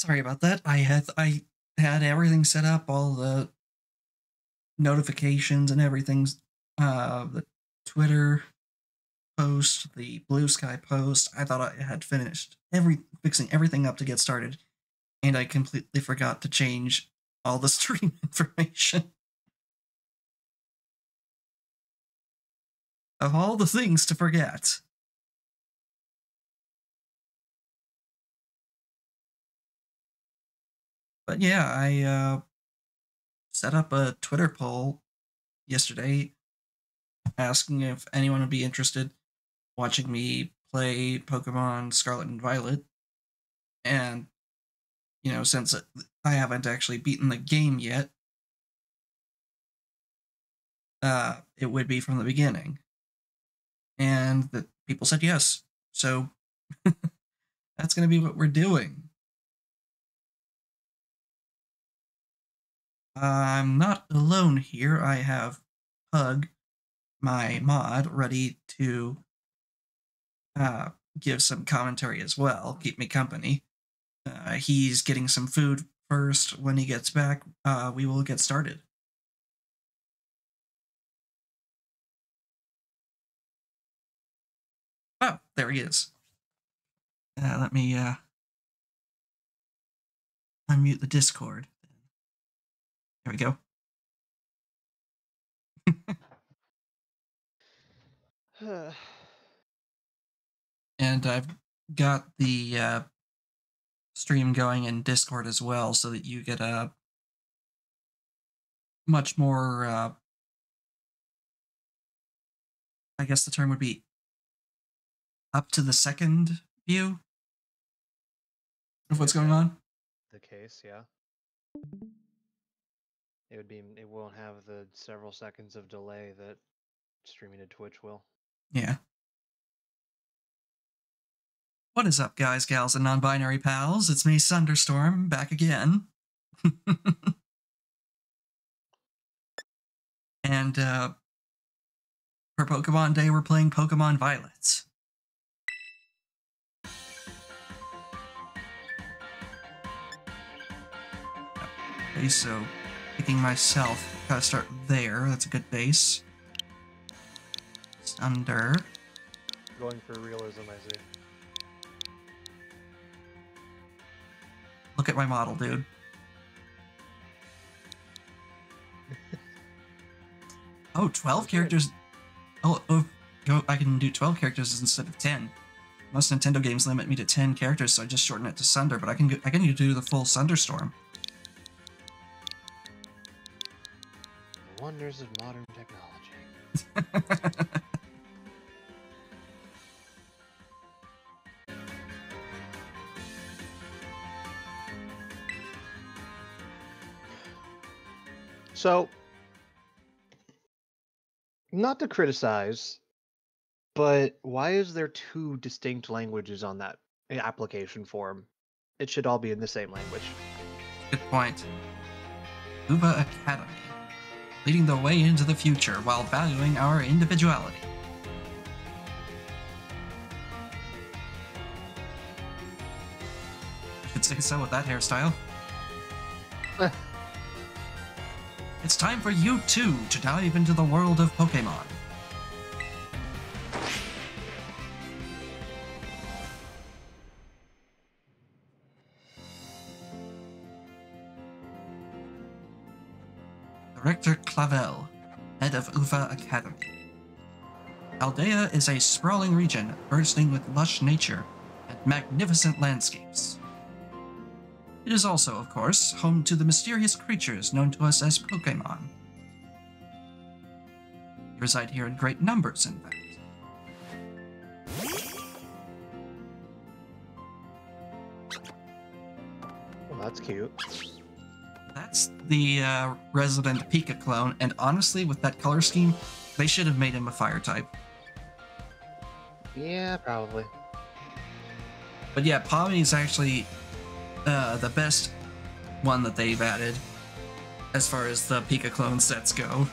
Sorry about that. I had everything set up, all the notifications and everything. The Twitter post, the Blue Sky post. I thought I had finished fixing everything up to get started, and I completely forgot to change all the stream information. Of all the things to forget. But yeah, I set up a Twitter poll yesterday asking if anyone would be interested watching me play Pokemon Scarlet and Violet. And, since I haven't actually beaten the game yet, it would be from the beginning. And the people said yes. So that's going to be what we're doing. I'm not alone here. I have Pug, my mod, ready to give some commentary as well, keep me company. He's getting some food first. When he gets back, we will get started. Oh, there he is. Let me unmute the Discord. There we go. And I've got the stream going in Discord as well, so that you get a much more, I guess the term would be up to the second view of what's going on. The case, yeah. It won't have the several seconds of delay that streaming to Twitch will. Yeah. What is up, guys, gals, and non-binary pals? It's me, Sunderstorm, back again. And for Pokemon Day, we're playing Pokemon Violet. Okay, so picking myself, gotta start there. That's a good base. Sunder. Going for realism, I see. Look at my model, dude. Oh, 12 characters. Oh, I can do 12 characters instead of 10. Most Nintendo games limit me to 10 characters, so I just shorten it to Sunder, but I can do the full Sunderstorm. The wonders of modern technology. So, not to criticize, but why is there two distinct languages on that application form? It should all be in the same language. Good point. Uva Academy, leading the way into the future while valuing our individuality. You could say so with that hairstyle. It's time for you too to dive into the world of Pokemon. Director Clavel, head of Uva Academy. Aldea is a sprawling region bursting with lush nature and magnificent landscapes. It is also, of course, home to the mysterious creatures known to us as Pokemon. They reside here in great numbers, in fact. Well, that's cute. That's the resident Pika clone, and honestly, with that color scheme, they should have made him a fire type. Yeah, probably. But yeah, Pawmi is actually the best one that they've added as far as the Pika clone sets go.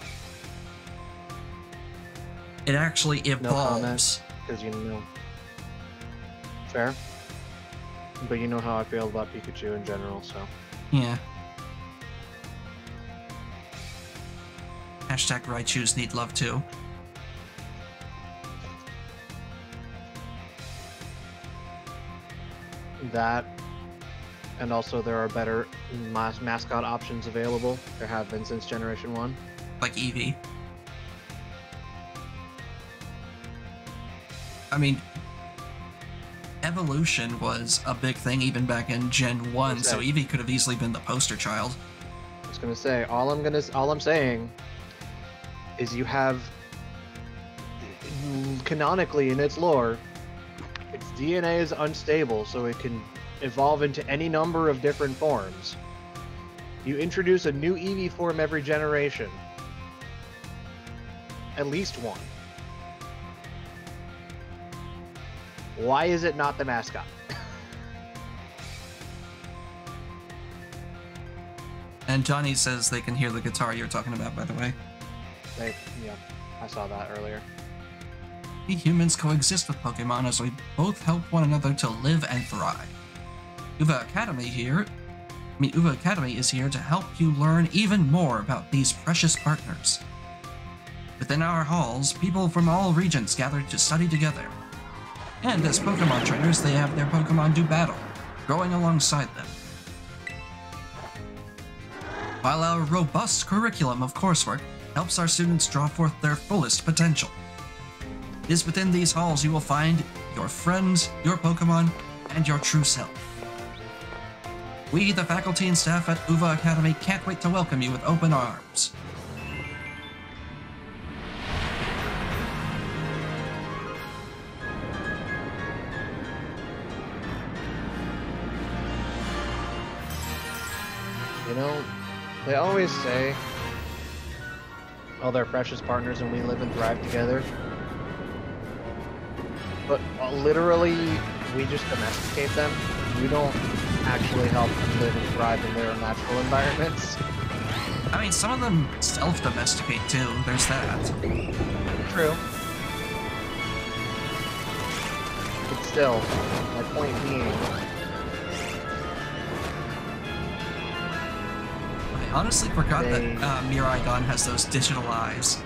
It actually evolves. Because you know. Fair. But you know how I feel about Pikachu in general, so. Yeah. Hashtag Raichus need love too. That, and also there are better mascot options available. There have been since Generation 1. Like Eevee. I mean, evolution was a big thing even back in Gen 1, so Eevee could have easily been the poster child. I was gonna say, all I'm saying is you have, canonically in its lore, its DNA is unstable, so it can evolve into any number of different forms. You introduce a new Eevee form every generation. At least one. Why is it not the mascot? And Johnny says they can hear the guitar you're talking about, by the way. Yeah, I saw that earlier. We humans coexist with Pokemon as we both help one another to live and thrive. Uva Academy is here to help you learn even more about these precious partners. Within our halls, people from all regions gather to study together. And as Pokemon trainers, they have their Pokemon do battle, growing alongside them. While our robust curriculum of coursework helps our students draw forth their fullest potential. It is within these halls you will find your friends, your Pokemon, and your true self. We, the faculty and staff at Uva Academy, can't wait to welcome you with open arms. You know, they always say, oh, they're precious partners and we live and thrive together. But literally, we just domesticate them. We don't actually help them live and thrive in their natural environments. I mean, some of them self-domesticate too, there's that. True. But still, my point being, I honestly forgot that Miraidon has those digital eyes.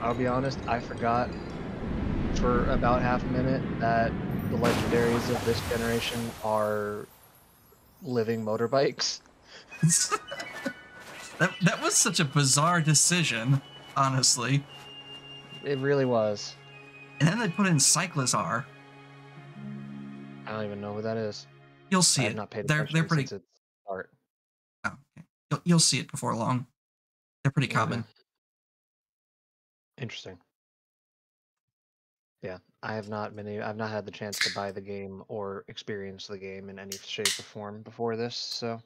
I'll be honest, I forgot for about half a minute that the legendaries of this generation are living motorbikes. that was such a bizarre decision, honestly. It really was. And then they put in Cyclizar. I don't even know who that is. You'll see I it. have not paid They're attention pretty. Since its start. Oh, okay. You'll see it before long. They're pretty common. Okay. Interesting. Yeah, I've not had the chance to buy the game or experience the game in any shape or form before this, so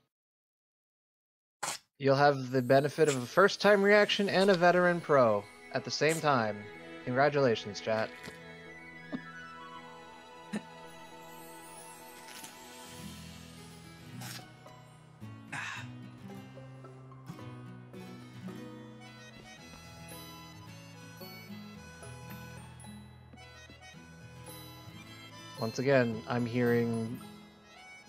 you'll have the benefit of a first-time reaction and a veteran pro at the same time. Congratulations, chat. Once again, I'm hearing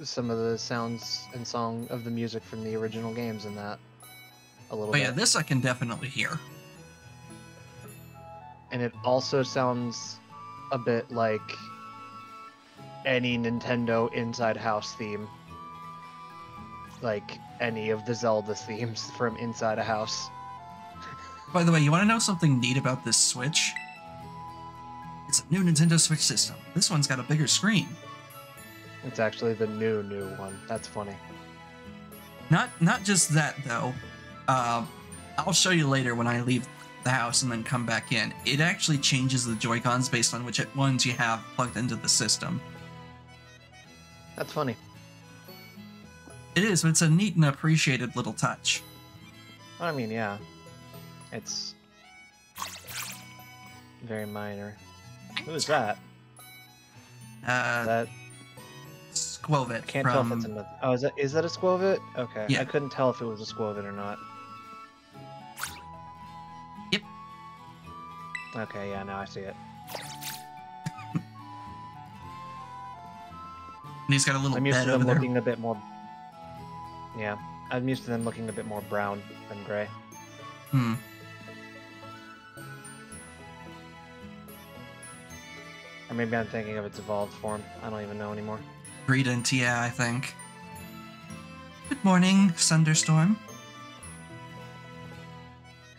some of the sounds and song of the music from the original games in that a little bit. Yeah, this I can definitely hear. And it also sounds a bit like any Nintendo Inside House theme. Like any of the Zelda themes from Inside a House. By the way, you want to know something neat about this Switch? It's a new Nintendo Switch system. This one's got a bigger screen. It's actually the new one. That's funny. Not just that, though. I'll show you later when I leave the house and then come back in. It actually changes the Joy-Cons based on which ones you have plugged into the system. That's funny. It is, but it's a neat and appreciated little touch. I mean, yeah. It's very minor. Who is that? That Skwovet. I can't tell if it's another. Oh, is that a Skwovet? Okay. Yeah. I couldn't tell if it was a Skwovet or not. Yep. Okay, yeah, now I see it. And he's got a little I'm used bed to them over there. looking a bit more. Yeah, I'm used to them looking a bit more brown than gray. Hmm. Or maybe I'm thinking of its evolved form. I don't even know anymore. Greedent, yeah, I think. Good morning, Thunderstorm.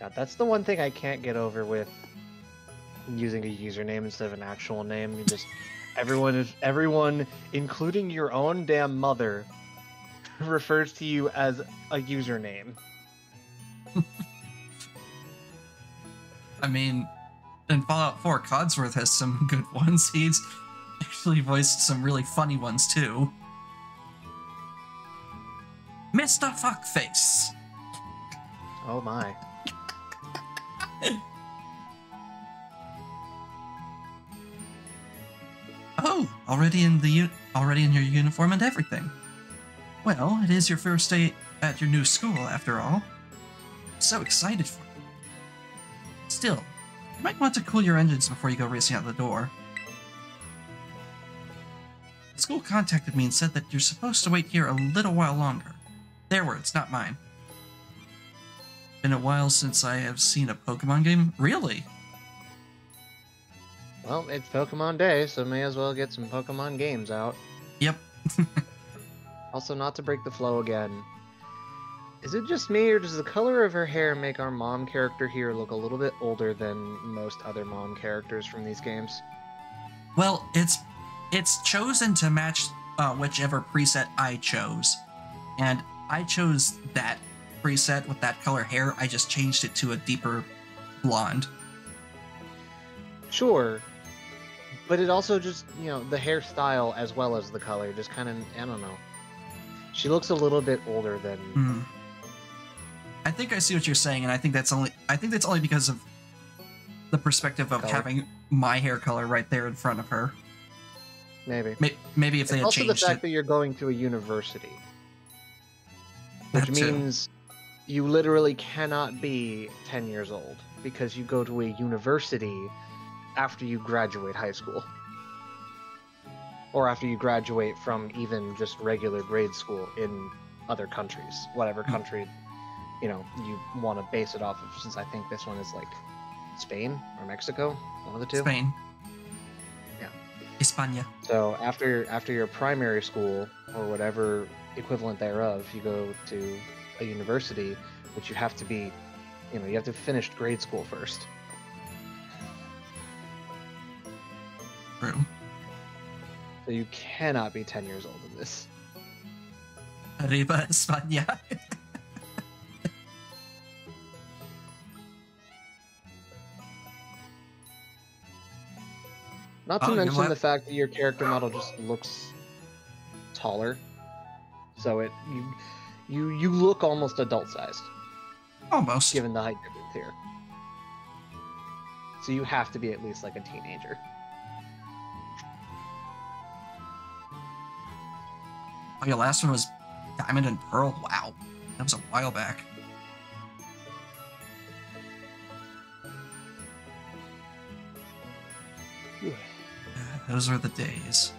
God, that's the one thing I can't get over with using a username instead of an actual name. You just everyone, including your own damn mother, refers to you as a username. I mean, and Fallout 4, Codsworth has some good ones. He's actually voiced some really funny ones too. Mr. Fuckface. Oh my. Oh, already in your uniform and everything. Well, it is your first day at your new school, after all. So excited for you. Still, you might want to cool your engines before you go racing out the door. The school contacted me and said that you're supposed to wait here a little while longer. Their words, not mine. Been a while since I have seen a Pokemon game? Really? Well, it's Pokemon Day, so may as well get some Pokemon games out. Yep. Also, not to break the flow again. Is it just me, or does the color of her hair make our mom character here look a little bit older than most other mom characters from these games? Well, it's chosen to match whichever preset I chose. And I chose that preset with that color hair. I just changed it to a deeper blonde. Sure. But it also just, the hairstyle as well as the color just kind of, I don't know. She looks a little bit older than... I think I see what you're saying, and I think that's only because of the perspective of having my hair color right there in front of her. Maybe. Maybe if they had also changed the fact it. that you're going to a university. That Which too. means you literally cannot be 10 years old because you go to a university after you graduate high school. Or after you graduate from even just regular grade school in other countries. Whatever country, you want to base it off of, since I think this one is like Spain or Mexico, one of the two. Spain. Yeah. España. So after your primary school, or whatever equivalent thereof, you go to a university, which you have to be, you have to finish grade school first. True. So you cannot be 10 years old in this. Arriba España. Not to Oh, mention what? the fact that your character model just looks taller. So you look almost adult sized, Almost. given the height difference here. So you have to be at least like a teenager. Oh, your last one was Diamond and Pearl? Wow. That was a while back. Those were the days.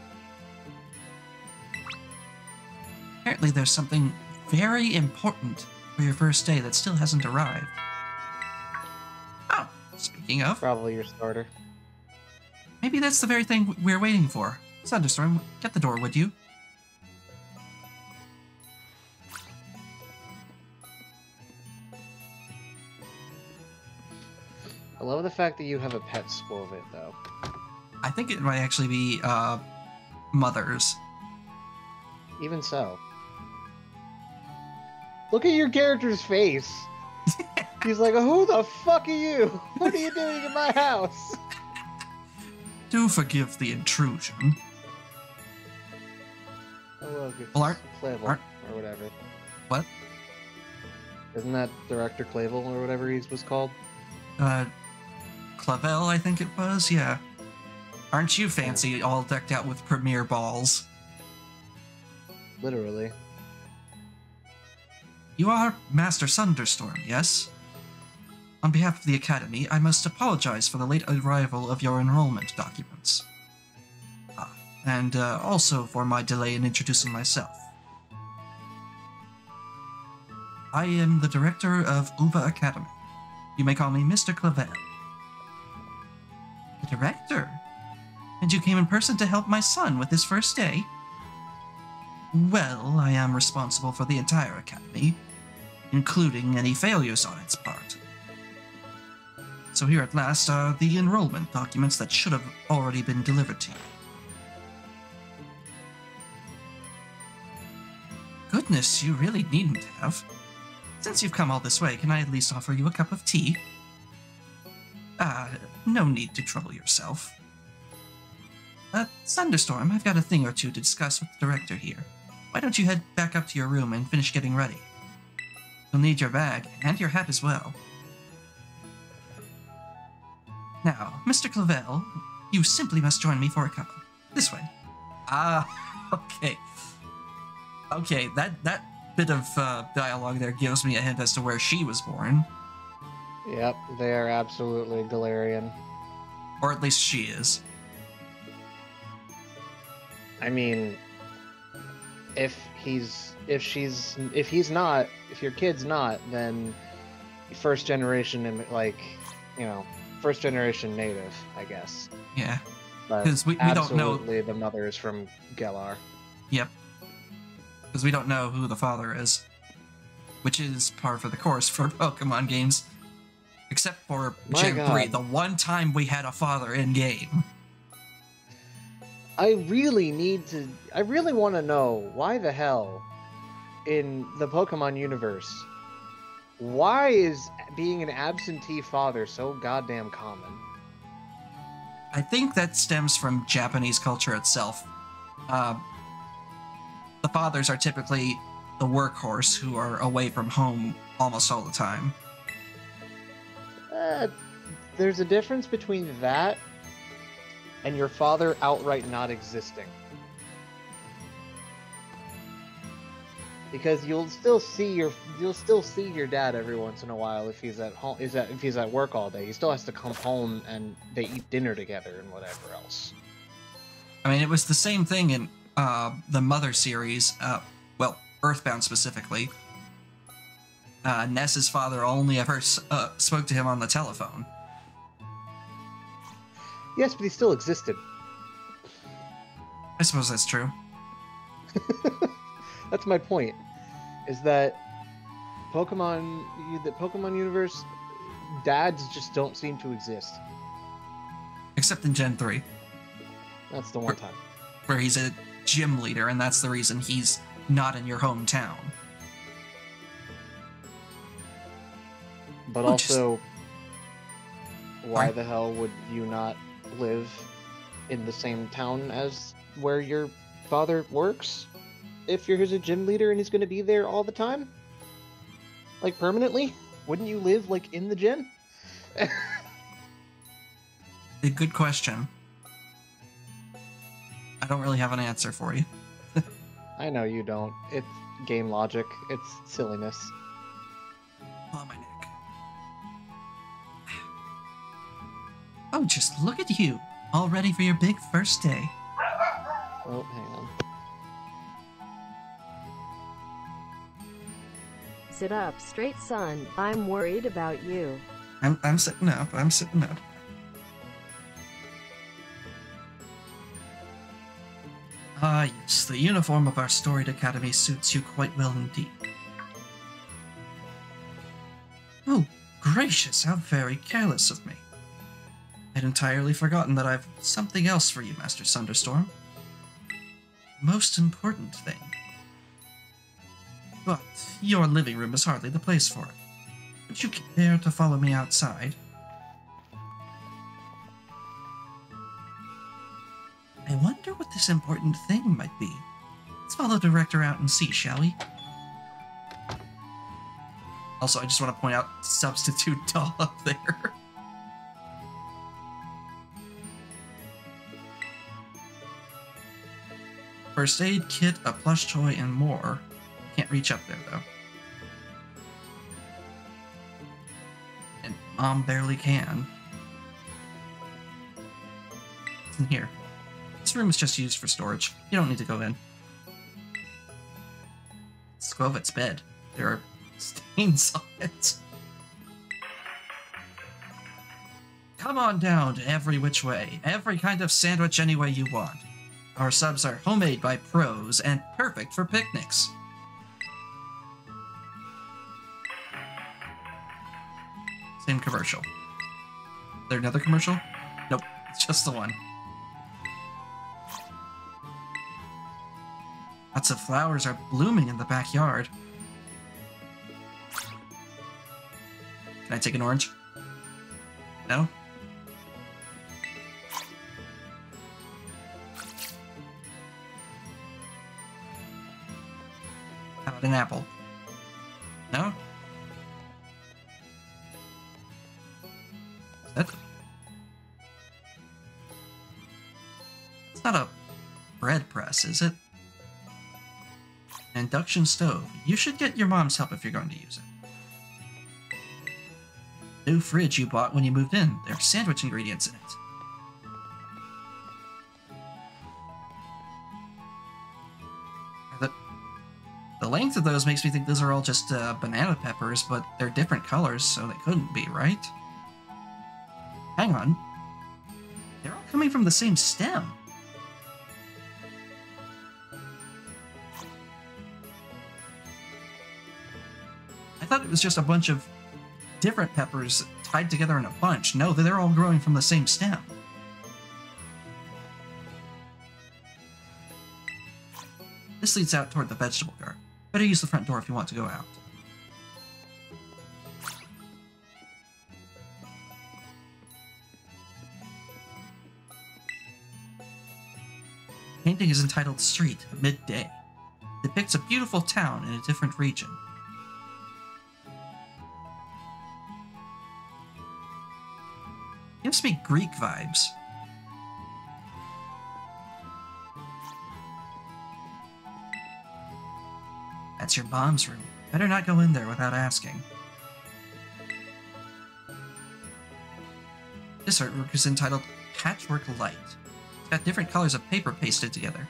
Apparently there's something very important for your first day that still hasn't arrived. Oh, speaking of, Probably your starter. maybe that's the very thing we're waiting for. Thunderstorm, get the door, would you? I love the fact that you have a pet Skwovet, though. I think it might actually be, Mother's. Even so. Look at your character's face! He's like, who the fuck are you? What are you doing in my house? Do forgive the intrusion. Oh, look, it's Well, Clavel, aren't- or whatever. What? Isn't that Director Clavel, or whatever he was called? Clavel, I think it was, yeah. Aren't you fancy, all decked out with premier balls? Literally. You are Master Thunderstorm, yes? On behalf of the Academy, I must apologize for the late arrival of your enrollment documents. and also for my delay in introducing myself. I am the director of Uva Academy. You may call me Mr. Clavel. The director? And you came in person to help my son with his first day? Well, I am responsible for the entire academy, including any failures on its part. So here at last are the enrollment documents that should have already been delivered to you. Goodness, you really needn't have. Since you've come all this way, can I at least offer you a cup of tea? No need to trouble yourself. Thunderstorm, I've got a thing or two to discuss with the director here. Why don't you head back up to your room and finish getting ready? You'll need your bag, and your hat as well. Now, Mr. Clavel, you simply must join me for a cup. This way. Okay. Okay, that bit of dialogue there gives me a hint as to where she was born. Yep, they are absolutely Galarian. Or at least she is. I mean, if your kid's not, then first generation and first generation native, I guess. Yeah. But 'Cause we don't know. Absolutely, the mother is from Galar. Yep. Because we don't know who the father is. Which is par for the course for Pokemon games. Except for Gen 3, the one time we had a father in-game. I really want to know why the hell in the Pokemon universe, why is being an absentee father so goddamn common? I think that stems from Japanese culture itself. The fathers are typically the workhorse who are away from home almost all the time. There's a difference between that and your father outright not existing. Because you'll still see your dad every once in a while if he's at home, if he's at work all day. He still has to come home and they eat dinner together and whatever else. I mean, it was the same thing in the Mother series, Earthbound specifically. Ness's father only ever spoke to him on the telephone. Yes, but he still existed. I suppose that's true. That's my point. Is that the Pokemon universe, dads just don't seem to exist. Except in Gen 3. That's the one time. Where he's a gym leader, and that's the reason he's not in your hometown. But also, why the hell would you not live in the same town as where your father works? If you're a gym leader and he's going to be there all the time? Like, permanently? Wouldn't you live, like, in the gym? A good question. I don't really have an answer for you. I know you don't. It's game logic. It's silliness. Oh, my neck. Oh, just look at you. All ready for your big first day. Oh, hang on. Sit up straight, son. I'm worried about you. I'm sitting up. I'm sitting up. Ah, yes, the uniform of our storied academy suits you quite well indeed. Oh, gracious, how very careless of me. I'd entirely forgotten that I've something else for you, Master Thunderstorm. Most important thing. But your living room is hardly the place for it. Would you care to follow me outside? I wonder what this important thing might be. Let's follow the director out and see, shall we? Also, I just want to point out substitute doll up there. First aid kit, a plush toy, and more. Can't reach up there, though. And Mom barely can. It's in here. This room is just used for storage. You don't need to go in. Skwovet's bed. There are stains on it. Come on down to Every Which Way. Every kind of sandwich any way you want. Our subs are homemade by pros and perfect for picnics. Same commercial. Is there another commercial? Nope, it's just the one. Lots of flowers are blooming in the backyard. Can I take an orange? No? How about an apple? No? Is that... It's not a bread press, is it? An induction stove. You should get your mom's help if you're going to use it. New fridge you bought when you moved in. There are sandwich ingredients in it. The length of those makes me think those are all just banana peppers, but they're different colors, so they couldn't be, right? Hang on. They're all coming from the same stem. I thought it was just a bunch of different peppers tied together in a bunch. No, they're all growing from the same stem. This leads out toward the vegetable garden. Better use the front door if you want to go out. The painting is entitled Street, Midday. It depicts a beautiful town in a different region. Gives me Greek vibes. That's your mom's room. Better not go in there without asking. This artwork is entitled Patchwork Light. It's got different colors of paper pasted together.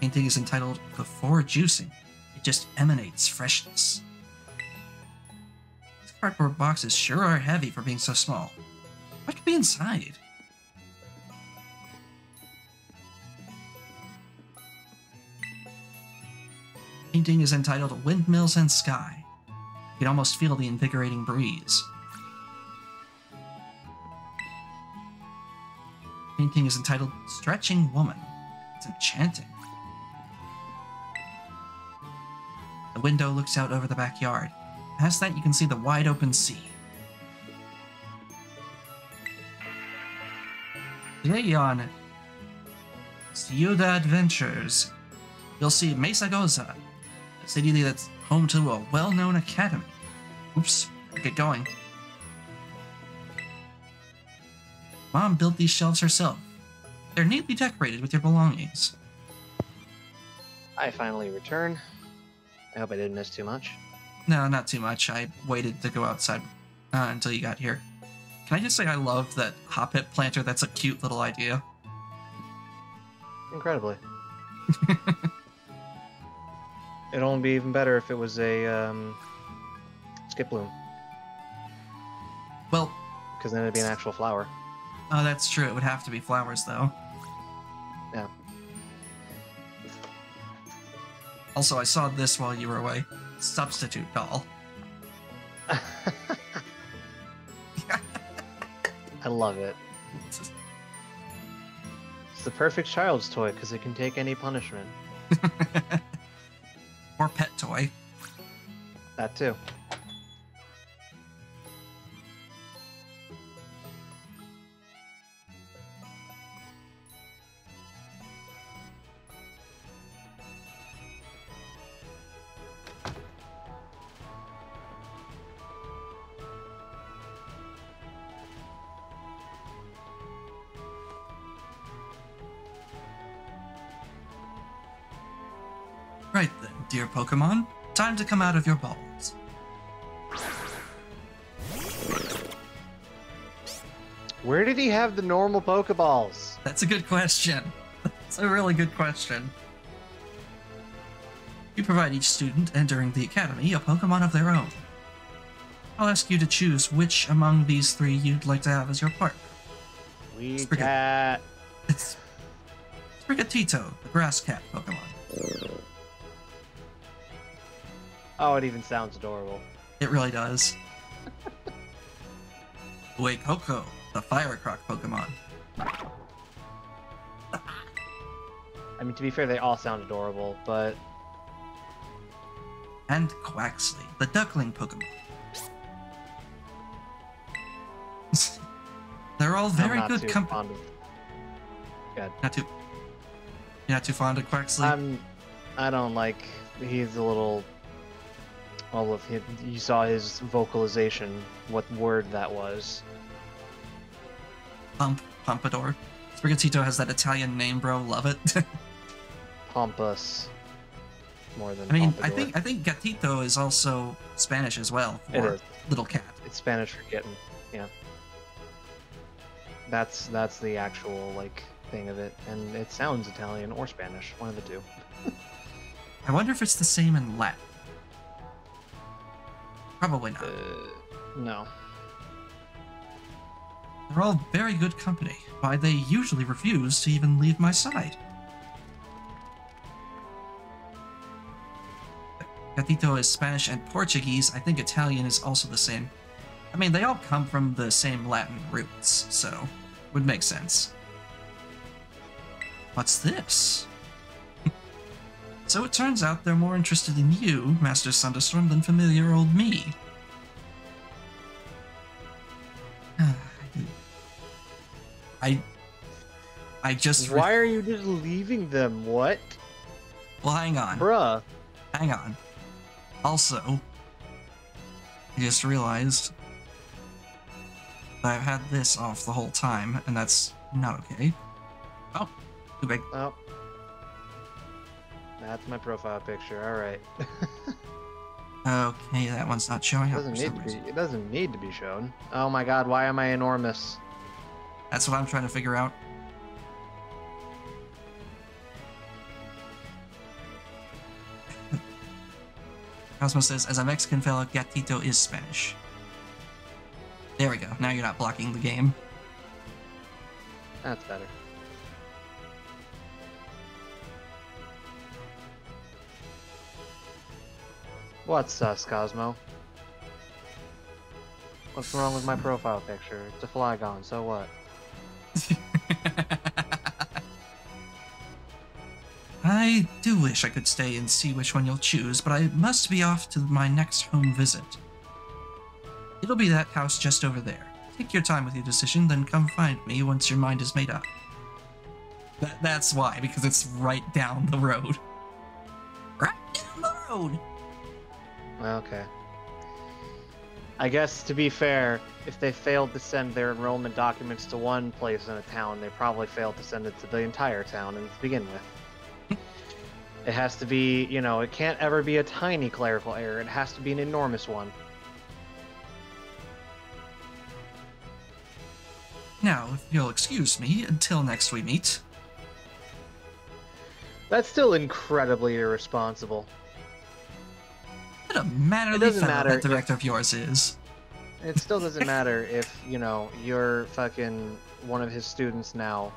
Painting is entitled Before Juicing. It just emanates freshness. These cardboard boxes sure are heavy for being so small. What could be inside? Painting is entitled Windmills and Sky. You can almost feel the invigorating breeze. Painting is entitled Stretching Woman. It's enchanting. The window looks out over the backyard. Past that, you can see the wide open sea. Today on Ciudad Adventures, you'll see Mesagoza, a city that's home to a well-known academy. Oops, get going. Mom built these shelves herself. They're neatly decorated with your belongings. I finally return. I hope I didn't miss too much. No, not too much. I waited to go outside until you got here. Can I just say I love that Hoppip planter? That's a cute little idea. Incredibly. It'd only be even better if it was a skip bloom. Well, because then it'd be an actual flower. Oh, that's true. It would have to be flowers, though. Yeah. Also, I saw this while you were away. Substitute doll. I love it. It's the perfect child's toy because it can take any punishment. Or pet toy. That too. Right then, dear Pokemon, time to come out of your balls. Where did he have the normal Pokeballs? That's a good question. That's a really good question. You provide each student entering the academy a Pokemon of their own. I'll ask you to choose which among these three you'd like to have as your partner. Weetat. It's Sprigatito, the grass cat Pokemon. Oh, it even sounds adorable. It really does. Uekoko, the fire croc Pokemon. I mean, to be fair, they all sound adorable, but And Quaxley, the duckling Pokemon. They're all very good company. Good. You're not too fond of Quaxley? I don't like. He's a little. All of him. You saw his vocalization. What word that was? Pompadour. Sprigatito has that Italian name, bro. Love it. Pompous. More than. I mean, Pompadour. I think Gatito is also Spanish as well It for is. little cat. It's Spanish for kitten. Yeah. That's the actual like thing of it, and it sounds Italian or Spanish, one of the two. I wonder if it's the same in Latin. Probably not. No. They're all very good company. Why they usually refuse to even leave my side. Gatito is Spanish and Portuguese. I think Italian is also the same. I mean, they all come from the same Latin roots, so would make sense. What's this? So it turns out they're more interested in you, Master Thunderstorm, than familiar old me. I just... Why are you just leaving them? What? Well, hang on. Bruh. Hang on. Also, I just realized that I've had this off the whole time, and that's not okay. Oh, too big. Oh. That's my profile picture, alright. Okay, that one's not showing up for some reason. It doesn't need to be shown. Oh my god, why am I enormous? That's what I'm trying to figure out. Cosmo says, as a Mexican fella, Gatito is Spanish. There we go. Now you're not blocking the game. That's better. What's sus, Cosmo? What's wrong with my profile picture? It's a Flygon, so what? I do wish I could stay and see which one you'll choose, but I must be off to my next home visit. It'll be that house just over there. Take your time with your decision, then come find me once your mind is made up. That's why, because it's right down the road. Right down the road! Okay. I guess, to be fair, if they failed to send their enrollment documents to one place in a town, they probably failed to send it to the entire town to begin with. It has to be, you know, it can't ever be a tiny clerical error. It has to be an enormous one. Now, if you'll excuse me, until next we meet. That's still incredibly irresponsible. What a mannerly doesn't fellow matter that director of yours is. It still doesn't matter if, you know, you're fucking one of his students now.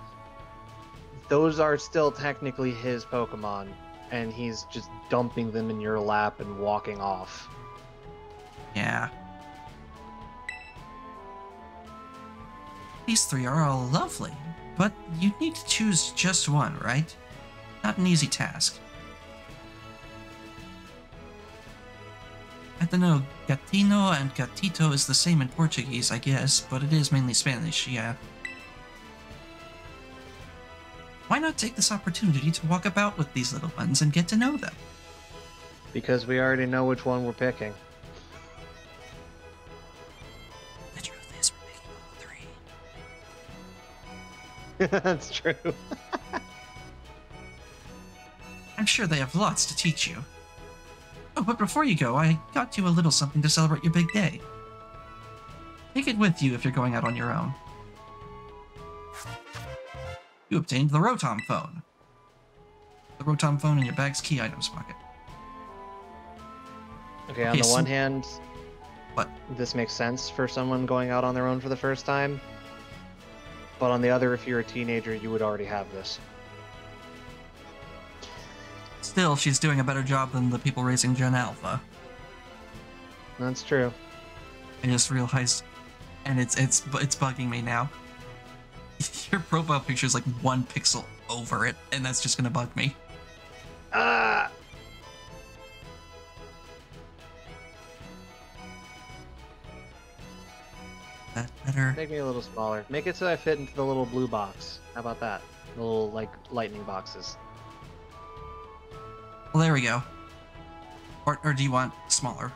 Those are still technically his Pokemon, and he's just dumping them in your lap and walking off. Yeah. These three are all lovely, but you need to choose just one, right? Not an easy task. I don't know, Gatino and Gatito is the same in Portuguese, I guess, but it is mainly Spanish, yeah. Why not take this opportunity to walk about with these little ones and get to know them? Because we already know which one we're picking. The truth is, we're picking all three. That's true. I'm sure they have lots to teach you. Oh, but before you go, I got you a little something to celebrate your big day. Take it with you if you're going out on your own. You obtained the Rotom phone. The Rotom phone in your bag's key items pocket. Okay, on the so- one hand, What? this makes sense for someone going out on their own for the first time. But on the other, if you're a teenager, you would already have this. Still, she's doing a better job than the people raising Gen Alpha. That's true. I just realized, and it's bugging me now. Your profile picture is like 1 pixel over it, and that's just gonna bug me. Ah! That better. Make me a little smaller. Make it so I fit into the little blue box. How about that? The little, like, lightning boxes. Well, there we go. Or do you want smaller?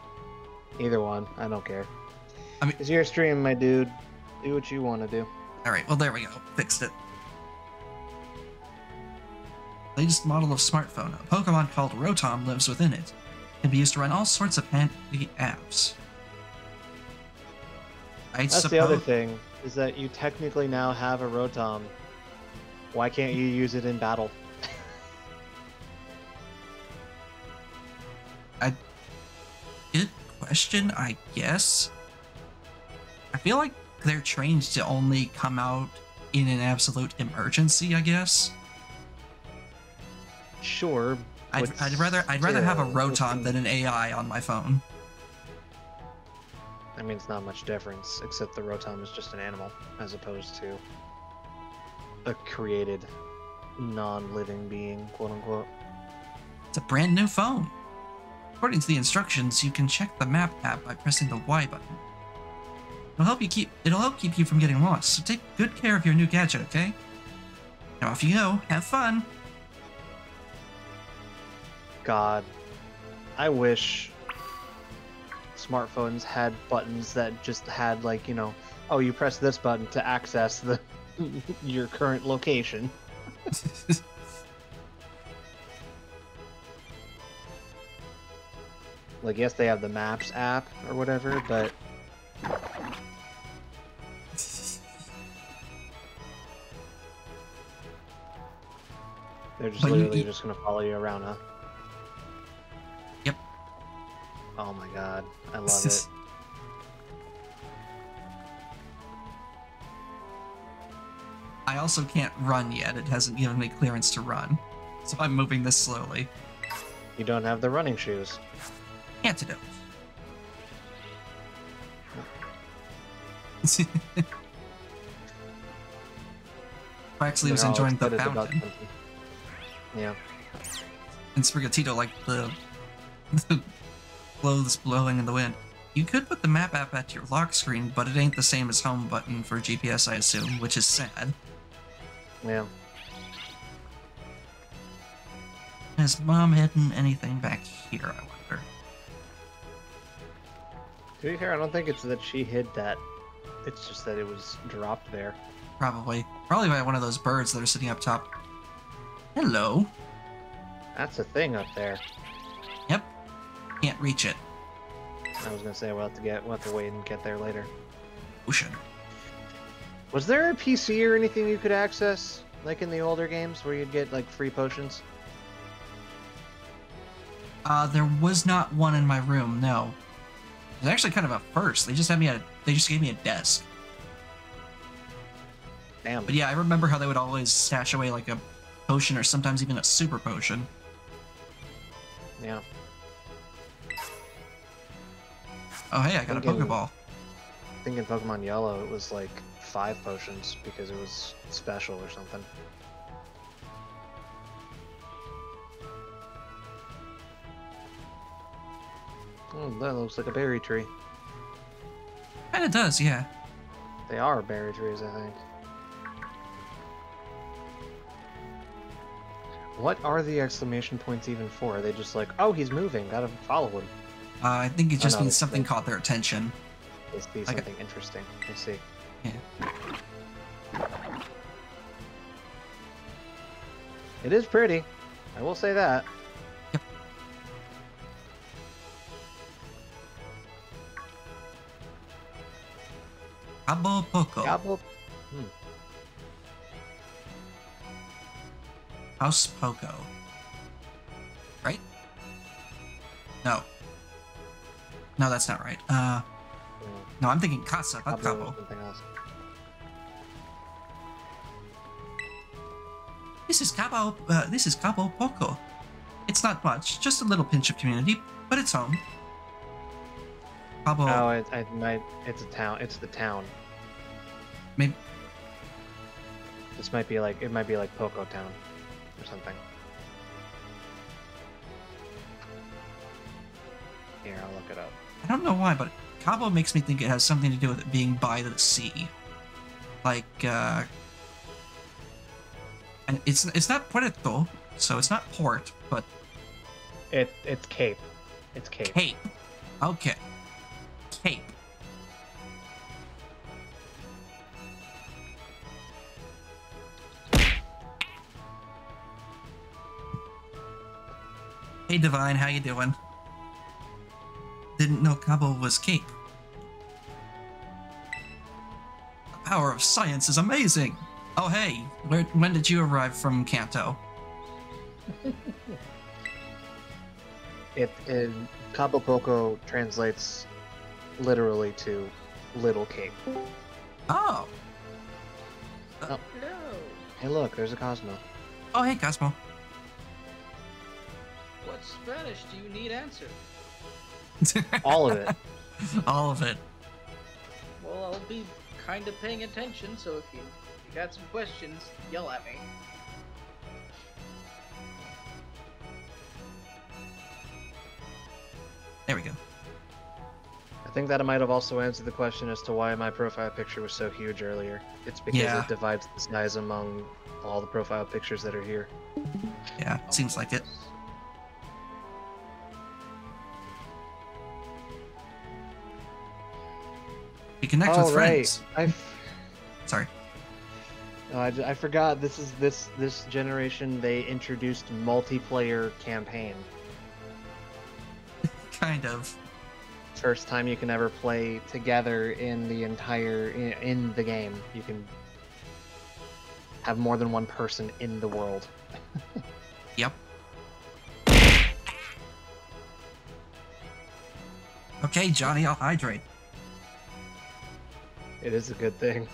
Either one. I don't care. I mean- It's your stream, my dude. Do what you want to do. Alright, well, there we go. Fixed it. Latest model of smartphone. A Pokemon called Rotom lives within it. Can be used to run all sorts of handy apps. That's the other thing, is that you technically now have a Rotom. Why can't you use it in battle? Good question, I guess. I feel like they're trained to only come out in an absolute emergency, I guess. Sure. I'd rather have a Rotom than an AI on my phone. I mean, it's not much difference, except the Rotom is just an animal, as opposed to a created, non-living being, quote-unquote. It's a brand new phone. According to the instructions, you can check the map app by pressing the Y button. It'll help keep you from getting lost, so take good care of your new gadget, okay? Now off you go, have fun! God, I wish smartphones had buttons that just had, like, you know, oh, you press this button to access the your current location. Like, yes, they have the Maps app or whatever, but they're just But literally just gonna follow you around, huh? Yep. Oh my god, I love it. I also can't run yet. It hasn't given me clearance to run. So I'm moving this slowly. You don't have the running shoes. Antidote. Actually was They're all enjoying the excited about fountain. something. Yeah. And Sprigatito like the clothes blowing in the wind. You could put the map app at your lock screen, but it ain't the same as home button for GPS, I assume, which is sad. Yeah. Has Mom hidden anything back here, I wonder? To be fair, I don't think it's that she hid that. It's just that it was dropped there. Probably. Probably by one of those birds that are sitting up top. Hello. That's a thing up there. Yep. Can't reach it. I was gonna say we'll have to wait and get there later. Ocean. Was there a PC or anything you could access, like in the older games, where you'd get like free potions? There was not one in my room, no. It was actually kind of a first. They just gave me a desk. Damn. But yeah, I remember how they would always stash away like a potion or sometimes even a super potion. Yeah. Oh hey, I got a Thinking- Pokeball. I think in Pokemon Yellow it was like 5 potions because it was special or something. Oh, that looks like a berry tree. Kinda does, yeah. They are berry trees, I think. What are the exclamation points even for? Are they just like, oh, he's moving, gotta follow him? I think it just no, means it's something like- caught their attention. They see Like a- something interesting. I see. Yeah. It is pretty. I will say that. Yep. Cabo Poco. Gobble. House Poco. Right? No. No, that's not right. No, I'm thinking Casa, not Cabo Cabo. is something else. This is Cabo Poco. It's not much, just a little pinch of community, but it's home. Cabo. Oh, it's a town. It's the town. Maybe. This might be like, it might be like Poco Town or something. Here, I'll look it up. I don't know why, but Cabo makes me think it has something to do with it being by the sea. Like, and it's not Puerto, so it's not port, but It's Cape. It's Cape. Cape. Okay. Cape. Hey Divine, how you doing? Didn't know Cabo was Cape. The power of science is amazing. Oh hey, when did you arrive from Kanto? It in Cabo Poco translates literally to Little Cape. Oh. Oh. Hey, look, there's a Cosmo. Oh hey Cosmo. What Spanish do you need answered? All of it. All of it. Well, I'll be kind of paying attention, so if you got some questions, yell at me. There we go. I think that I might have also answered the question as to why my profile picture was so huge earlier. It's because Yeah. it divides the size among all the profile pictures that are here. Yeah, seems like it. You connect with friends. Sorry. No, I forgot. This generation they introduced multiplayer campaign. Kind of. First time you can ever play together in the entire in the game. You can have more than one person in the world. Yep. Okay, Johnny, I'll hydrate. It is a good thing.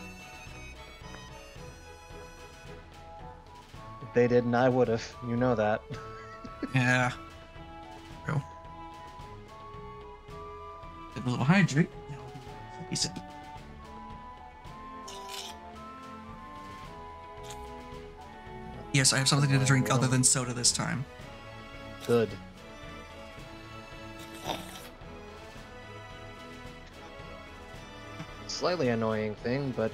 If they didn't, I would have. You know that. Yeah. True. Get a little hydrate. He said. Yes, I have something to drink other than soda this time. Good. Slightly annoying thing, but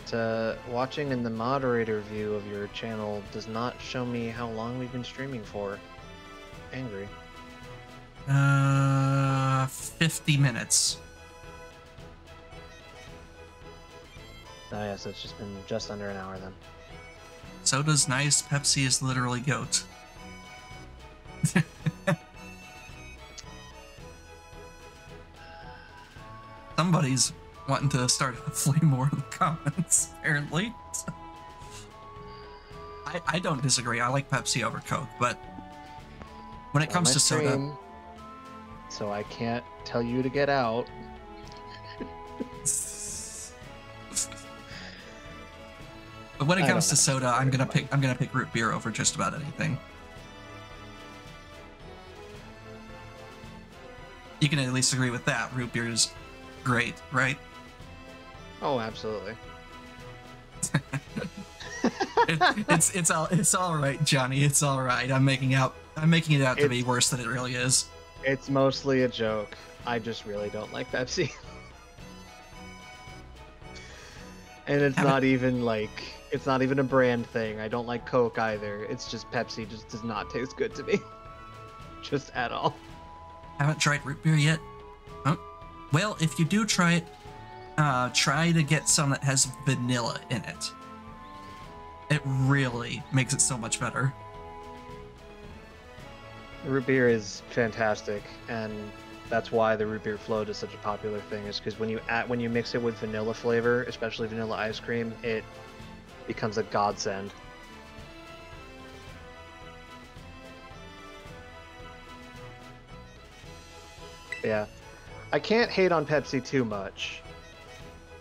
watching in the moderator view of your channel does not show me how long we've been streaming for. Angry. 50 minutes. Oh yeah, so it's just been just under an hour then. Soda's nice, Pepsi is literally goat. Somebody's wanting to start a flame war in the comments, apparently. I don't disagree. I like Pepsi over Coke, but when it comes to soda... stream, so I can't tell you to get out. But when it I comes don't to know. soda, I'm gonna pick root beer over just about anything. You can at least agree with that. Root beer is great, right? Oh, absolutely. It's all right, Johnny. It's all right. I'm making it out to be It's- worse than it really is. It's mostly a joke. I just really don't like Pepsi. And it's Haven't- not even like, it's not even a brand thing. I don't like Coke either. It's just Pepsi just does not taste good to me. Just at all. Haven't tried root beer yet? Huh? Well, if you do try it, try to get some that has vanilla in it. It really makes it so much better. Root beer is fantastic, and that's why the root beer float is such a popular thing. Is because when you mix it with vanilla flavor, especially vanilla ice cream, it becomes a godsend. Yeah. I can't hate on Pepsi too much.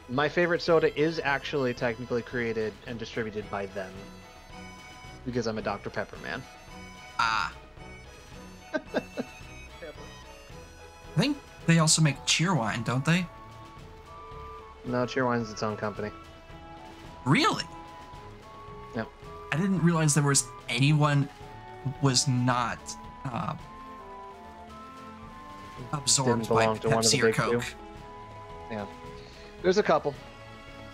My favorite soda is actually technically created and distributed by them. Because I'm a Dr. Pepper man. Ah. Pepper. I think they also make Cheerwine, don't they? No, Cheerwine's its own company. Really? Yep. I didn't realize there was anyone who was not absorbed Didn't by belong to one of the Pepsi or big Coke. two. Yeah. There's a couple.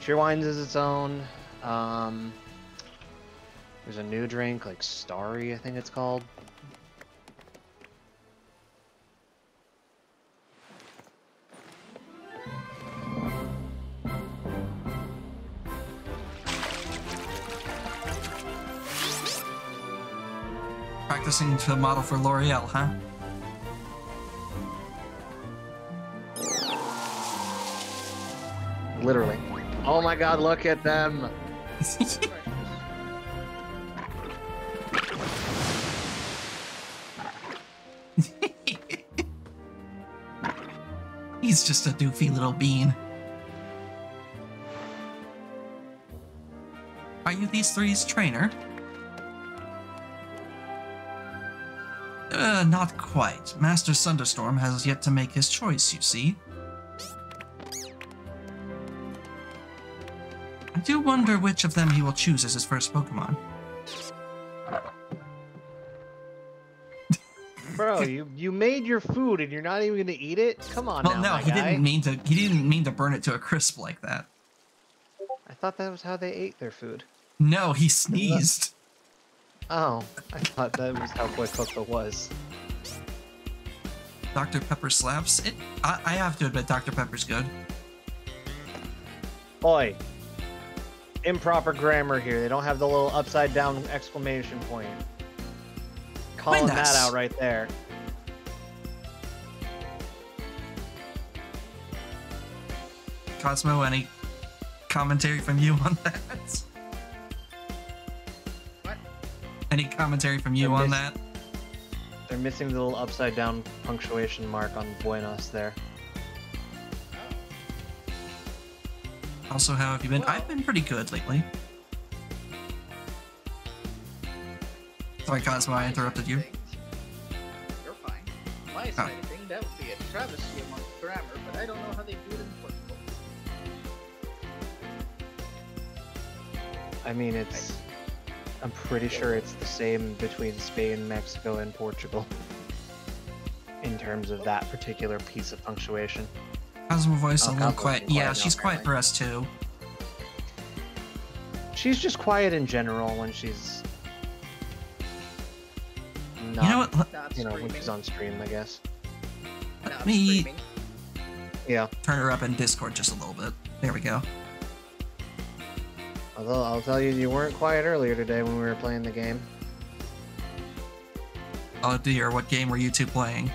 Cheerwine's is its own. There's a new drink, like Starry, I think it's called. Practicing to model for L'Oreal, huh? Literally. Oh my god, look at them! He's just a doofy little bean. Are you these three's trainer? Not quite. Master Thunderstorm has yet to make his choice, you see. I do wonder which of them he will choose as his first Pokemon. Bro, you made your food and you're not even gonna eat it? Come on Well, now, no, my he guy. didn't mean to burn it to a crisp like that. I thought that was how they ate their food. No, he sneezed. Oh, I thought that was how Quick Cooked was. Dr. Pepper slaps. I have to admit, Dr. Pepper's good. Oi. Improper grammar here. They don't have the little upside down exclamation point. Calling that that's- out right there. Cosmo, any commentary from you on that? What? Any commentary from you on that? They're missing the little upside down punctuation mark on Buenos there. Also, how have you been? Well- I've been pretty good lately. Sorry, Cosmo, I interrupted you. You're fine. My side of thing, that would be a travesty amongst grammar, but I don't know how they do it in Portugal. I mean, I'm pretty sure it's the same between Spain, Mexico, and Portugal. In terms of that particular piece of punctuation. Cosmo voice a little Cosmo's quiet. quiet Yeah, now, she's quiet apparently. for us too. She's just quiet in general when she's not, You know what? Not when screaming. she's on stream, I guess. Let Not me screaming. Yeah. turn her up in Discord just a little bit. There we go. Although I'll tell you, you weren't quiet earlier today when we were playing the game. Oh dear, what game were you two playing?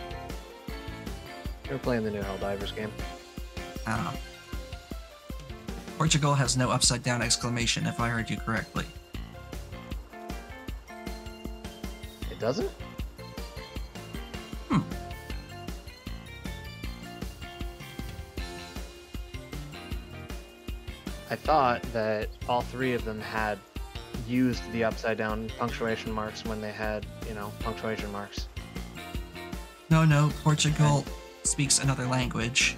We were playing the new Helldivers game. Ah. Portugal has no upside down exclamation, if I heard you correctly. It doesn't? Hmm. I thought that all three of them had used the upside down punctuation marks when they had, punctuation marks. No, Portugal speaks another language.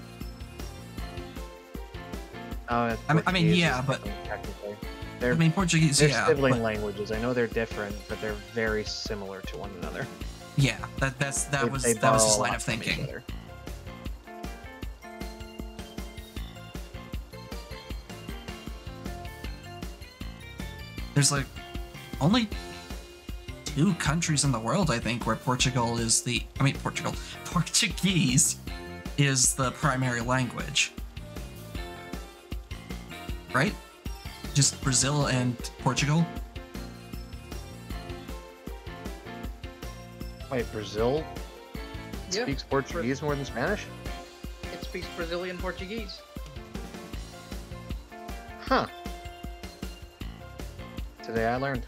Oh, I mean, Portuguese yeah, is but- different, technically. I mean, Portuguese, They're yeah. sibling but- languages. I know they're different, but they're very similar to one another. Yeah, that They- was they that was borrow his a line lot of from each thinking. other. There's like only 2 countries in the world, I think, where Portuguese is the primary language. Right? Just Brazil and Portugal? Wait, Brazil Yeah, speaks Portuguese more than Spanish? it speaks Brazilian Portuguese. Huh. Today I learned.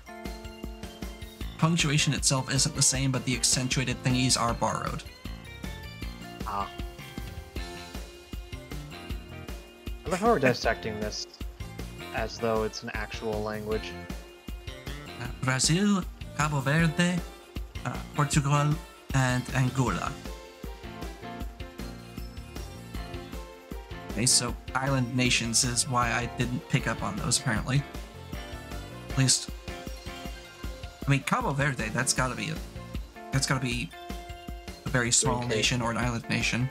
Punctuation itself isn't the same, but the accentuated thingies are borrowed. Ah. What if we're dissecting this as though it's an actual language? Brazil, Cabo Verde, Portugal, and Angola. Okay, so island nations is why I didn't pick up on those, apparently. At least, I mean, Cabo Verde, that's gotta be a very small Green nation or an island nation.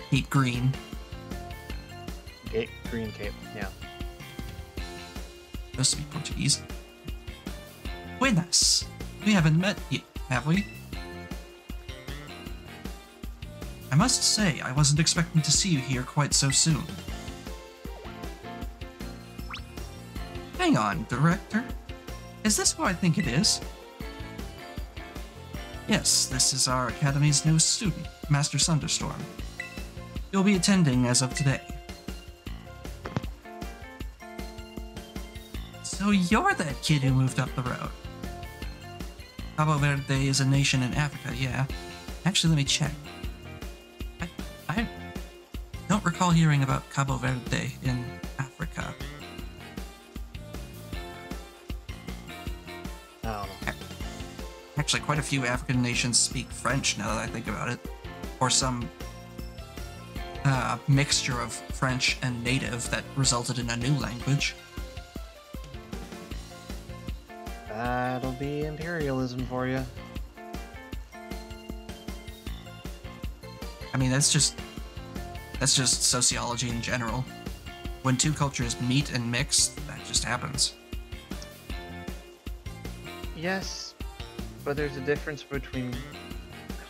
Cape Green. Green Cape, yeah. Supposed to be Portuguese. Buenas. We haven't met yet, have we? I must say, I wasn't expecting to see you here quite so soon. Hang on, Director. Is this who I think it is? Yes, this is our Academy's newest student, Master Thunderstorm. You'll be attending as of today. So you're that kid who moved up the road. Cabo Verde is a nation in Africa, yeah. Actually, let me check. I don't recall hearing about Cabo Verde in Africa. I don't know. Actually, quite a few African nations speak French now that I think about it. Or some mixture of French and native that resulted in a new language. That'll be imperialism for you. I mean, that's just sociology in general. When two cultures meet and mix, that just happens. Yes, but there's a difference between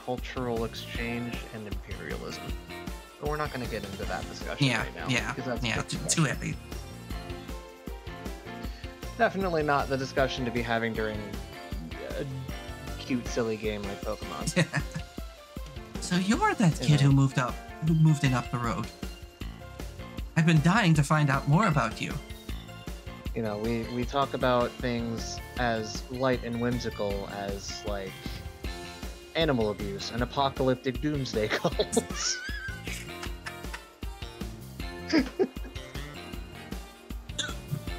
cultural exchange and imperialism. But we're not going to get into that discussion right now. Because that's too heavy. Definitely not the discussion to be having during a cute, silly game like Pokemon. So you're that kid who moved in up the road. I've been dying to find out more about you. You know, we talk about things as light and whimsical as, like, animal abuse and apocalyptic doomsday cults.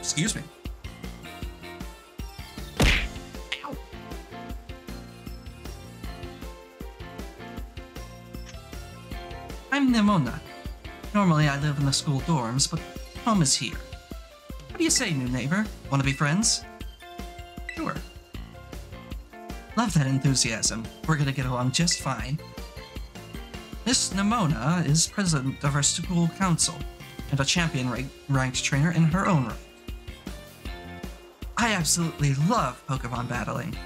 Excuse me. Ow. I'm Nimona. Normally I live in the school dorms, but home is here. What do you say, new neighbor? Want to be friends? Sure. Love that enthusiasm. We're gonna get along just fine. Miss Nimona is president of our school council, and a champion-ranked trainer in her own right. I absolutely love Pokemon battling.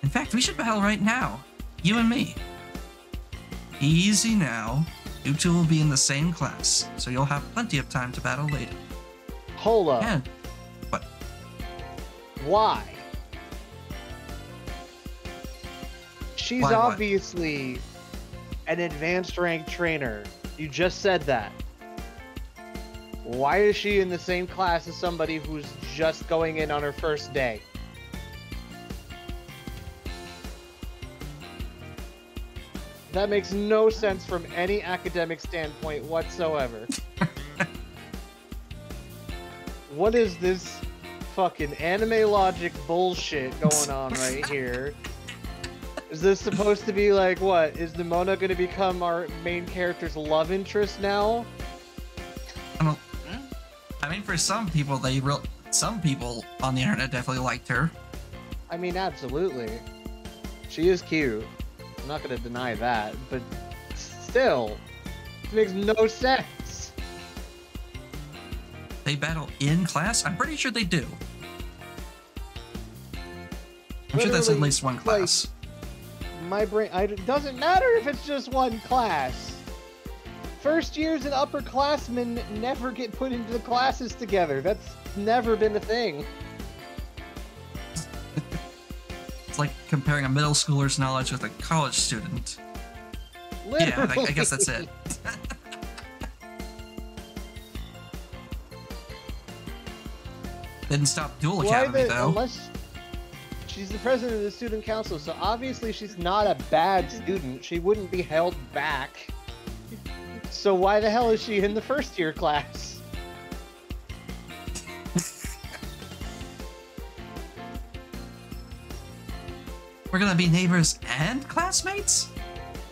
In fact, we should battle right now. You and me. Easy now. You two will be in the same class, so you'll have plenty of time to battle later. Hold up. And what? Why? She's Why what? obviously an advanced ranked trainer. You just said that. Why is she in the same class as somebody who's just going in on her first day? That makes no sense from any academic standpoint whatsoever. What is this fucking anime logic bullshit going on right here? Is this supposed to be like, what? Is Nimona going to become our main character's love interest now? I mean, for some people, some people on the internet definitely liked her. I mean, absolutely. She is cute. I'm not going to deny that, but still, it makes no sense. They battle in class? I'm pretty sure they do. I'm sure that's at least one class. My brain, it doesn't matter if it's just one class. First years and upperclassmen never get put into the classes together. That's never been a thing. It's like comparing a middle schooler's knowledge with a college student. Literally. Yeah, I guess that's it. Didn't stop Duel Academy, though. Unless she's the president of the student council, so obviously she's not a bad student. She wouldn't be held back. So why the hell is she in the first year class? We're gonna be neighbors and classmates?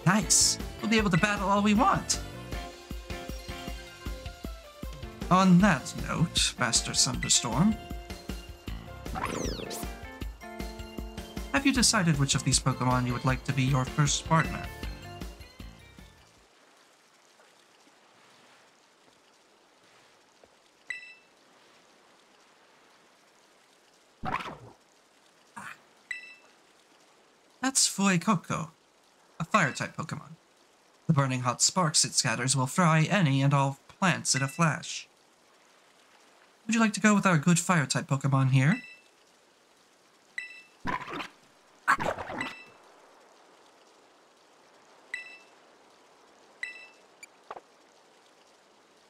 Nice. We'll be able to battle all we want. On that note, Master Thunderstorm, have you decided which of these Pokemon you would like to be your first partner? That's Fuecoco, a fire-type Pokemon. The burning hot sparks it scatters will fry any and all plants in a flash. Would you like to go with our good fire-type Pokemon here?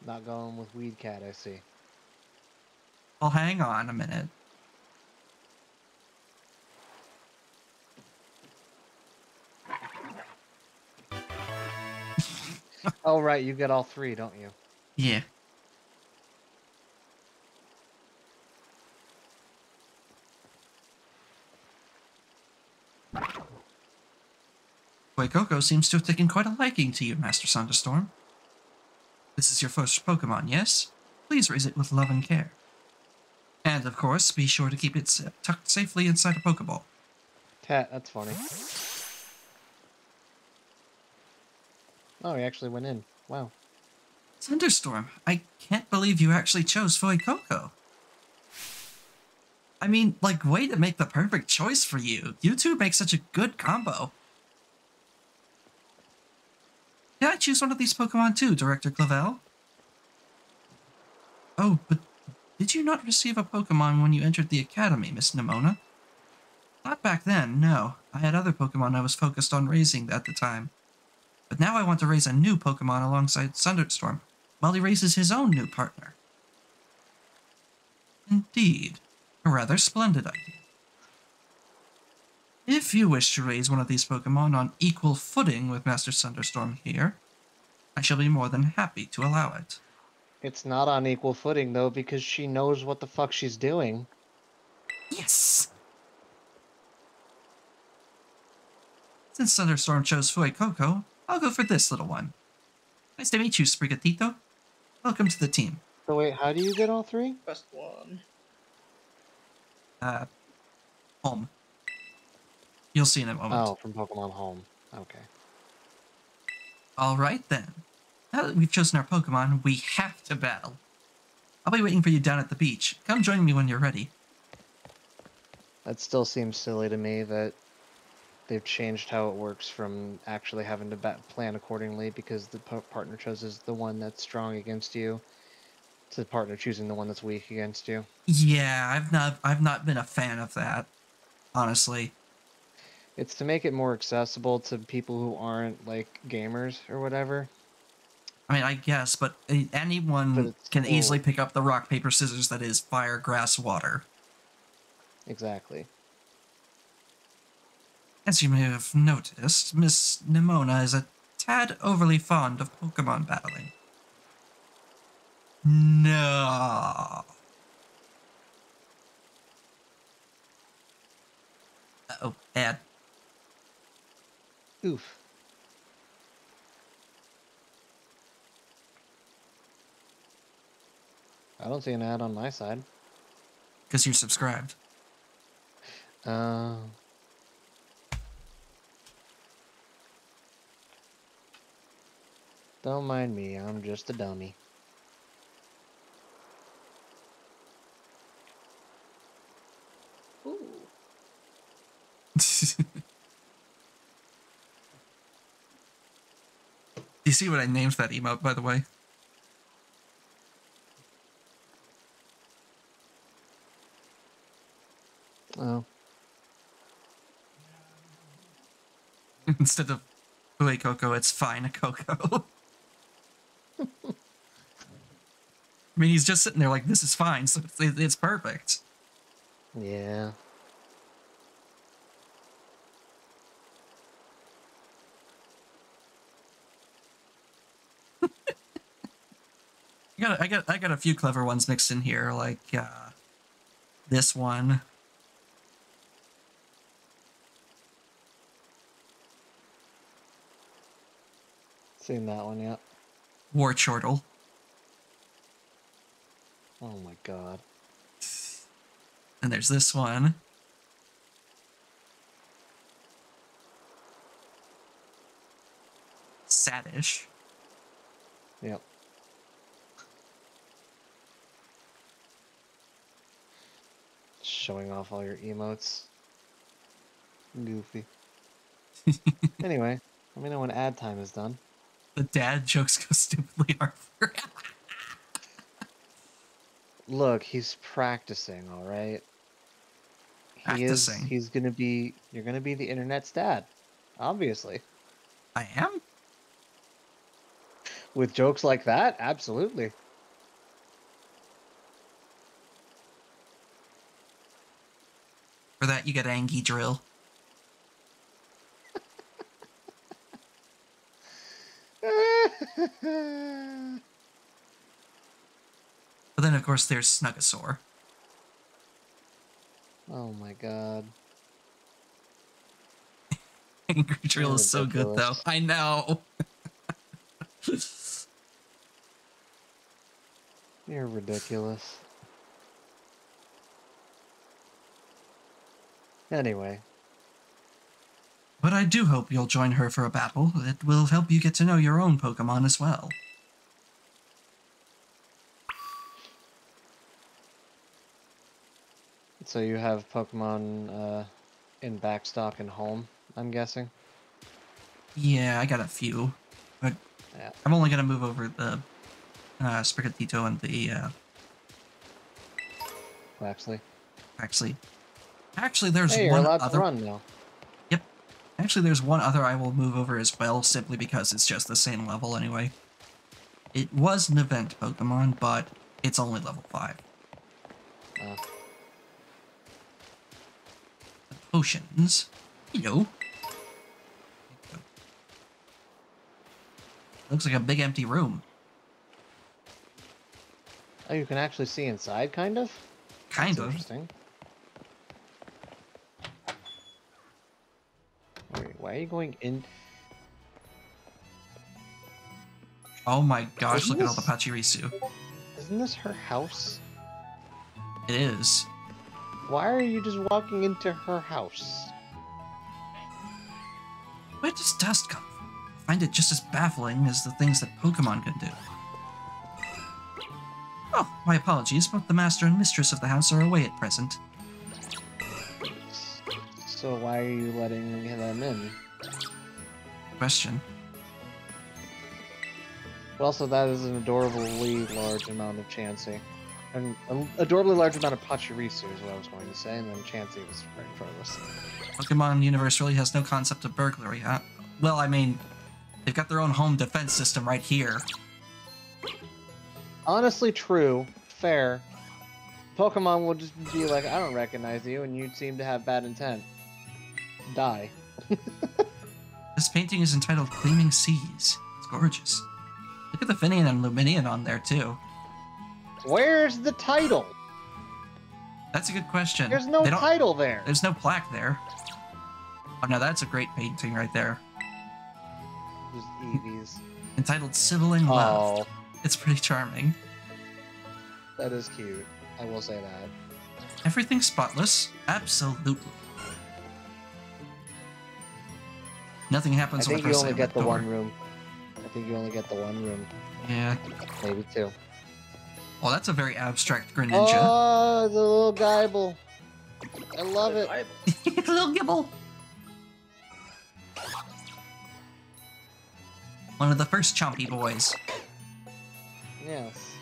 Not going with Weed Cat, I see. Well, hang on a minute. Oh, right, you get all three, don't you? Yeah. Fuecoco seems to have taken quite a liking to you, Master Thunderstorm. This is your first Pokemon, yes? Please raise it with love and care. And, of course, be sure to keep it tucked safely inside a Pokeball. Tat, that's funny. Oh, he actually went in. Wow. Thunderstorm, I can't believe you actually chose Fuecoco. I mean, like, way to make the perfect choice for you. You two make such a good combo. Did I choose one of these Pokemon too, Director Clavel? Oh, but did you not receive a Pokemon when you entered the Academy, Miss Nemona? Not back then, no. I had other Pokemon I was focused on raising at the time. But now I want to raise a new Pokemon alongside Thunderstorm, while he raises his own new partner. Indeed. A rather splendid idea. If you wish to raise one of these Pokemon on equal footing with Master Thunderstorm here, I shall be more than happy to allow it. It's not on equal footing, though, because she knows what the fuck she's doing. Yes! Since Thunderstorm chose Fuecoco, I'll go for this little one. Nice to meet you, Sprigatito. Welcome to the team. So wait, how do you get all three? Best one. Home. You'll see in a moment. Oh, from Pokemon Home. Okay. Alright then. Now that we've chosen our Pokemon, we have to battle. I'll be waiting for you down at the beach. Come join me when you're ready. That still seems silly to me that they've changed how it works from actually having to plan accordingly because the partner chooses the one that's strong against you to the partner choosing the one that's weak against you. Yeah, I've not been a fan of that, honestly. It's to make it more accessible to people who aren't like gamers or whatever. I mean, I guess, but anyone can easily pick up the rock, paper, scissors that is fire, grass, water. Exactly. As you may have noticed, Miss Nemona is a tad overly fond of Pokemon battling. No. Uh-oh, ad. Oof. I don't see an ad on my side. Because you're subscribed. Don't mind me, I'm just a dummy. Ooh. You see what I named that emote, by the way? Oh. Instead of Fuecoco, it's fine Coco. I mean, he's just sitting there like, this is fine, so it's perfect. Yeah. I got a few clever ones mixed in here, like this one. Seen that one yet? War Chortle. Oh my god. And there's this one. Sadish. Yep. Showing off all your emotes. Goofy. Anyway, let me know when ad time is done. The dad jokes go stupidly hard for Look, he's practicing, alright? Practicing. He's gonna be, you're gonna be the internet's dad. Obviously. I am? With jokes like that, absolutely. For that, you get Angie Drill. But then, of course, there's Snugasaur. Oh my god. Angry Drill is so good, though. Ridiculous. I know. You're ridiculous. Anyway, But I do hope you'll join her for a battle. It will help you get to know your own Pokemon as well. so you have Pokemon in backstock and home, I'm guessing? Yeah, I got a few. But Yeah. I'm only going to move over the Sprigatito and the Waxley. Actually, there's Hey, you're one allowed to other. run now. Yep. Actually, there's one other I will move over as well, simply because it's just the same level anyway. It was an event Pokemon, but it's only level 5. Potions. Hello. Looks like a big empty room. Oh, you can actually see inside, kind of? Kind That's of. interesting. Wait, why are you going in? Oh my gosh, Isn't look at all the this- Pachirisu. Isn't this her house? It is. Why are you just walking into her house? Where does dust come from? I find it just as baffling as the things that Pokemon can do. Oh, my apologies, but the master and mistress of the house are away at present. So why are you letting them in? Question. But also, that is an adorably large amount of Chansey. An adorably large amount of Pachirisu is what I was going to say, and then Chansey was right in front of us. Pokemon universe really has no concept of burglary, huh? Well, I mean, they've got their own home defense system right here. Honestly, true. Fair. Pokemon will just be like, I don't recognize you, and you seem to have bad intent. Die. This painting is entitled Gleaming Seas. It's gorgeous. Look at the Finian and Luminian on there, too. Where's the title? That's a good question. There's no They don't- title there. There's no plaque there. Oh, no, that's a great painting right there. Just Eevees. Entitled Sibling Love. Oh, It's pretty charming. that is cute. I will say that. Everything spotless? Absolutely. Nothing I happens when think I you press only the get the door. one room. I think you only get the one room. Yeah. Maybe two. Well, that's a very abstract Greninja. Oh, the little Geibel. I love it. Little Gibble. One of the first Chompy boys. Yes.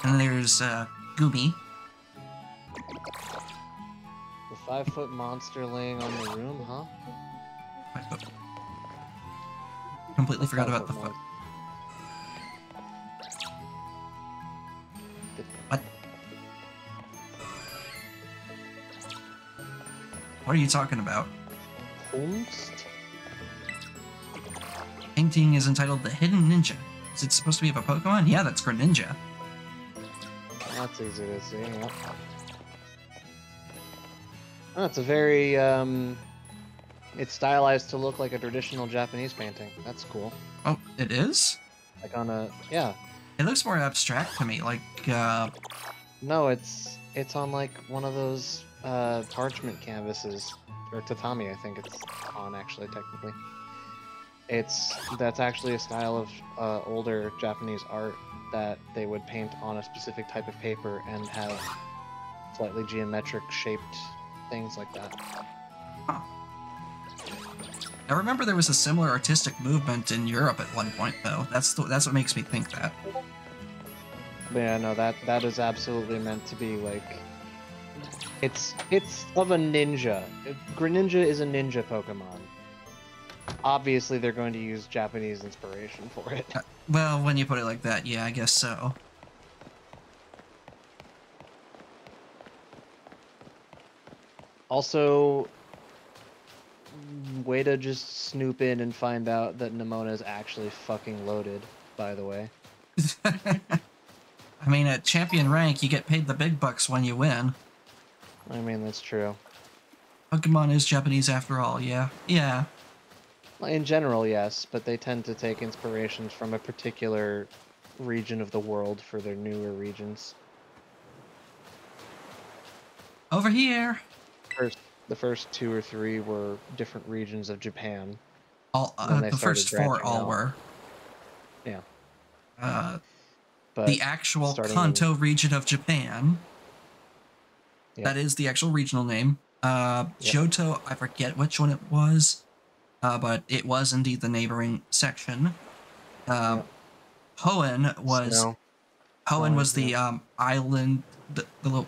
And there's Goomy. The 5-foot monster laying on the room, huh? Completely forgot about the 5-foot foot. What? What are you talking about? Homest? painting is entitled The Hidden Ninja. Is it supposed to be of a Pokemon? Yeah, that's Greninja. That's easy to see. Yep. Oh, it's a very it's stylized to look like a traditional Japanese painting. That's cool. Oh, it is? Like on a yeah. It looks more abstract to me, like, No, it's on like one of those parchment canvases, or tatami, I think it's on actually technically. That's actually a style of older Japanese art that they would paint on a specific type of paper and have slightly geometric shaped things like that. Huh. I remember there was a similar artistic movement in Europe at one point, though. That's what makes me think that. But yeah, no, that is absolutely meant to be like. It's of a ninja. Greninja is a ninja Pokemon. Obviously, they're going to use Japanese inspiration for it. Well, when you put it like that, yeah, I guess so. Also, way to just snoop in and find out that Nemona is actually fucking loaded, by the way. I mean, at champion rank, you get paid the big bucks when you win. I mean, that's true. Pokemon is Japanese after all, yeah. Yeah. Well, in general, yes, but they tend to take inspirations from a particular region of the world for their newer regions. Over here! The first 2 or 3 were different regions of Japan. All the first 4 all were. Yeah. But the actual Kanto region of Japan. Yep. That is the actual regional name. Johto, I forget which one it was, but it was indeed the neighboring section. Hoenn was Hoenn was the island, the little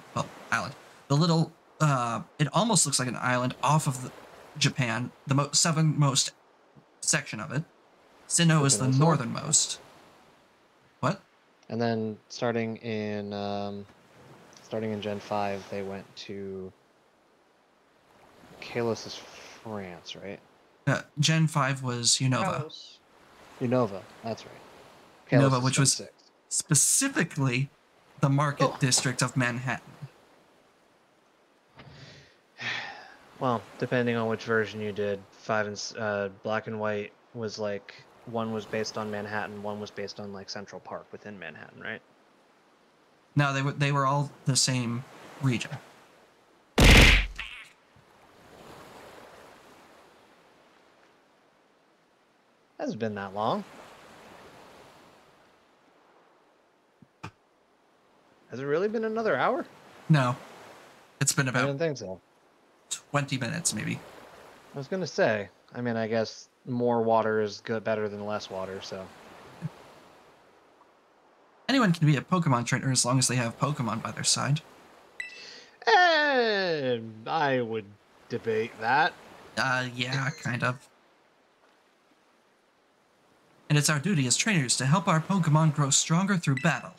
island, the little. It almost looks like an island off of Japan, the southernmost section of it. Sinnoh is the northernmost. What? And then starting in Gen 5, they went to Kalos is France, right? Gen 5 was Unova. Unova, that's right. Unova, which was specifically the market district of Manhattan. Well, depending on which version you did, Black and White was like one was based on Manhattan, one was based on like Central Park within Manhattan, right? No, they were all the same region. Hasn't been that long. Has it really been another hour? No. It's been I about didn't think so. 20 minutes, maybe. I was gonna say. I mean, I guess more water is better than less water, so. Anyone can be a Pokemon trainer as long as they have Pokemon by their side. I would debate that. Yeah, kind of. And it's our duty as trainers to help our Pokemon grow stronger through battle.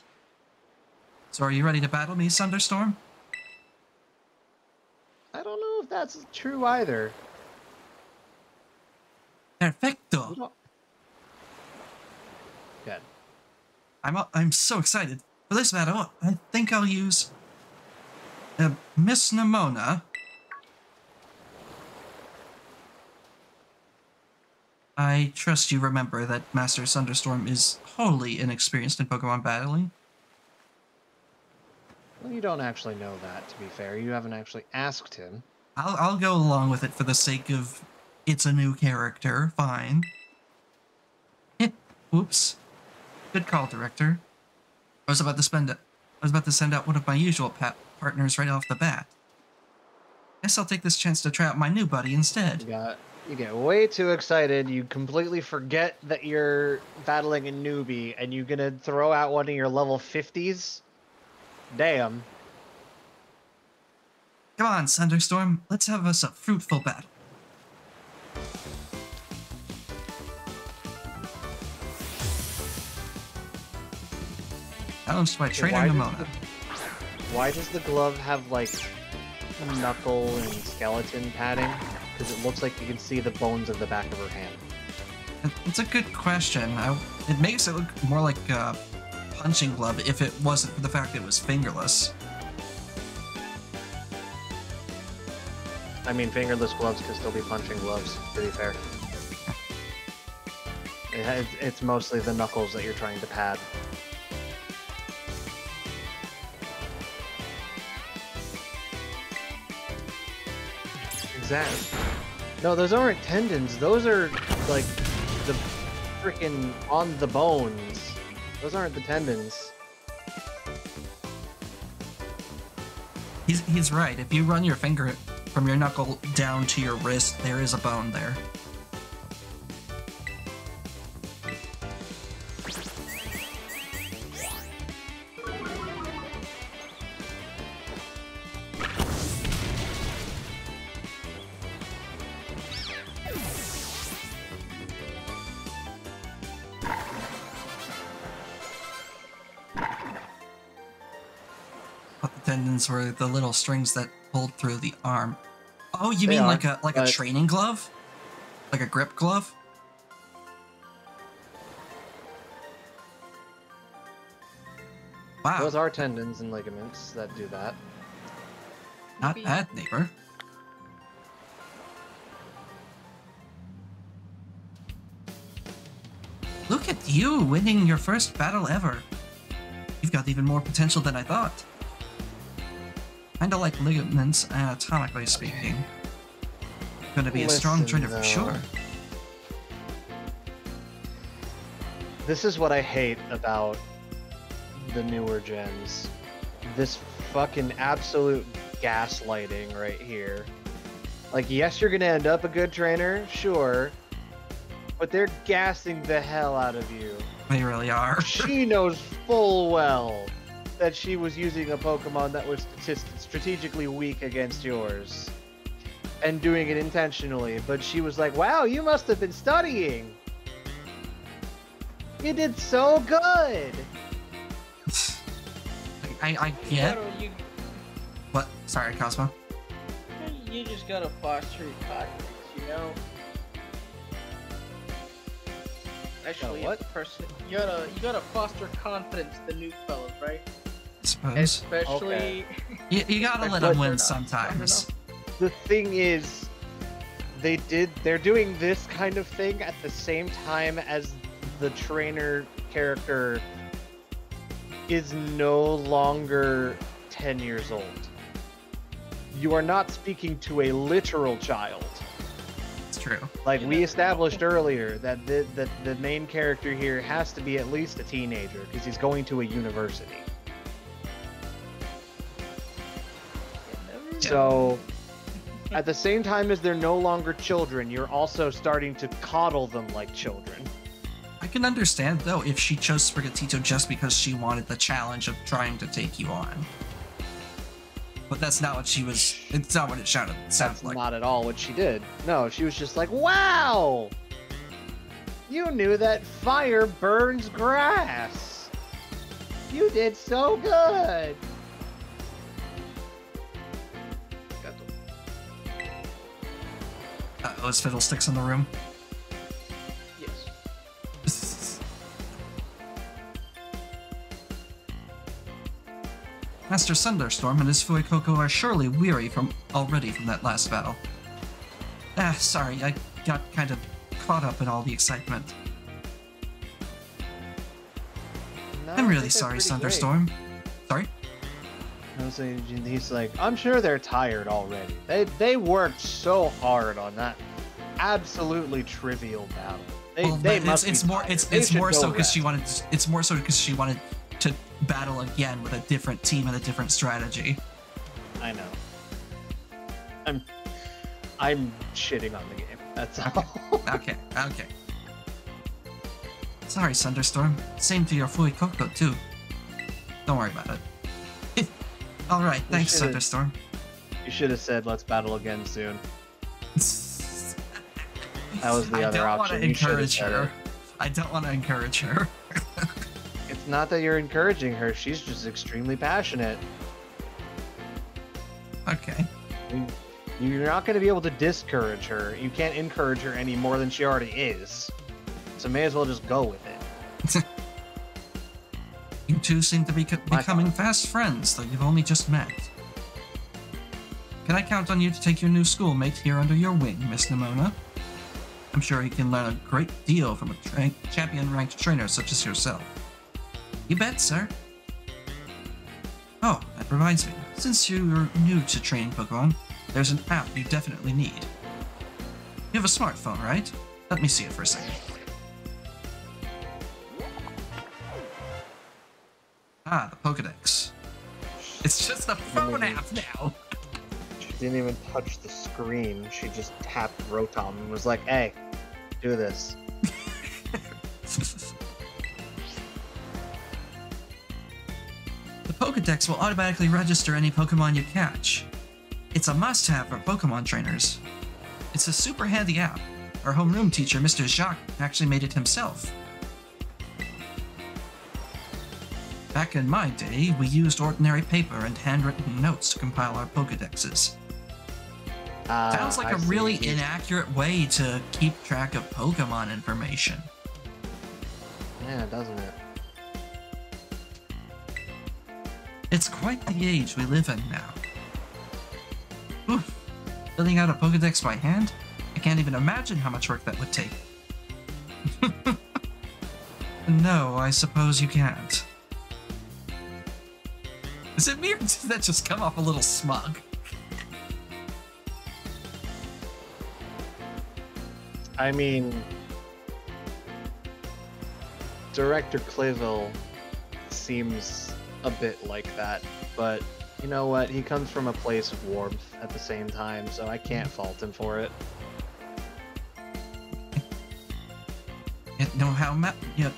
So are you ready to battle me, Thunderstorm? I don't know if that's true either. Perfecto! Good. I'm so excited. For this battle, I think I'll use Miss Nemona. I trust you remember that Master Thunderstorm is wholly inexperienced in Pokemon battling. Well, you don't actually know that, to be fair. You haven't actually asked him. I'll go along with it for the sake of it's a new character. Fine. Oops. Good call, Director. I was about to send out one of my usual partners right off the bat. Guess I'll take this chance to try out my new buddy instead. You get way too excited. You completely forget that you're battling a newbie, and you're gonna throw out one of your level 50s? Damn. Come on, Thunderstorm. Let's have us a fruitful battle. Challenged by Trainer Nemona. Why does the glove have, like, knuckle and skeleton padding? Because it looks like you can see the bones of the back of her hand. It's a good question. It makes it look more like a punching glove if it wasn't for the fact it was fingerless. I mean, fingerless gloves can still be punching gloves, to be fair. It's mostly the knuckles that you're trying to pad. Exactly. No, those aren't tendons. Those are, like, the freaking on the bones. Those aren't the tendons. He's right. If you run your finger from your knuckle down to your wrist, there is a bone there. Tendons were the little strings that pulled through the arm. Oh, you mean like a training glove? Like a grip glove? Wow. Those are tendons and ligaments that do that. Not bad, neighbor. Look at you winning your first battle ever. You've got even more potential than I thought. Kinda like ligaments, anatomically speaking. Gonna be a strong trainer for sure. This is what I hate about the newer gens. This fucking absolute gaslighting right here. Like, yes, you're gonna end up a good trainer, sure, but they're gassing the hell out of you. They really are. She knows full well that she was using a Pokemon that was strategically weak against yours and doing it intentionally, but she was like, wow, you must have been studying. You did so good. I get. What? Sorry, Cosmo. You just gotta foster your confidence, you know? Actually, what? You gotta foster confidence in the new fellas, right? I suppose. Especially... Okay. You gotta let them win sometimes. The thing is, they're doing this kind of thing at the same time as the trainer character is no longer 10 years old. You are not speaking to a literal child. It's true. Like we established earlier, that the main character here has to be at least a teenager because he's going to a university. So, at the same time as they're no longer children, you're also starting to coddle them like children. I can understand, though, if she chose Sprigatito just because she wanted the challenge of trying to take you on. But that's not what she was... It's not what it sounded like. Not at all what she did. No, she was just like, wow! You knew that fire burns grass! You did so good! Uh-oh, is Fiddlesticks in the room? Yes. Master Thunderstorm and his Fuecoco are surely weary already from that last battle. Sorry, I got kind of caught up in all the excitement. No, I'm really sorry, Thunderstorm. Sorry? I was saying, he's like, I'm sure they're tired already. They worked so hard on that absolutely trivial battle. They must it's be more tired. it's more so because rest. she wanted to battle again with a different team and a different strategy. I know. I'm shitting on the game. That's all. Okay. Sorry, Thunderstorm. Same to your Fuecoco too. Don't worry about it. Alright, thanks, Thunderstorm. You should have said, let's battle again soon. That was the other option. I don't want to encourage her. It's not that you're encouraging her, she's just extremely passionate. Okay. You're not going to be able to discourage her. You can't encourage her any more than she already is. so may as well just go with it. You two seem to be becoming fast friends, though you've only just met. Can I count on you to take your new schoolmate here under your wing, Miss Nimona? I'm sure he can learn a great deal from a champion-ranked trainer such as yourself. You bet, sir. Oh, that reminds me. Since you're new to training Pokemon, there's an app you definitely need. You have a smartphone, right? Let me see it for a second. Ah, the Pokedex. It's just a phone app now! She didn't even touch the screen. She just tapped Rotom and was like, hey, do this. The Pokedex will automatically register any Pokemon you catch. It's a must-have for Pokemon trainers. It's a super handy app. Our homeroom teacher, Mr. Jacques, actually made it himself. Back in my day, we used ordinary paper and handwritten notes to compile our Pokedexes. Sounds like a really inaccurate way to keep track of Pokemon information. Yeah, doesn't it? It's quite the age we live in now. Oof. Filling out a Pokedex by hand? I can't even imagine how much work that would take. No, I suppose you can't. Is it me or does that just come off a little smug? I mean, Director Clayville seems a bit like that, but you know what? He comes from a place of warmth at the same time, so I can't fault him for it. Yet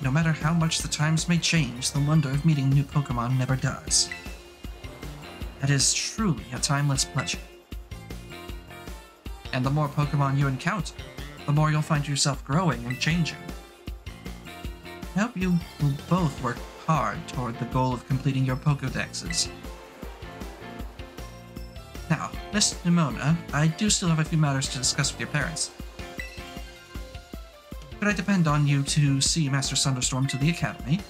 no matter how much the times may change, the wonder of meeting new Pokemon never does. That is truly a timeless pleasure. And the more Pokemon you encounter, the more you'll find yourself growing and changing. I hope you will both work hard toward the goal of completing your Pokedexes. Now, Miss Nimona, I do still have a few matters to discuss with your parents. Could I depend on you to see Master Thunderstorm to the Academy?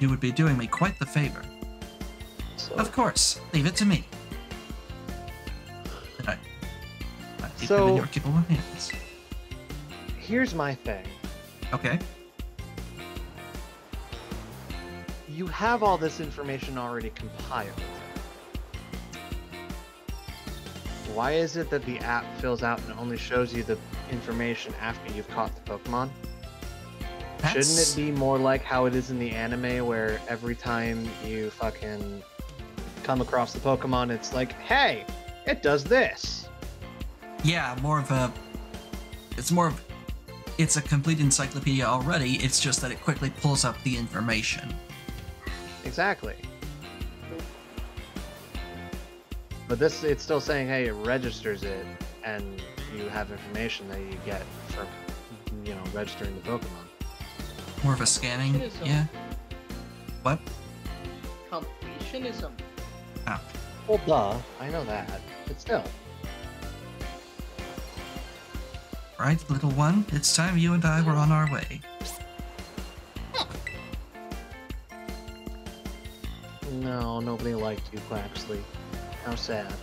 You would be doing me quite the favor. So, Of course, leave it to me. Did I leave So- them in your capable hands? here's my thing. Okay. You have all this information already compiled. Why is it that the app fills out and only shows you the information after you've caught the Pokemon? Shouldn't it be more like how it is in the anime where every time you fucking come across the Pokemon, it's like, hey, it does this. Yeah, it's a complete encyclopedia already, it's just that it quickly pulls up the information. Exactly. But this, it's still saying, hey, it registers it, and you have information that you get from, you know, registering the Pokemon. More of a scanning, Completionism. yeah. What? Completionism. Oh. Well, duh, I know that, but still. Right, little one, it's time you and I were on our way. No, nobody liked you, Quaxley. How sad.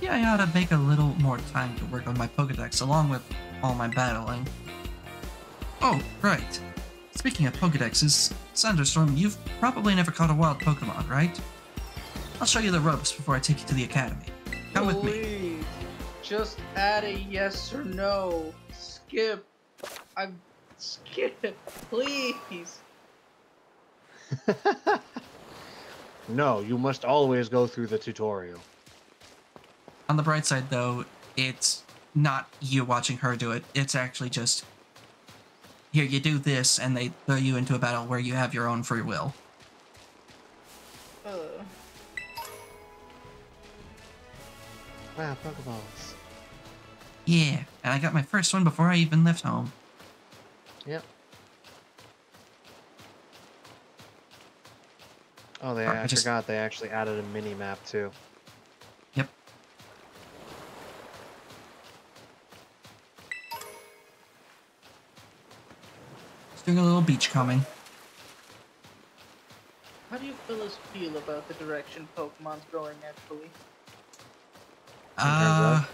Yeah, I ought to make a little more time to work on my Pokedex along with all my battling. Oh, right. Speaking of Pokedexes, Thunderstorm, you've probably never caught a wild Pokemon, right? I'll show you the ropes before I take you to the academy. Come with me. Please, just add a yes or no. Skip. Skip, please. No, you must always go through the tutorial. On the bright side, though, it's not you watching her do it. It's actually just, here, you do this, and they throw you into a battle where you have your own free will. Wow, Pokeballs. Yeah, and I got my first one before I even left home. Yep. Oh, Alright, I forgot they actually added a mini map too. Yep. Doing a little beach combing. How do you fellas feel about the direction Pokemon's going, actually? terms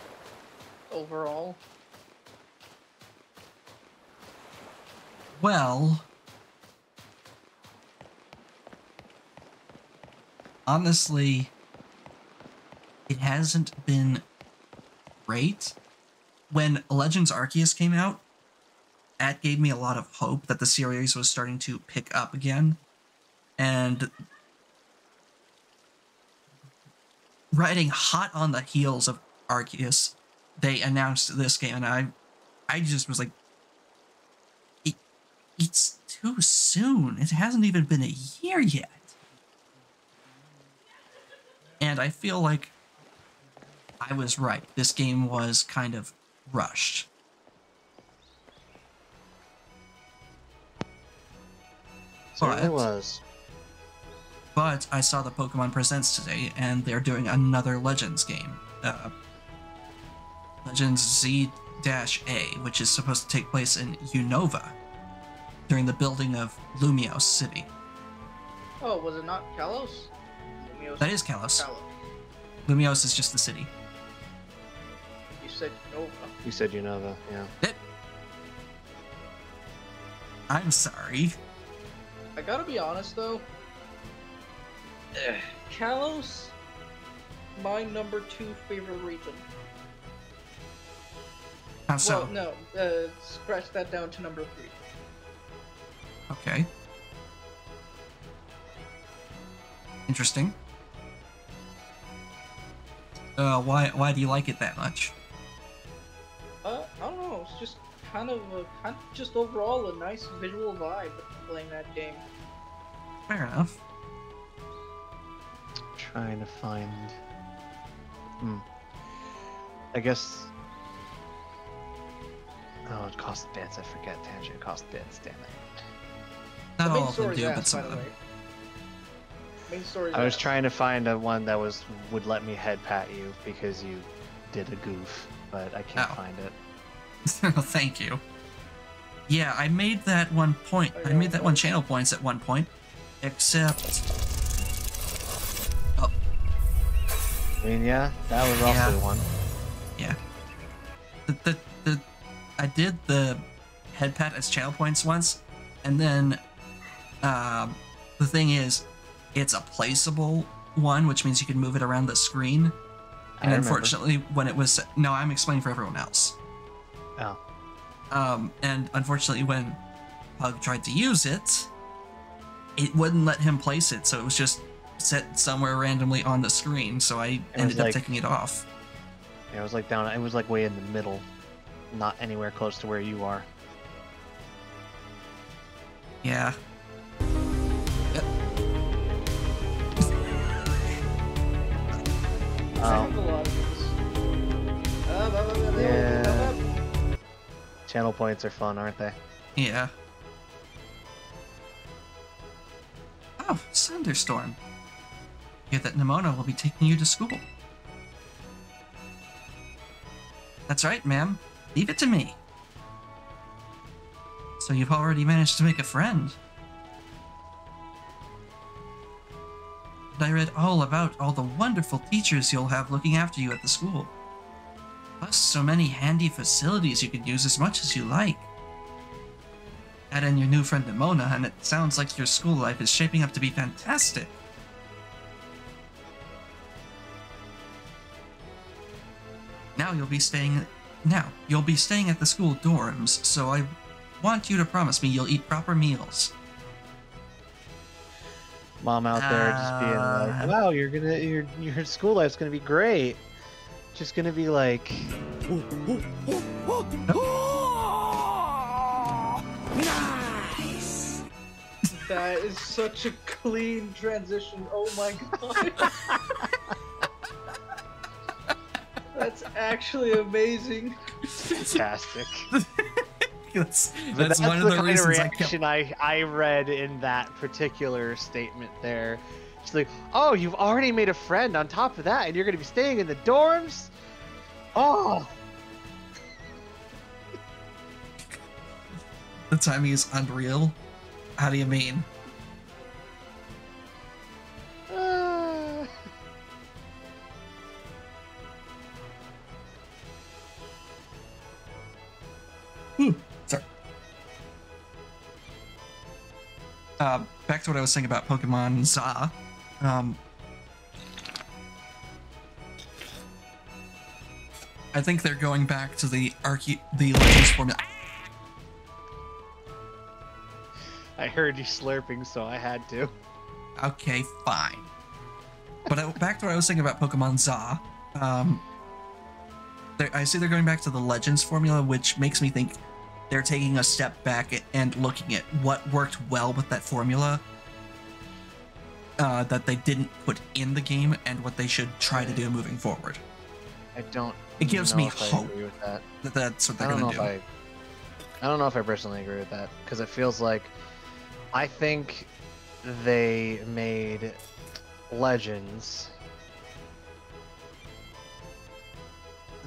Overall? Well, honestly, it hasn't been great. When Legends Arceus came out, that gave me a lot of hope that the series was starting to pick up again. And riding hot on the heels of Arceus, they announced this game, and I just was like, it's too soon. It hasn't even been a year yet. And I feel like I was right. This game was kind of rushed. Certainly was. But I saw the Pokemon Presents today, and they're doing another Legends game. Legends Z-A, which is supposed to take place in Unova during the building of Lumiose City. Oh, was it not Kalos? Lumiose That is Kalos. Kalos. Lumiose is just the city. You said Nova. You said Unova, yeah. I'm sorry. I gotta be honest though. Kalos, my number 2 favorite region. How so? Well, no, scratch that down to number 3. Okay. Interesting. Why do you like it that much? I don't know. It's just kind of just overall a nice visual vibe playing that game. Fair enough. Trying to find. I guess. Oh, it costs bits. I forget. Tangent it costs bits. Damn it. Not The main all of them story's do, ass, but some by of the them. way. Main story's I was ass. trying to find a one that would let me head pat you because you did a goof, but I can't Oh. find it. Thank you. Yeah, I made that one point. I made that one channel points at one point, except. Oh, I mean, yeah, that was also Yeah. one. yeah. I did the head pat as channel points once, and then the thing is, it's a placeable one, which means you can move it around the screen. And I remember. unfortunately, when it was no, I'm explaining for everyone else. Oh, And unfortunately, when Pug tried to use it, it wouldn't let him place it, so it was just set somewhere randomly on the screen. So I ended up like- taking it off. yeah, it was like down. It was like way in the middle, not anywhere close to where you are. Yeah. Yep. I Oh, have a lot of these. Yeah. channel points are fun, aren't they? Yeah. Oh, Thunderstorm. Hear that Nimona will be taking you to school. That's right, ma'am. Leave it to me. So you've already managed to make a friend. And I read all about all the wonderful teachers you'll have looking after you at the school. Plus, so many handy facilities you can use as much as you like. Add in your new friend Nimona, and it sounds like your school life is shaping up to be fantastic. You'll be staying at the school dorms, so I want you to promise me you'll eat proper meals. Mom out there just being like, "Wow, your school life's gonna be great." Just gonna be like, Nice! That is such a clean transition. Oh my god. That's actually amazing. fantastic. that's But that's one of the the kind of reasons I kept. reaction I read in that particular statement there. It's like, oh, you've already made a friend on top of that, and you're going to be staying in the dorms? Oh! The timing is unreal. How do you mean? Sorry. Back to what I was saying about Pokemon Za. I think they're going back to the Legends formula. I heard you slurping, so I had to. Okay, fine. But back to what I was saying about Pokemon Za. I see they're going back to the Legends formula, which makes me think they're taking a step back and looking at what worked well with that formula that they didn't put in the game and what they should try to do moving forward. I don't. It gives me hope I agree with that. that that's what they're going to do. I don't know if I personally agree with that, because it feels like I think they made Legends.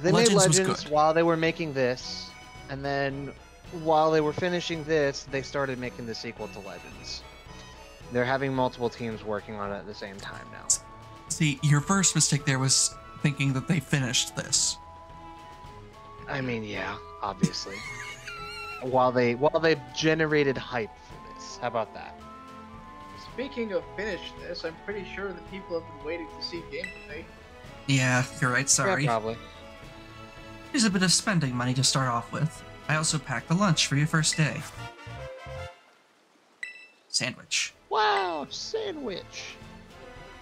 They made Legends while they were making this, and then while they were finishing this, they started making the sequel to Legends. They're having multiple teams working on it at the same time now. See, your first mistake there was thinking that they finished this. I mean, yeah, obviously. while they generated hype for this. How about that? Speaking of finish this, I'm pretty sure that people have been waiting to see gameplay. Yeah, you're right, sorry. Yeah, probably. Here's a bit of spending money to start off with. I also packed a lunch for your first day. Sandwich. Wow, sandwich.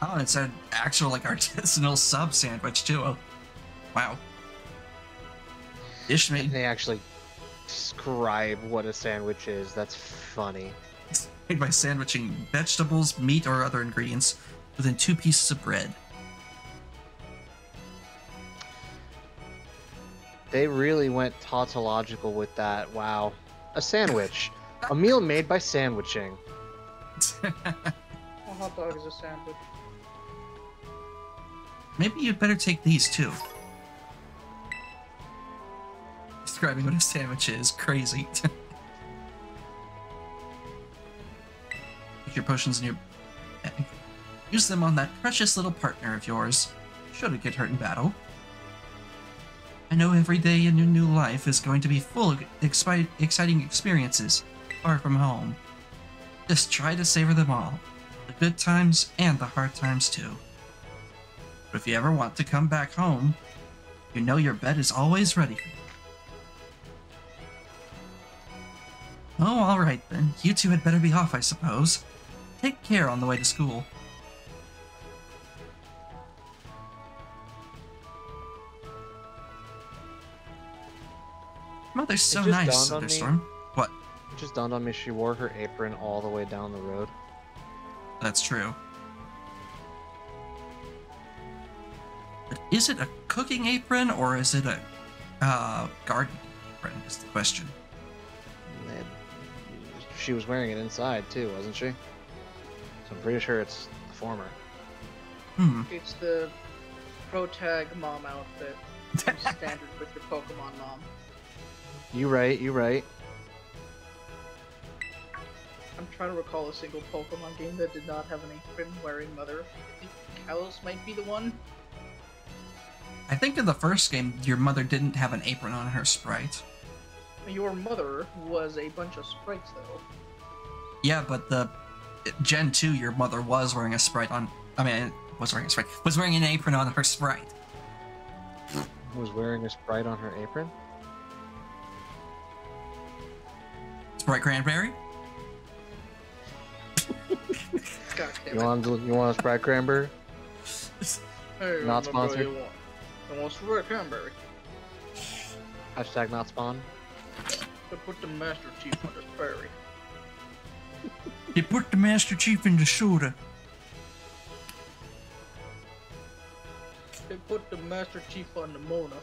Oh, and it's an actual, like, artisanal sub sandwich, too. Oh, wow. Dish made. They actually describe what a sandwich is. That's funny. It's made by sandwiching vegetables, meat, or other ingredients within 2 pieces of bread. They really went tautological with that. Wow. A sandwich. A meal made by sandwiching. A hot dog is a sandwich. Maybe you'd better take these, too. Describing what a sandwich is. Crazy. Put your potions in your bag. Use them on that precious little partner of yours. Should it get hurt in battle. I know every day in your new life is going to be full of exciting experiences far from home. Just try to savor them all. The good times and the hard times too. But if you ever want to come back home, you know your bed is always ready for you. Oh, alright then. You two had better be off, I suppose. Take care on the way to school. Mother's so nice, Thunderstorm. What? It just dawned on me she wore her apron all the way down the road. That's true. But is it a cooking apron or is it a garden apron is the question. She was wearing it inside too, wasn't she? So I'm pretty sure it's the former. It's the Protag mom outfit. Standard with your Pokemon mom. You right. I'm trying to recall a single Pokemon game that did not have an apron-wearing mother. I think Kalos might be the one. I think in the first game, your mother didn't have an apron on her sprite. Your mother was a bunch of sprites, though. Yeah, but the Gen 2, your mother was wearing a sprite on... I mean, was wearing an apron on her sprite. Was wearing a sprite on her apron? Sprite Cranberry? God damn it. You want a Sprite Cranberry? Hey, not sponsored. You want Sprite Cranberry? Hashtag not spawn. They put the Master Chief on the prairie. They put the Master Chief in the soda. They put the Master Chief on the Mona.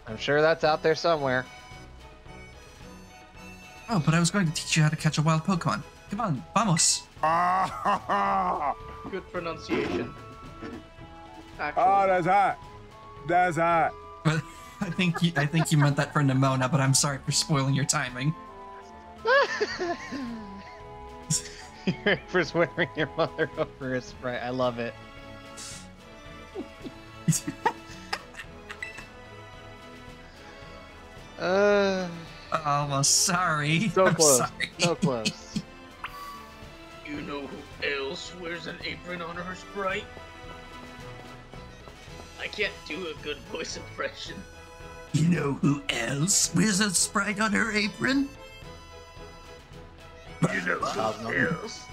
I'm sure that's out there somewhere. Oh, but I was going to teach you how to catch a wild Pokemon. Come on, vamos. Good pronunciation. Actually. Oh, that's hot. That's hot. I think you meant that for Nimona, but I'm sorry for spoiling your timing. For swearing your mother over a Sprite. I love it. Almost sorry. So I'm close. sorry. So close. You know who else wears an apron on her Sprite? I can't do a good voice impression. You know who else wears a Sprite on her apron? You know Cosmo. who else?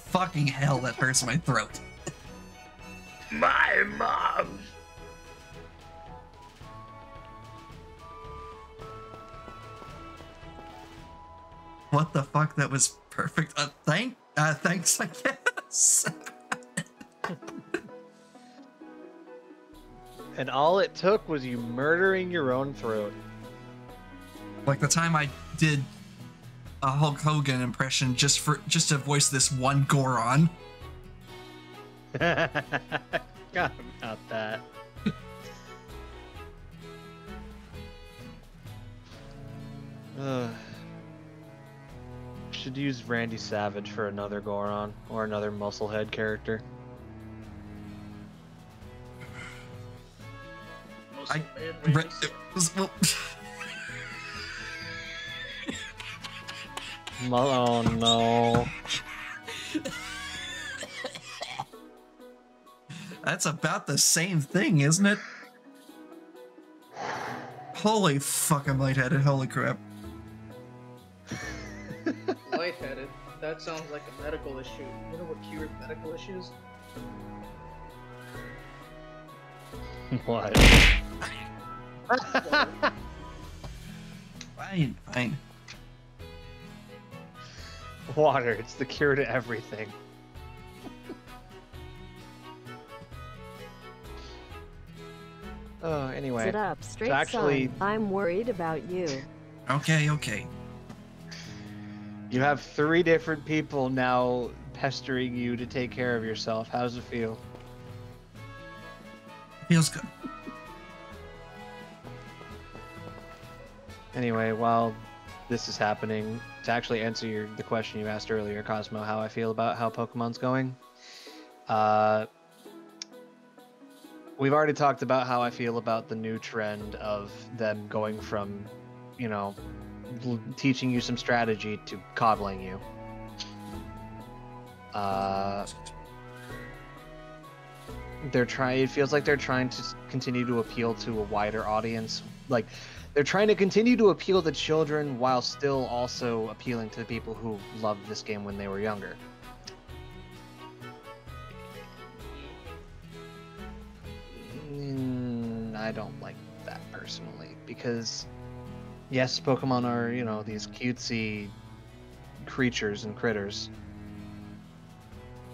Fucking hell, that hurts my throat. My mom. What the fuck? That was perfect. Thanks, I guess. And all it took was you murdering your own throat. Like the time I did a Hulk Hogan impression just to voice this one Goron. Forgot about that. Should use Randy Savage for another Goron or another Musclehead character. Well, Oh no. that's about the same thing, isn't it? Holy fuck, I'm lightheaded. Holy crap. Lightheaded. That sounds like a medical issue. You know what cures medical issues? What? Fine. Water, it's the cure to everything. Oh, anyway. Sit up, straight actually- son. I'm worried about you. Okay. You have 3 different people now pestering you to take care of yourself. How does it feel? Feels good. Anyway, while this is happening, to actually answer the question you asked earlier, Cosmo, how I feel about how Pokemon's going, we've already talked about how I feel about the new trend of them going from, teaching you some strategy to coddling you. It feels like they're trying to continue to appeal to a wider audience. Like, they're trying to continue to appeal to children while still also appealing to the people who loved this game when they were younger. I don't like that personally, because yes, Pokemon are, these cutesy creatures and critters,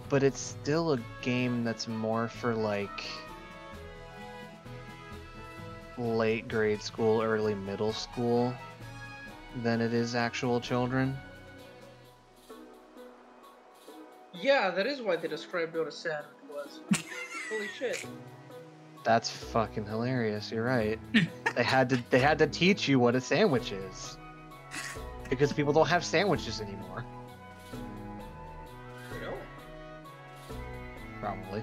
but it's still a game that's more for like late grade school, early middle school than it is actual children. Yeah, that is why they described what a sandwich was. Holy shit. That's fucking hilarious. You're right. They had to teach you what a sandwich is, because people don't have sandwiches anymore. You know? Probably.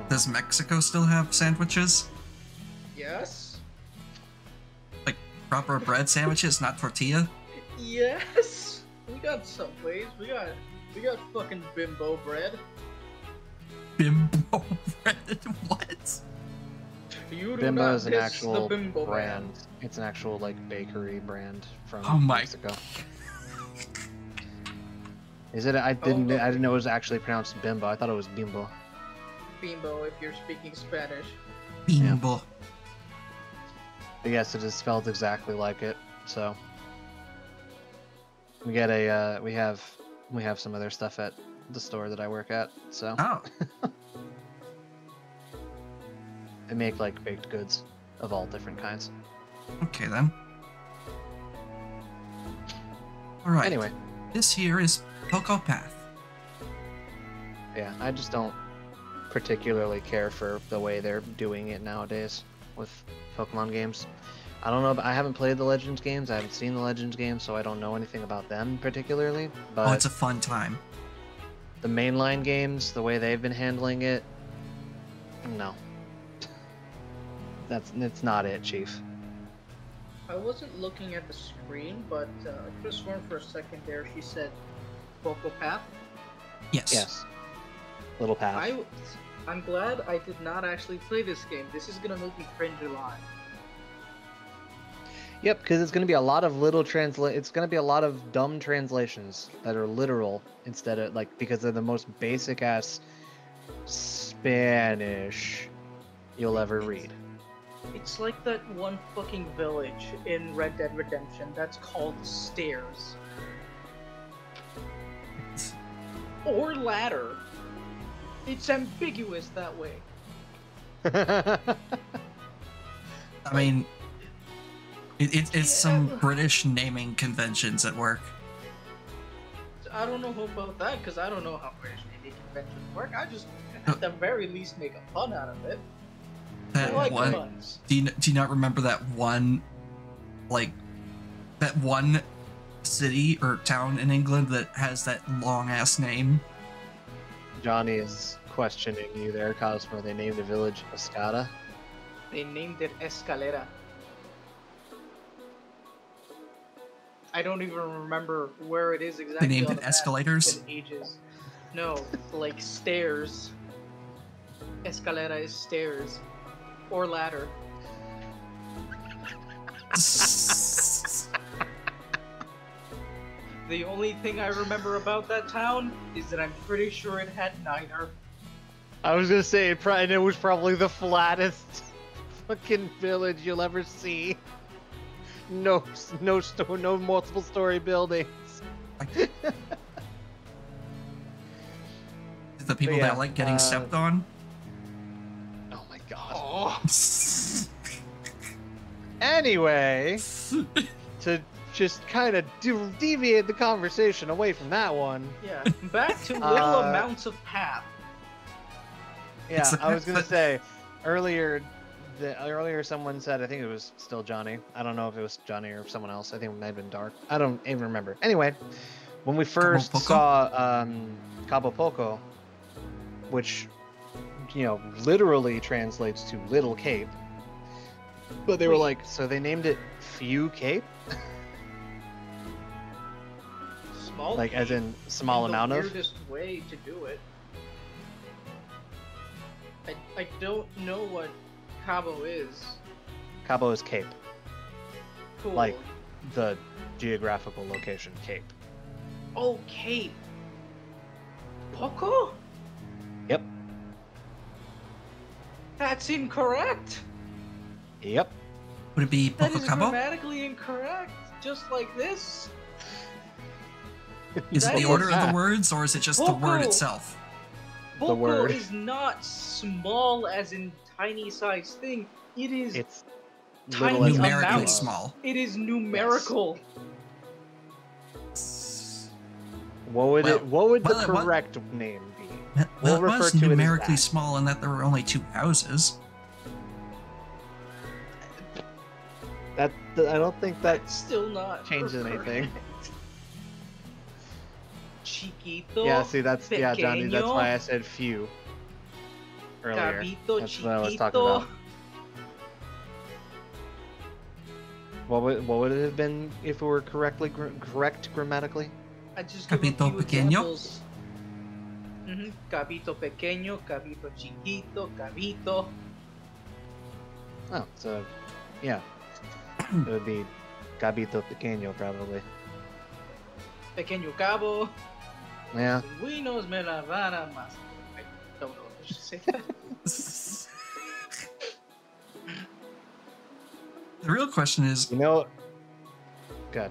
Does Mexico still have sandwiches? Yes. Like proper bread sandwiches, not tortilla? Yes. We got Subways. We got fucking bimbo bread. Bimbo bread? What? You do Bimbo not is an diss actual the Bimbo brand. man. It's an actual bakery brand from Oh my. Mexico. Is it? I didn't know it was actually pronounced Bimbo. I thought it was Bimbo. Bimbo, if you're speaking Spanish. Bimbo. But yes, it is spelled exactly like it. So we get we have some other stuff at the store that I work at. So Oh. they make baked goods of all different kinds. Okay then. Alright. Anyway, This here is Pocopath. yeah, I just don't particularly care for the way they're doing it nowadays. with Pokemon games. I don't know. I haven't played the Legends games. I haven't seen the Legends games, so I don't know anything about them particularly. But Oh, it's a fun time. the mainline games, the way they've been handling it, no. It's not it, Chief. I wasn't looking at the screen, but I could have sworn for a second there she said Vocal Path. Yes. Yes. Little path. I'm glad I did not actually play this game. This is gonna make me cringe a lot. Yep, because it's going to be a lot of It's going to be a lot of dumb translations that are literal instead of like because they're the most basic ass Spanish you'll ever read. It's like that one fucking village in Red Dead Redemption that's called Stairs. Or Ladder. It's ambiguous that way. I mean, it's some Yeah. British naming conventions at work. I don't know about that because I don't know how British naming conventions work. I just, at the very least, make a pun out of it. I That like one. puns. Do you not remember that one, like, that one city or town in England that has that long ass name? Johnny is questioning you there, Cosmo. They named the village Escada. They named it Escalera. I don't even remember where it is exactly. They named on it the map. escalators? It's been ages. No, like stairs. Escalera is stairs. Or ladder. The only thing I remember about that town is that I'm pretty sure it had neither. I was gonna say it was probably the flattest fucking village you'll ever see. No multiple story buildings. The people yeah, that like getting stepped on. Oh my god. Oh, Anyway, to just kind of deviate the conversation away from that one. yeah. Back to little amounts of path. Yeah, It's- I was gonna say earlier. Earlier, someone said, I think it was still Johnny. I don't know if it was Johnny or someone else. I think it might have been Dark. I don't even remember. Anyway, when we first Cabo Poco? saw Cabo Poco, which, literally translates to Little Cape, but they were Wait. like, so they named it Few Cape? Small. Like, as in small the amount of? weirdest way to do it. I don't know what Cabo is. Cabo is Cape, Cool. like the geographical location, Cape. Oh, Cape. Poco? Yep. That's incorrect. Yep. Would it be That Poco is Cabo? grammatically incorrect. Just like this. Is it that the is order of that. the words, or is it just the word Poco. itself? Poco word. is not small as in tiny size thing. It is It's Tiny little as Numerically amount. small. it is numerical. What would Well, What would the well, what- correct name be? Well, We'll it was refer to it as numerically that. small in that there were only 2 houses. I don't think that. That's still not changes anything. correct. Chiquito. Yeah, see, that's Johnny. That's pequeño, why I said few earlier. Cabito, That's what I was talking chiquito. about. What would it have been if it were correct grammatically? I just give a Cabito few pequeño? examples. Cabito pequeño, cabito chiquito, cabito. Oh, so yeah, it would be Cabito Pequeño probably. Pequeño cabo. Yeah. Pingüinos me la van a mas. I don't know if I should say that. The real question is, You know. Good.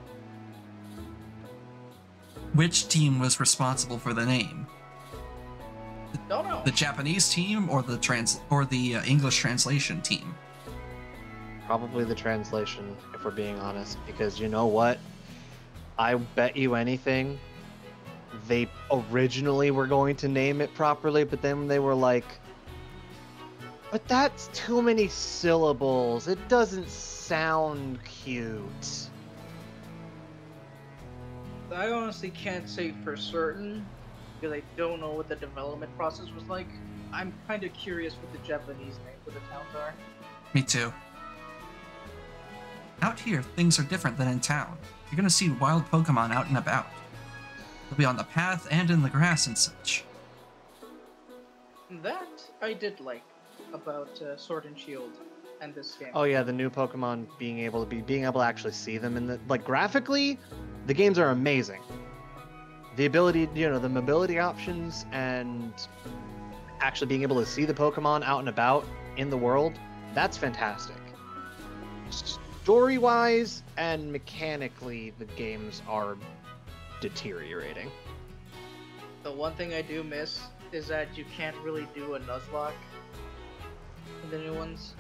which team was responsible for the name? Don't know. The Japanese team or the English translation team? Probably the translation, if we're being honest, because you know what? I bet you anything, they originally were going to name it properly, but then they were like, But that's too many syllables. It doesn't sound cute. I honestly can't say for certain because I don't know what the development process was like. I'm kind of curious what the Japanese name for the towns are. Me too. Out here, things are different than in town. You're gonna see wild Pokemon out and about. They'll be on the path and in the grass and such. That I did like about Sword and Shield and this game. Oh yeah, the new Pokemon being able to actually see them in the graphically, the games are amazing. The ability, the mobility options and actually being able to see the Pokemon out and about in the world, that's fantastic. Story-wise and mechanically, the games are deteriorating. The one thing I do miss is that you can't really do a Nuzlocke in the new ones.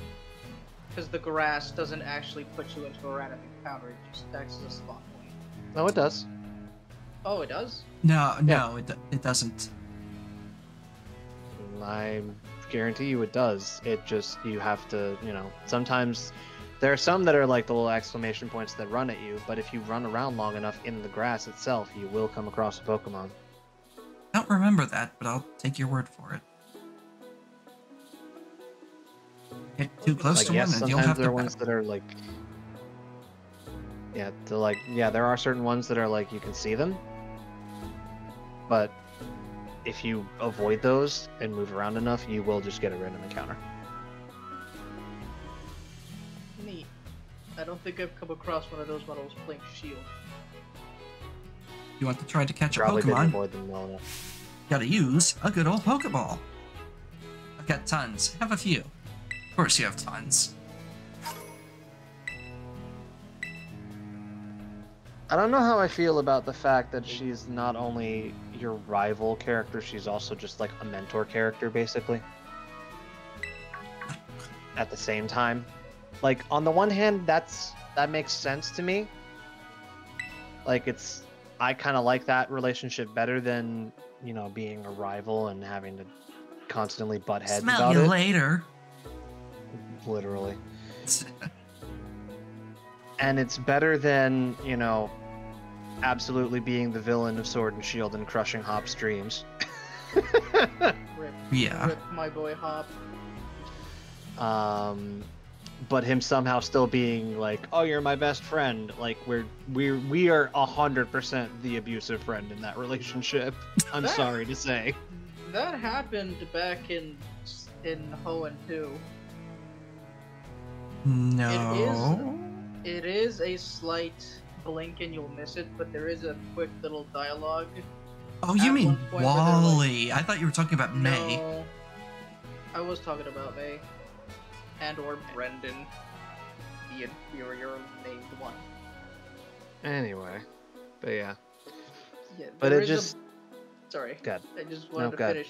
Because the grass doesn't actually put you into a random encounter, it just acts as a spawn point. No, it does. Oh, it does? No, it doesn't. I guarantee you it does. It just, you have to, sometimes there are some that are like the little exclamation points that run at you, but if you run around long enough in the grass itself, you will come across a Pokemon. I don't remember that, but I'll take your word for it. Get too close to one and you'll have to... there are ones that are like... Yeah, there are certain ones that are like, you can see them, but if you avoid those and move around enough, you will just get a random encounter. Neat. I don't think I've come across one of those when I was playing Shield. You want to try to catch a Probably didn't Pokemon, avoid them well enough. gotta use a good old Pokeball. I've got tons. Have a few. Of course you have tons. I don't know how I feel about the fact that she's not only your rival character, she's also just like a mentor character, basically. At the same time. Like, on the one hand, that makes sense to me. Like, I kind of like that relationship better than, being a rival and having to constantly butt heads Smell about you it. later. Literally. And it's better than, absolutely being the villain of Sword and Shield and crushing Hop's dreams. Rip. Yeah. Rip my boy Hop. But him somehow still being like, oh, you're my best friend. Like, we are 100% the abusive friend in that relationship. I'm sorry to say. That happened back in Hoenn 2. No. It is a slight blink and you'll miss it, but there is a quick little dialogue. Oh, you At mean one point where they're Wally. I thought you were talking about May. No, I was talking about May. And or Brendan, the inferior named one. Anyway. But yeah. Yeah, But there it is just... Sorry. Good. I just wanted to go ahead. finish.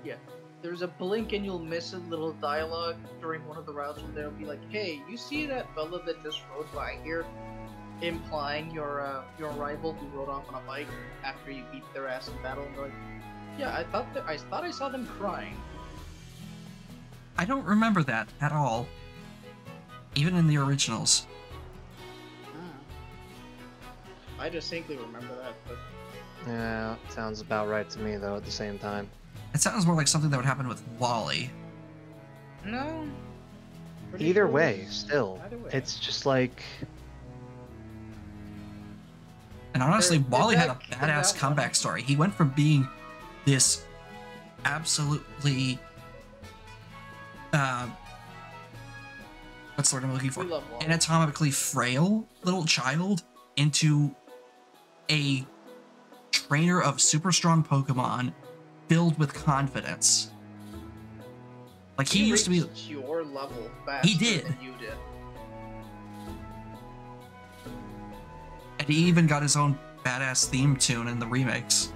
Yeah. There's a blink and you'll miss a little dialogue during one of the routes where they'll be like, hey, you see that fella that just rode by here? Implying your rival who rode off on a bike after you beat their ass in battle, and they're like, yeah, I thought I saw them crying. I don't remember that at all. Even in the originals. I distinctly remember that, but Yeah, sounds about right to me, though, at the same time. It sounds more like something that would happen with Wally. no. Pretty Either sure way, it's- still. either way. It's just like... And honestly, In Wally had a that badass one- comeback story. He went from being this absolutely what's the word I'm looking for? We love Wally. Anatomically frail little child into a trainer of super strong Pokemon filled with confidence. Like he used to be. reached your level faster He did. than you did. And he even got his own badass theme tune in the remakes.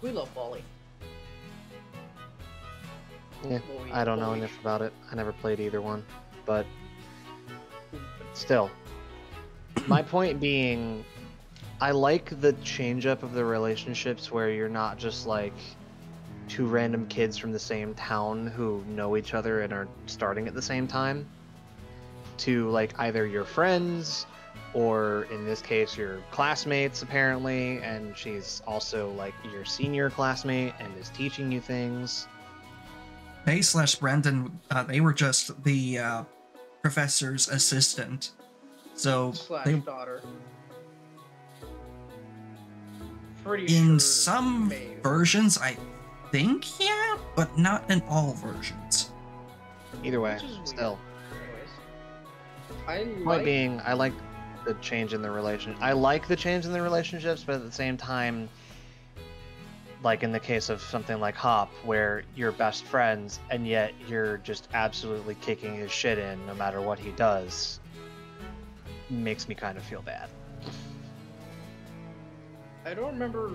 We love Wally. Yeah, Boy, I don't know boy. enough about it. I never played either one. But still. My point being, I like the change up of the relationships where you're not just like two random kids from the same town who know each other and are starting at the same time, to like either your friends or in this case your classmates apparently, and she's also like your senior classmate and is teaching you things. May/Brendan, they were just the professor's assistant. So Slash they, daughter. Pretty in sure some May. versions, I think, yeah, but not in all versions. Either way, Which is weird. still. Anyways, Point like being, I like the change in the relation. I like the change in the relationships, but at the same time, like in the case of something like Hop, where you're best friends and yet you're just absolutely kicking his shit in no matter what he does, makes me kind of feel bad. I don't remember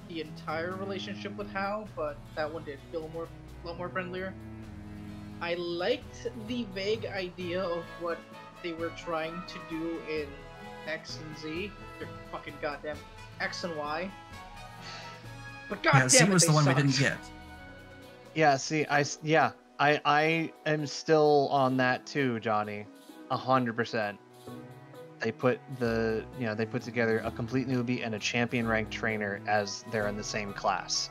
the entire relationship with Hao, but that one did feel a lot more friendlier. I liked the vague idea of what they were trying to do in X and Z. They're fucking goddamn X and Y. But Yeah, goddamn Z it, was they the one sucked. we didn't get. Yeah, see, I am still on that too, Johnny. 100%. They put they put together a complete newbie and a champion ranked trainer as they're in the same class.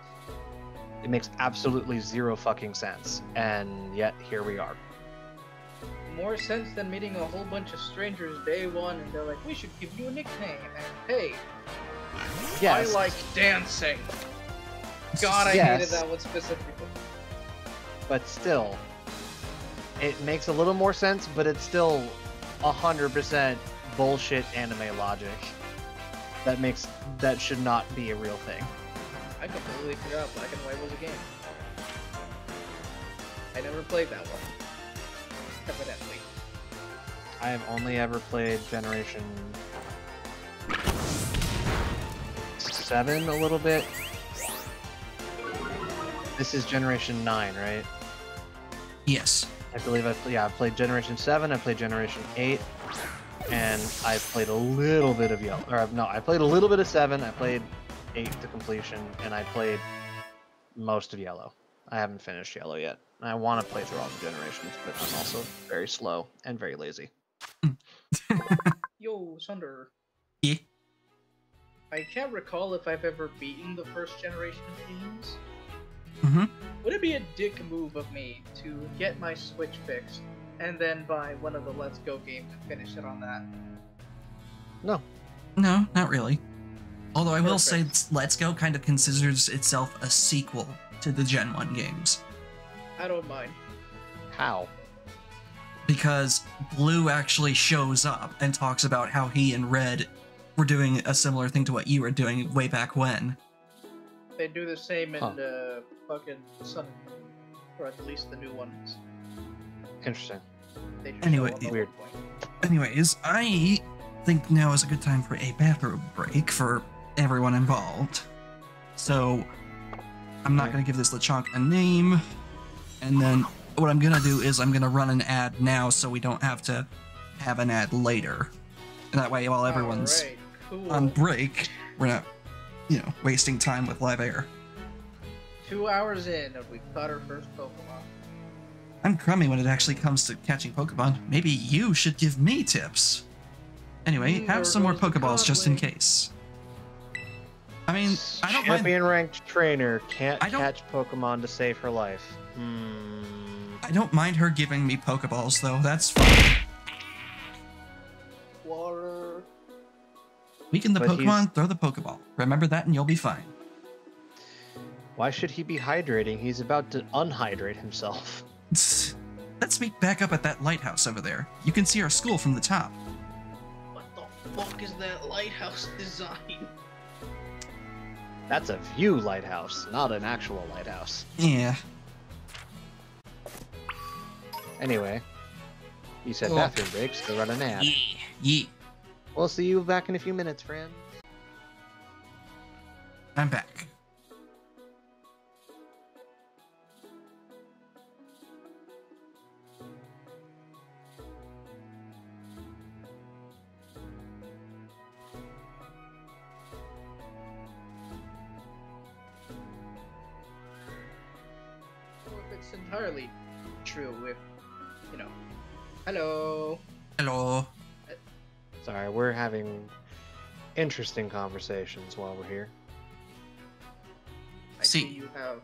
It makes absolutely zero fucking sense, and yet here we are. More sense than meeting a whole bunch of strangers day one and they're like, we should give you a nickname. And hey, Yes, I like dancing. God, I Yes. hated that one specifically. but still, it makes a little more sense, but it's still 100% bullshit anime logic. That should not be a real thing. I completely forgot Black and White was a game. I never played that one. Evidently. I have only ever played Generation 7 a little bit. This is Generation 9, right? Yes. I believe I played Generation 7, I played Generation 8, and I played a little bit of Yellow. Or no, I played a little bit of 7, I played 8 to completion, and I played most of Yellow. I haven't finished Yellow yet. I want to play through all the generations, but I'm also very slow and very lazy. Yo, Sunder. Yeah. I can't recall if I've ever beaten the first generation of games. Mm-hmm. Would it be a dick move of me to get my Switch fixed and then buy one of the Let's Go games and finish it on that? No. No, not really. Although I will say Perfect. Let's Go kind of considers itself a sequel to the Gen 1 games. I don't mind. How? Because Blue actually shows up and talks about how he and Red were doing a similar thing to what you were doing way back when. They do the same in Huh. fucking Sun and Moon, or at least the new ones. Interesting. They should Anyway, show them at weird. one point. Anyways, I think now is a good time for a bathroom break for everyone involved. So, I'm not Okay. going to give this Lechonk a name. And then what I'm going to do is I'm going to run an ad now so we don't have to have an ad later. And that way, while everyone's Alright, cool. on break, we're not, wasting time with live air. 2 hours in and we caught our first Pokemon. I'm crummy when it actually comes to catching Pokemon. Maybe you should give me tips. Anyway, there have some more goes the Pokeballs just in Godwing. case. I mean, I don't mind. Champion ranked trainer can't I don't- catch Pokemon to save her life. I don't mind her giving me Pokeballs though. That's fine. Water. Weaken the But Pokemon, throw the Pokeball. Remember that, and you'll be fine. Why should he be hydrating? He's about to unhydrate himself. Let's meet back up at that lighthouse over there. You can see our school from the top. What the fuck is that lighthouse design? That's a view lighthouse, not an actual lighthouse. Yeah. Anyway, you said Well- bathroom breaks to run an ad. Yeah. We'll see you back in a few minutes, friend. I'm back. That's entirely true with, you know. Hello. Hello. Sorry, we're having interesting conversations while we're here. I See- see you have.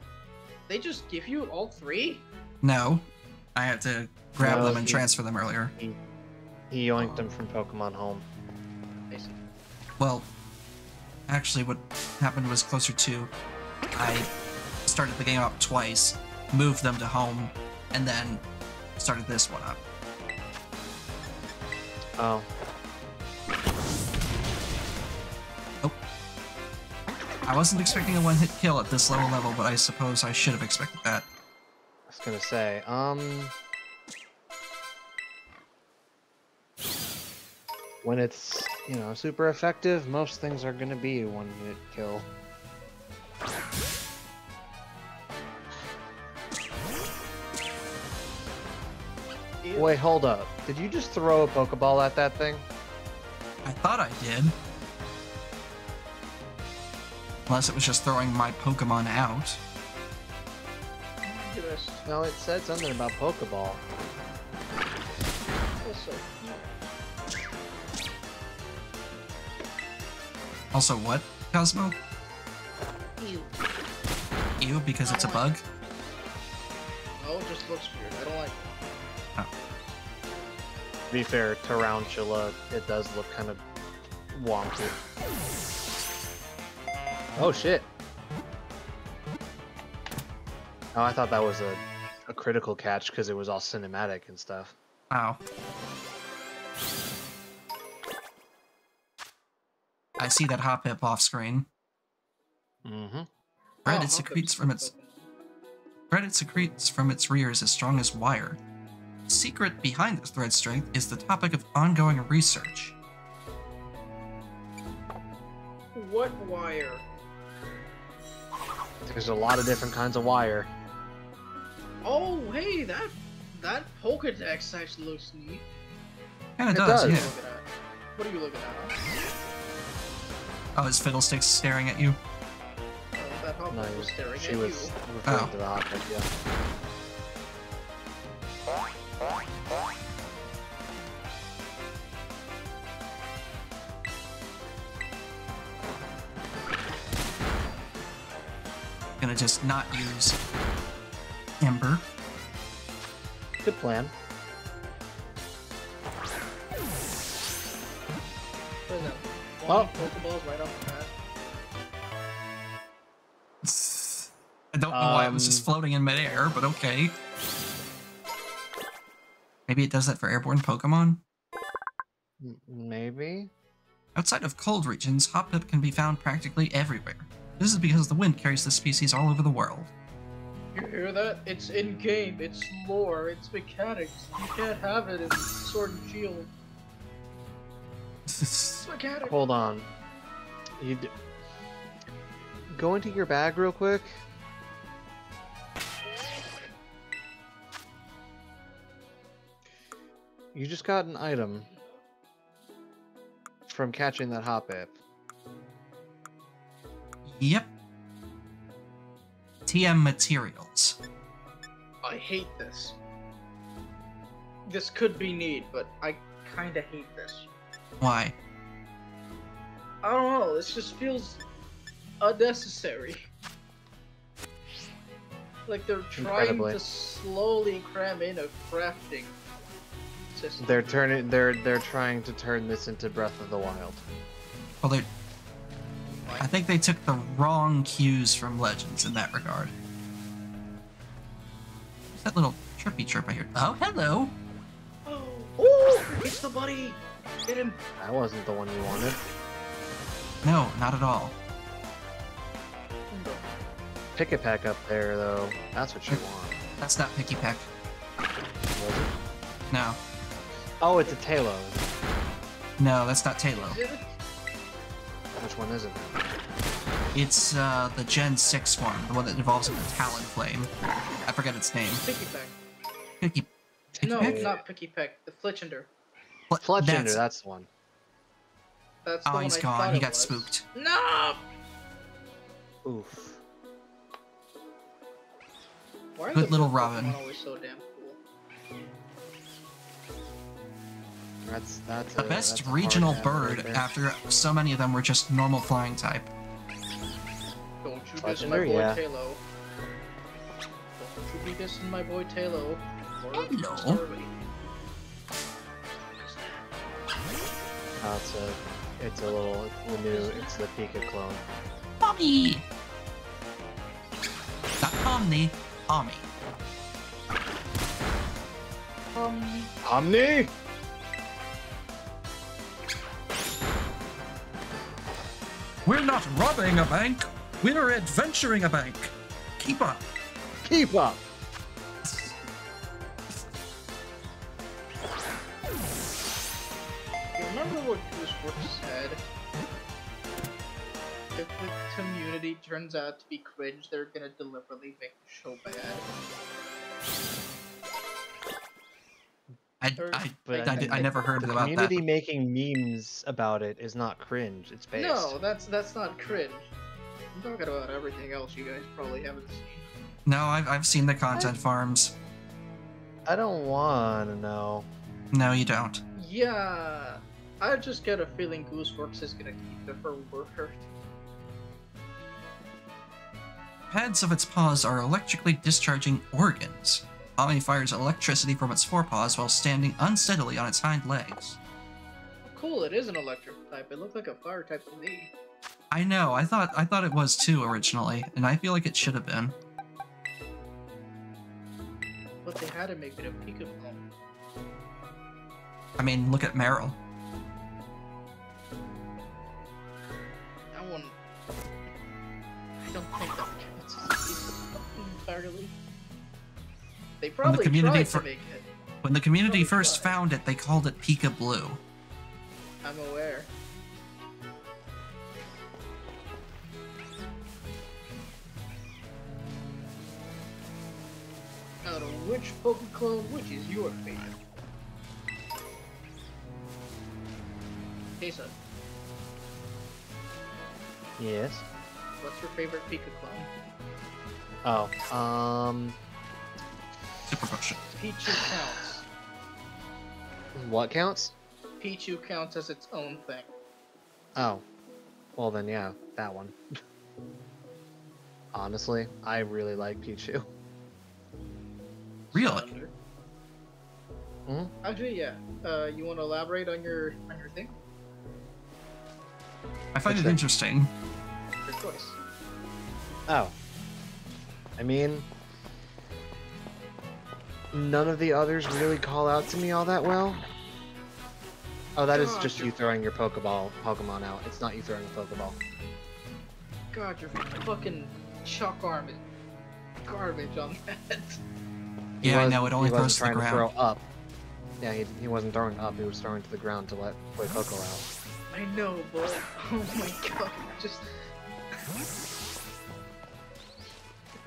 They just give you all three? No, I had to grab No, them and he- transfer them earlier. He yoinked them from Pokemon Home. I see. Well, actually, what happened was closer to I started the game up twice, moved them to home, and then started this one up. Oh, I wasn't expecting a one-hit kill at this low level, but I suppose I should have expected that. I was gonna say, when it's, you know, super effective, most things are gonna be a one-hit kill. Ew. Wait, hold up. Did you just throw a Pokeball at that thing? I thought I did. Unless it was just throwing my Pokemon out. Just No, it said something about Pokeball. also. Also, what, Cosmo? Ew. Ew, because it's a bug? No, it just looks weird. I don't like it. To be fair, Tarantula, it does look kind of wonky. Oh shit! Oh, I thought that was a critical catch because it was all cinematic and stuff. Wow. I see that Hoppip off screen. Mm-hmm. Bread Oh, it secretes Hoppip's from its thread it secretes from its rears as strong as wire. The secret behind this thread strength is the topic of ongoing research. What wire? There's a lot of different kinds of wire. Oh, hey, that Pokedex actually looks neat. Kinda It does, does. yeah. What are you looking at? Oh, is Fiddlesticks staring at you? That Hoppip No, was staring she at was you. referring Oh. to the Hoppip, yeah. Gonna just not use Ember. Good plan. What is that? Oh. 20 Pokeballs right off the bat. I don't know why it was just Um, floating in midair, but okay. Maybe it does that for airborne Pokemon? Maybe? Outside of cold regions, Hoppip can be found practically everywhere. This is because the wind carries the species all over the world. You hear that? It's in-game, it's lore, it's mechanics. You can't have it in Sword and Shield. It's mechanics. Hold on. Go into your bag real quick. You just got an item from catching that Hoppip. Yep. TM materials. I hate this. This could be neat, but I kinda hate this. Why? I don't know, this just feels unnecessary. Like they're trying Incredibly. to slowly cram in a crafting system. They're trying to turn this into Breath of the Wild. Well, I think they took the wrong cues from Legends in that regard. What's that little chirpy chirp I hear? Oh, hello! Oh, it's the buddy! Get him! That wasn't the one you wanted. No, not at all. Pick a pack up there, though. That's what you want. That's not Picky Peck. Was it? No. Oh, it's a Talos. No, that's not Talo. Is it? Which one is it? It's the Gen 6 one, the one that evolves into Talonflame. I forget its name. Picky Peck. Picky No, Peck? not Picky Peck. The Flitchinder. Fletchinder, that's the one. That's the Oh, one he's I gone. thought He it got was. spooked. No! Oof. Why are Good the little bird Robin. Pokemon always so damn cool? That's The best that's a hard regional app right bird there. after so many of them were just normal flying type. Don't you diss my Legendary, boy yeah. Talo. Don't you be dissing my boy Talo. or Hello. Starly. Oh, it's a little the new it's the Pika clone. Pommy! Not Pomni, Pommy. Omni! We're not robbing a bank, we're adventuring a bank. Keep up. Keep up! You remember what Gooseworks said? If the community turns out to be cringe, they're gonna deliberately make the show bad. I never heard The about community that. making memes about it is not cringe. It's based. No, that's not cringe. I'm talking about everything else you guys probably haven't seen. No, I've seen the content farms. I don't want to know. No, you don't. Yeah, I just get a feeling Gooseworks is gonna keep it her word. Pads of its paws are electrically discharging organs. Pommy fires electricity from its forepaws while standing unsteadily on its hind legs. Cool, it is an electric type. It looked like a fire type to me. I know, I thought it was too originally, and I feel like it should have been. But they had to make it a Pika clone. I mean, look at Meryl. That one... I don't think that counts entirely. They probably community tried to make it. When the community Probably first tried. found it, they called it Pika Blue. I'm aware. Out of which Pokeclone, which is your favorite? Tesa, Yes. what's your favorite Pika clone? Oh, Super potion. Pichu counts. what counts? Pichu counts as its own thing. Oh, well then, yeah, that one. Honestly, I really like Pichu. Really? Thunder. Mhm. Actually, yeah. You want to elaborate on your thing? I find Which it thing? interesting. Your choice. Oh. I mean, none of the others really call out to me all that well. Oh, that is God, just you're- you throwing your Pokemon out. It's not you throwing a Pokeball. God, your fucking chalk arm is garbage on that. Yeah, I know, it only he throws wasn't to the trying ground. to throw up. Yeah, he wasn't throwing up, he was throwing to the ground to let Boy Coco out. I know, but oh my god, just.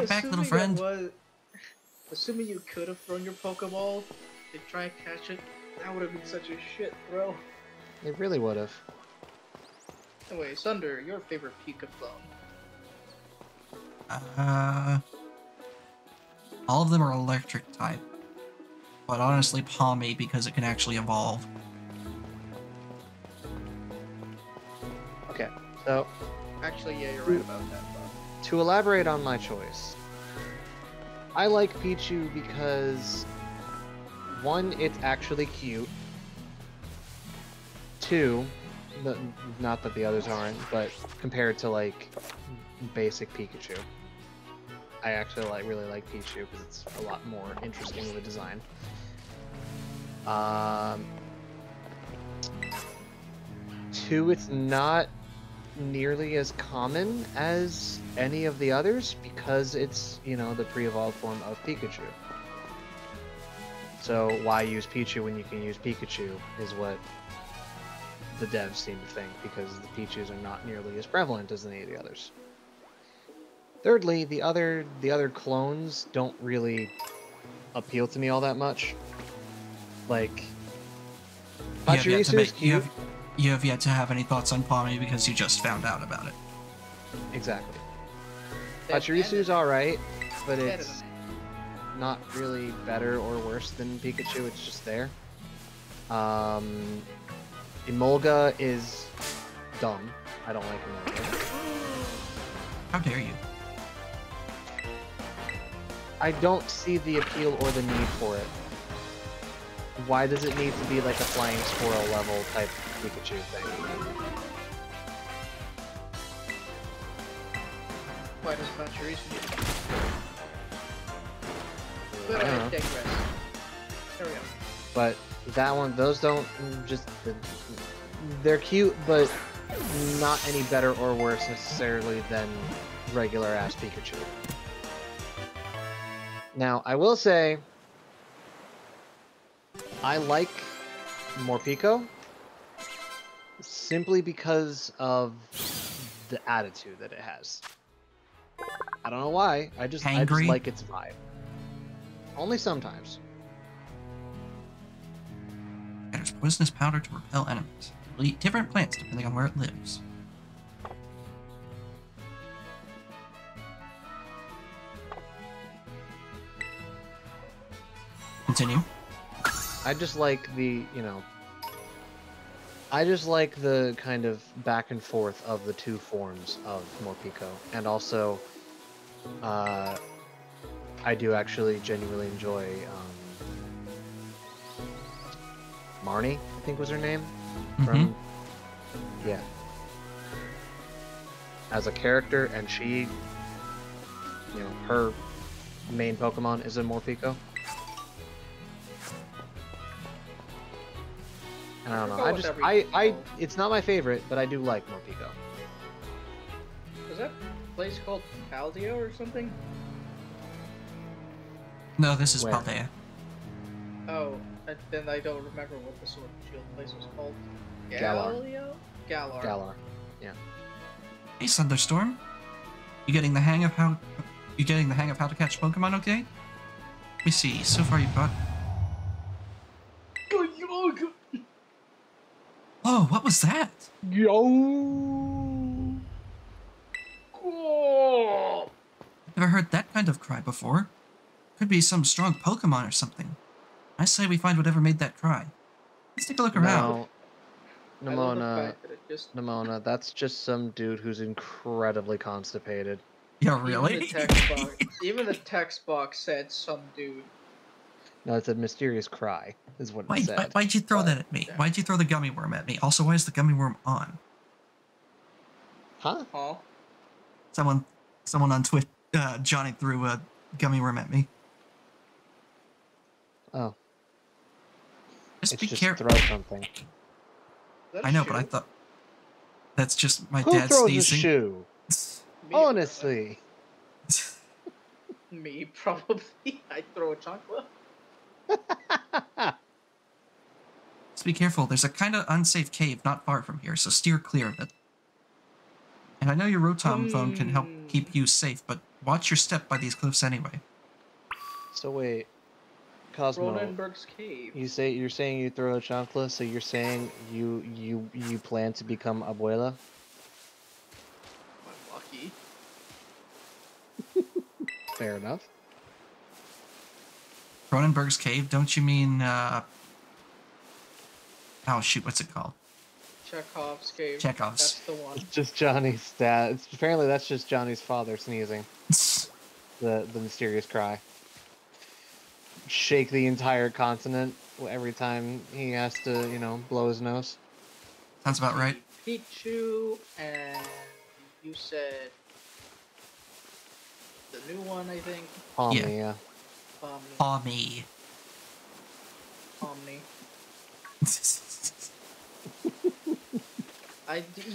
Back, little Assuming friend. Assuming you could have thrown your Pokeball to try and catch it, that would have been such a shit throw. It really would have. Anyway, Sunder, your favorite Pika clone. All of them are electric type. But honestly, Pommy, because it can actually evolve. Okay, so Actually, yeah, you're right about that, Bob. to elaborate on my choice, I like Pichu because, one, it's actually cute. Two, not that the others aren't, but compared to like basic Pikachu, I actually really like Pichu because it's a lot more interesting of a design. Two, it's not nearly as common as any of the others because it's, you know, the pre-evolved form of Pikachu. So why use Pichu when you can use Pikachu is what the devs seem to think, because the Pichus are not nearly as prevalent as any of the others. Thirdly, the other clones don't really appeal to me all that much. Like, Pachirisu is cute. You have yet to have any thoughts on Pommy because you just found out about it. Exactly. That's Pachirisu's alright, but better it's... than not really better or worse than Pikachu. It's just there. Emolga is dumb. I don't like Emolga. How dare you? I don't see the appeal or the need for it. Why does it need to be like a flying squirrel level type Pikachu thing? Why does Pachirisu need to be? I But don't I know. digress. There we go. But that one, those don't just... They're cute, but not any better or worse necessarily than regular ass Pikachu. Now, I will say, I like Morpeko simply because of the attitude that it has. I don't know why. I just Hangry? like its vibe. Only sometimes. There's poisonous powder to repel enemies. It will eat different plants depending on where it lives. Continue. I just like the, I just like the kind of back and forth of the two forms of Morpeko. And also, I do actually genuinely enjoy, Marnie, I think was her name. From, yeah. As a character, and she, her main Pokemon is a Morpeko. And I don't know. It's not my favorite, but I do like Morpeko. Was that place called Paldea or something? No, this is Where? Paldea. Oh, then I don't remember what the Sword and Shield place was called. Galar. Galar. Galar. Yeah. Hey, Thunderstorm. You getting the hang of how to catch Pokemon, okay? Let me see. So far you've got... Oh, what was that? Yo. Never heard that kind of cry before. Could be some strong Pokemon or something. I say we find whatever made that cry. Let's take a look around. No, I love the Nimona, fact that it just Nimona, that's just some dude who's incredibly constipated. Yeah, really? even the text box said some dude. No, it's a mysterious cry, is what it said. Why'd you throw that at me? Why'd you throw the gummy worm at me? Also, why is the gummy worm on? Huh? Huh? Someone on Twitch, Johnny threw a gummy worm at me. Oh. Just be Just careful. throw something. Is that a I know, shoe? but I thought that's just my Who dad throws sneezing. a shoe? Me, Honestly. Me, probably. I'd throw a chocolate. Just be careful. There's a kind of unsafe cave not far from here, so steer clear of it. And I know your Rotom phone can help keep you safe, but watch your step by these cliffs anyway. So wait, Cosmo, Cronenberg's cave. you're saying you throw a chancla, so you're saying you plan to become abuela? I'm lucky. Fair enough. Cronenberg's cave? Don't you mean, oh shoot, what's it called? Chekhov's cave. Chekhov's. That's the one. It's just Johnny's dad. Apparently that's just Johnny's father sneezing. The mysterious cry. Shake the entire continent every time he has to, blow his nose. Sounds about right. Pichu, and you said the new one, I think. Pomni, Yeah. yeah. Pomni. Omni.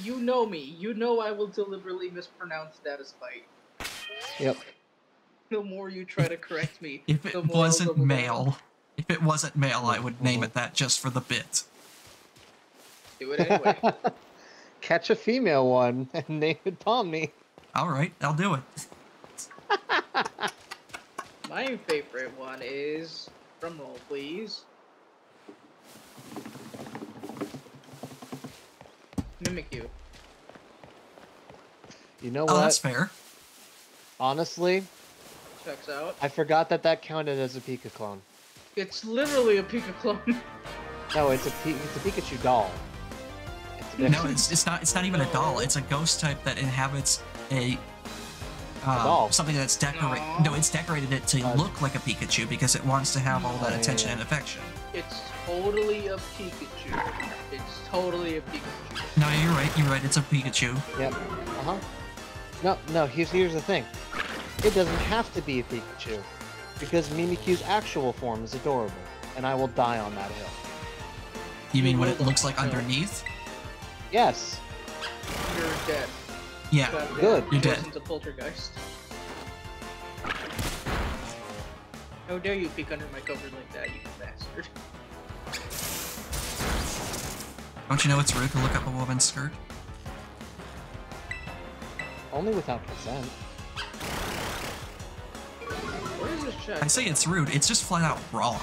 You know me. You know I will deliberately mispronounce that as fight. Yep. The more you try to correct me, If the it more I'll wasn't double down. male, I would name it that just for the bit. Do it anyway. Catch a female one and name it Pomni. Alright, I'll do it. My favorite one is, drumroll please, Mimikyu. You know Oh, what? that's fair. Honestly, Checks out. I forgot that counted as a Pika clone. It's literally a Pika clone. No, it's a Pikachu doll. No, it's not. It's not even a doll. It's a ghost type that inhabits a doll. something that's decorated. No, it's decorated it to look like a Pikachu because it wants to have all that attention and affection. It's totally a Pikachu. It's totally a Pikachu. No, you're right. You're right. It's a Pikachu. Yep. No. Here's the thing. It doesn't have to be a Pikachu, because Mimikyu's actual form is adorable, and I will die on that hill. You mean what it looks like underneath? Yes. You're dead. Yeah. Good. You're dead. Into Poltergeist. How dare you peek under my cover like that, you bastard. Don't you know it's rude to look up a woman's skirt? Only without consent. Where is this chat? I say it's rude. It's just flat out wrong.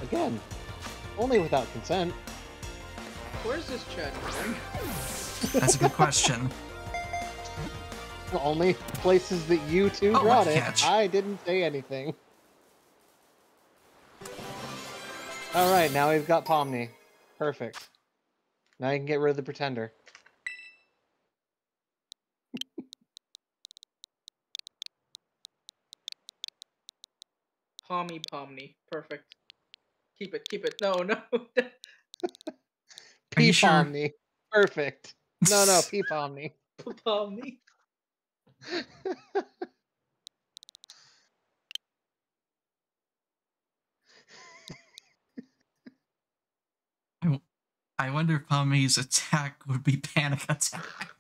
Again, only without consent. Where's this chat going? That's a good question. Only places that you two Oh, brought what a it. catch. I didn't say anything. Alright, now we've got Pomni. Perfect. Now you can get rid of the Pretender. Pomni. Perfect. Keep it. No. Are you sure? Pomni. Perfect. No, Pomni. Pomni. I wonder if Pomni's attack would be panic attack.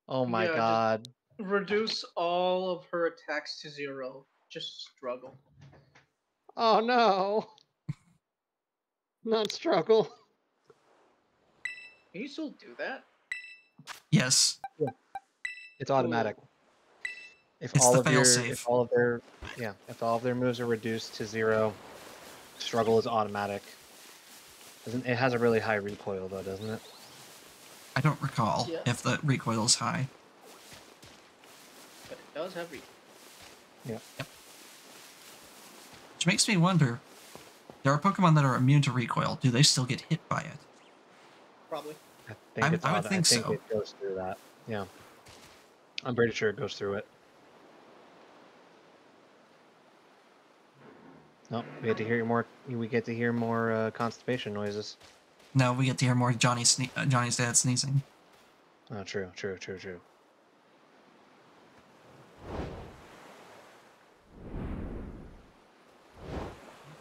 Oh my Yeah, god. Reduce all of her attacks to 0. Just struggle. Oh no. Not struggle. Can you still do that? Yes. It's automatic. If It's all the of your failsafe. if all of their moves are reduced to 0, struggle is automatic. It has a really high recoil though, doesn't it? I don't recall if the recoil is high. But it does have recoil. Yeah. Yep. Which makes me wonder, there are Pokemon that are immune to recoil. Do they still get hit by it? Probably. I would think so. It goes through that. Yeah. I'm pretty sure it goes through it. Oh, we get to hear more constipation noises. No, we get to hear more Johnny's dad sneezing. Oh, true.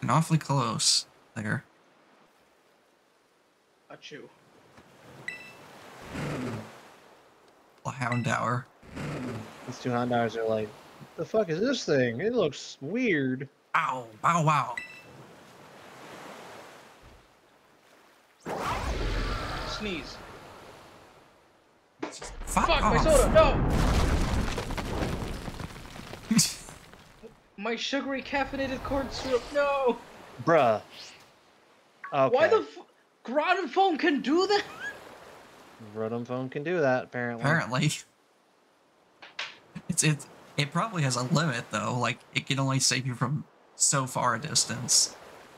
And awfully close there. Achoo. Houndour. These two Houndours are like, the fuck is this thing? It looks weird. Ow! Bow wow! Sneeze. Fuck Fuck, my off. soda! No! My sugary caffeinated corn syrup, no! Bruh. Okay. Why the Groudon foam can do that? Rotom phone can do that, apparently. Apparently. It probably has a limit though, like it can only save you from so far a distance.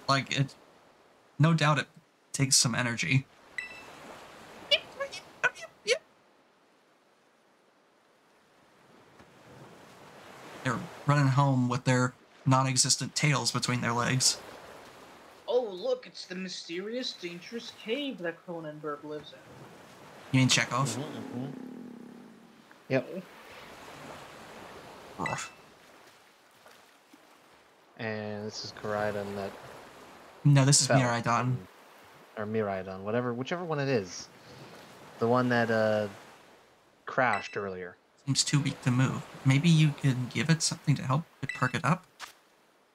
Like it no doubt it takes some energy. They're running home with their non-existent tails between their legs. Oh, look, it's the mysterious, dangerous cave that Cronenberg lives in. You mean Chekhov? Yep. Ugh. And this is Koraidon that... No, this is fell. Miraidon. Or Miraidon, whichever one it is. The one that crashed earlier. Seems too weak to move. Maybe you could give it something to help it perk it up?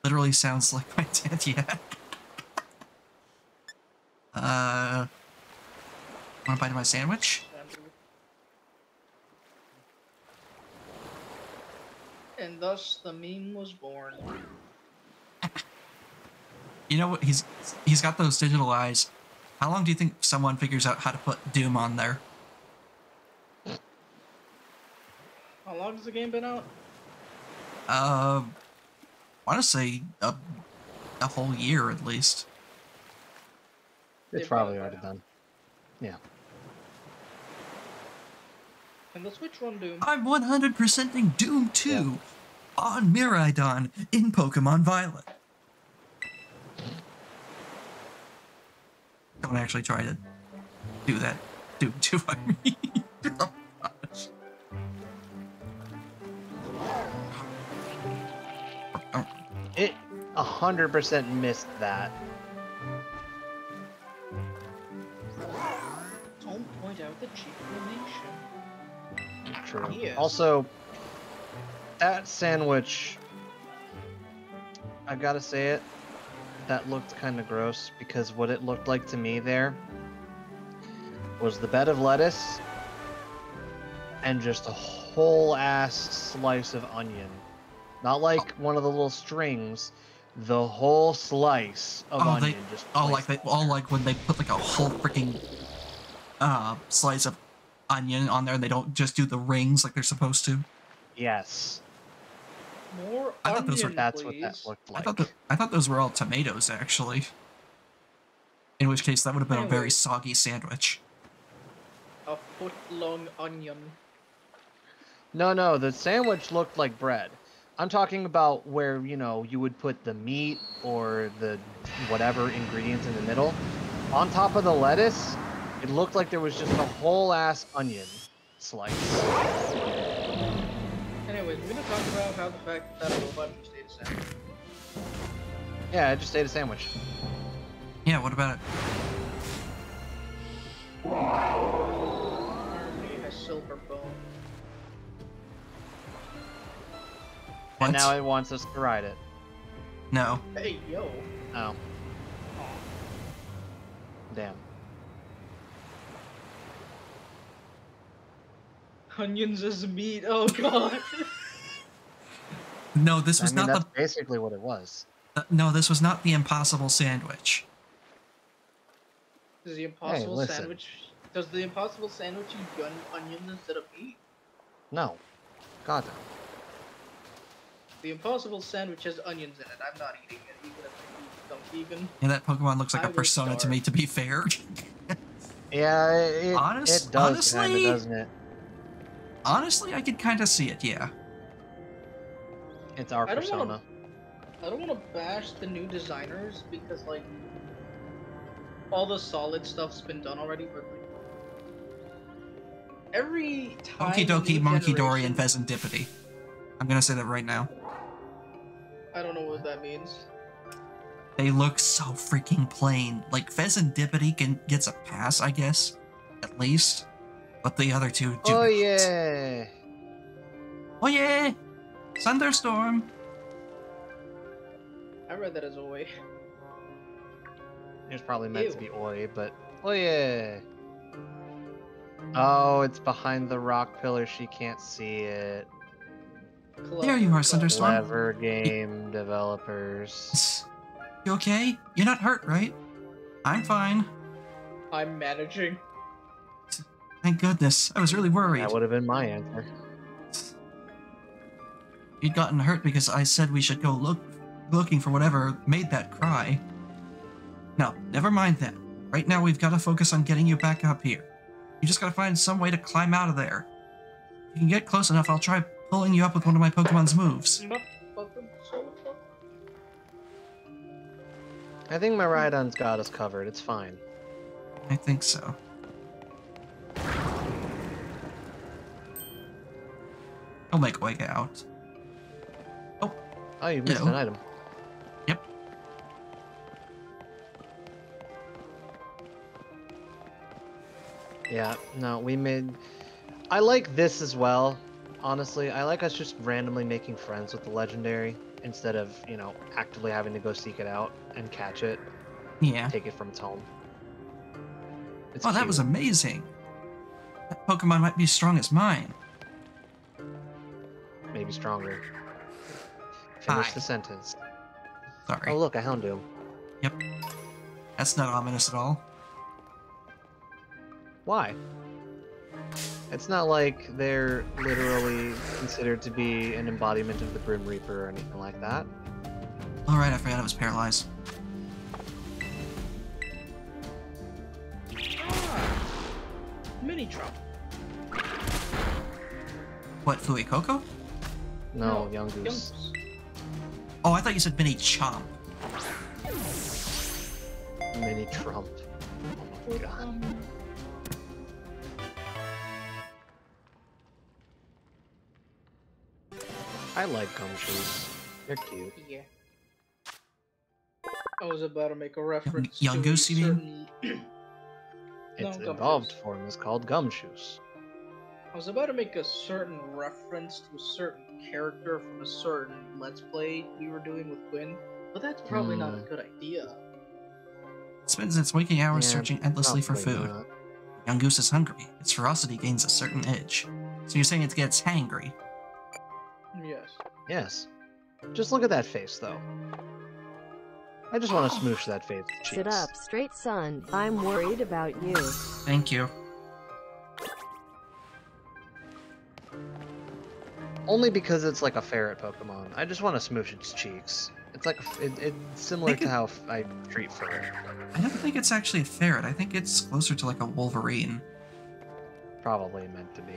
Literally sounds like my dad, yeah. Want a bite of my sandwich? And thus the meme was born. You know what? He's got those digital eyes. How long do you think someone figures out how to put Doom on there? How long long has the game been out? I want to say a whole year at least. It's They probably brought it already out. done. Yeah. And the Switch run Doom. I'm 100%ing Doom 2 on Miraidon in Pokemon Violet. Don't actually try to do that. Doom 2, I mean. Oh, gosh. Oh, It 100% missed that. Don't point out the cheap animation. True. Yes. Also, that sandwich, I gotta say it, that looked kind of gross because what it looked like to me there was the bed of lettuce and just a whole ass slice of onion. Not like one of the little strings, the whole slice of onion. Just like when they put like a whole freaking slice of onion on there and they don't just do the rings like they're supposed to. Yes. More I thought onion, those were- That's please. what that looked like. I thought those were all tomatoes actually. In which case that would have been a very Anyways. soggy sandwich. A foot-long onion. No, the sandwich looked like bread. I'm talking about where, you know, you would put the meat or the whatever ingredients in the middle. On top of the lettuce, it looked like there was just a whole ass onion slice. Anyways, we're gonna talk about how the fact that robot just ate a sandwich. Yeah, I just ate a sandwich. Yeah, what about it? Harmony has silver bone. What? And now it wants us to ride it. No. Hey, yo. Oh. Damn. Onions as meat. Oh god. No, this was I mean, not that's basically what it was. no, this was not the impossible sandwich. Does the impossible listen. sandwich? Does the impossible sandwich use onions instead of meat? No. God no. The impossible sandwich has onions in it. I'm not eating it, even if I become vegan. Yeah, that Pokemon looks like I a will persona to starve. me, to be fair. Yeah, it does Honestly- kinda, doesn't it? Honestly, I could kind of see it, yeah. It's our I don't wanna- persona. I don't want to bash the new designers because like all the solid stuff's been done already, but like every time Okie a dokie, new Monkey Dory, generation- and Pheasantipity. I'm gonna say that right now. I don't know what that means. They look so freaking plain. Like, Pheasantipity gets a pass, I guess. At least. But the other two do Oh not. yeah. Oh yeah! Thunderstorm! I read that as a way. It was probably meant to Ew. be oi, but oh yeah. Oh, it's behind the rock pillar. She can't see it. There you are, Thunderstorm. Clever game developers. You okay? You're not hurt, right? I'm fine. I'm managing. Thank goodness. I was really worried. That would have been my answer. You'd gotten hurt because I said we should go looking for whatever made that cry. No, never mind that. Right now we've got to focus on getting you back up here. You just gotta find some way to climb out of there. If you can get close enough, I'll try pulling you up with one of my Pokemon's moves. I think my Rhydon's got us covered. It's fine. I think so. He'll make way out. Oh, you missed Hello. an item. Yep. Yeah, no, we made... I like this as well, honestly. I like us just randomly making friends with the Legendary instead of, you know, actively having to go seek it out and catch it, Yeah. take it from its home. It's Oh, that cute. was amazing. That Pokemon might be as strong as mine. Maybe stronger. Finish Hi. the sentence. Sorry. Oh, look, a Houndoom. Yep. That's not ominous at all. Why? It's not like they're literally considered to be an embodiment of the Grim Reaper or anything like that. Alright, I forgot I was paralyzed. Ah, mini Trump. What, Fui Coco? No, Young Goose. Oh, I thought you said Mini Chomp. Mini Trump. Oh my god. I like Gumshoes. They're cute. Yeah. I was about to make a reference. Young to Goose, you mean? Its No, evolved Gumshoes. form is called Gumshoes. I was about to make a certain reference to a certain character from a certain Let's Play we were doing with Quinn, but that's probably not a good idea. It spends its waking hours Yeah, searching endlessly for probably food. not. Young Goose is hungry. Its ferocity gains a certain edge. So you're saying it gets hangry? Yes. Yes. Just look at that face, though. I just want to smoosh that face cheeks. Sit up straight, son. I'm worried about you. Thank you. Only because it's like a ferret Pokemon. I just want to smoosh its cheeks. It's like it's similar to how I treat ferret. I don't think it's actually a ferret. I think it's closer to like a Wolverine. Probably meant to be,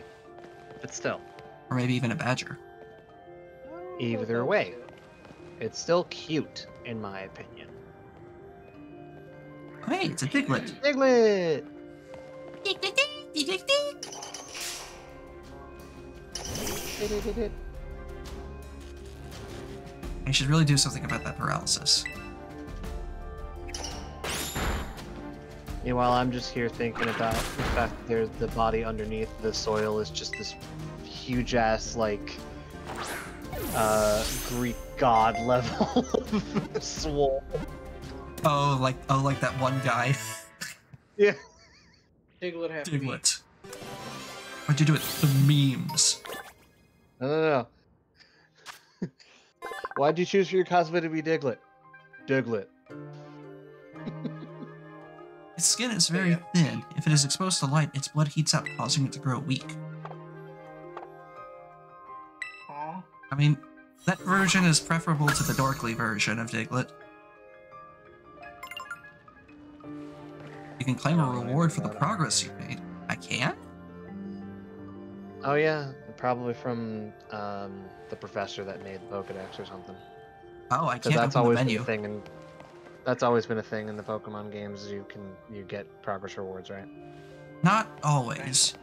but still, Or maybe even a badger. either way, it's still cute in my opinion. Oh, hey, it's a Diglett. Diglett. I should really do something about that paralysis. Meanwhile, I'm just here thinking about the fact that there's the body underneath the soil is just this huge ass like Greek god level of swole. Oh, like that one guy. Yeah. Diglett have to be- Diglett. What'd you do with the memes? No. Why'd you choose for your cosplay to be Diglett? Diglett. Its skin is very thin. If it is exposed to light, its blood heats up, causing it to grow weak. Aw. I mean, that version is preferable to the Dorkly version of Diglett. You can claim a reward for the progress you've made. I can? Oh yeah, probably from the professor that made the Pokedex or something. Oh, I Because can't that's open the always been menu. a thing, and that's always been a thing in the Pokemon games. You get progress rewards, right? Not always.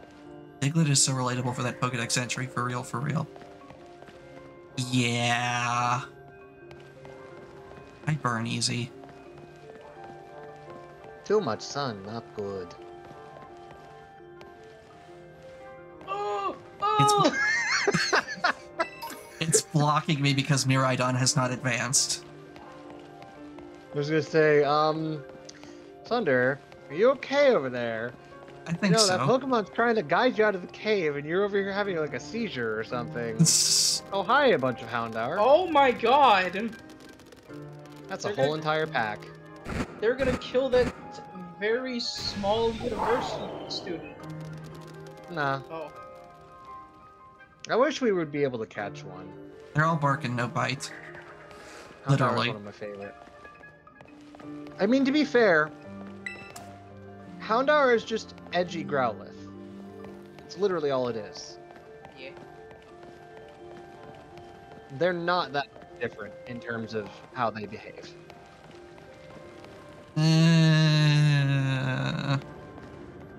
Diglett is so relatable for that Pokedex entry, for real, for real. Yeah. I burn easy. Too much sun, not good. Oh! Oh! It's blocking me because Miraidon has not advanced. I was gonna say, Thunder, are you okay over there? I think that so. Pokemon's trying to guide you out of the cave, and you're over here having like a seizure or something. Oh hi, a bunch of Houndour. Oh my god! That's a whole entire pack. They're gonna kill that very small university student. Nah, Oh. I wish we would be able to catch one. They're all barking, no bite. Houndour is Literally. one of my favorite. I mean, to be fair, Houndour is just edgy Growlithe. It's literally all it is. Yeah. They're not that different in terms of how they behave.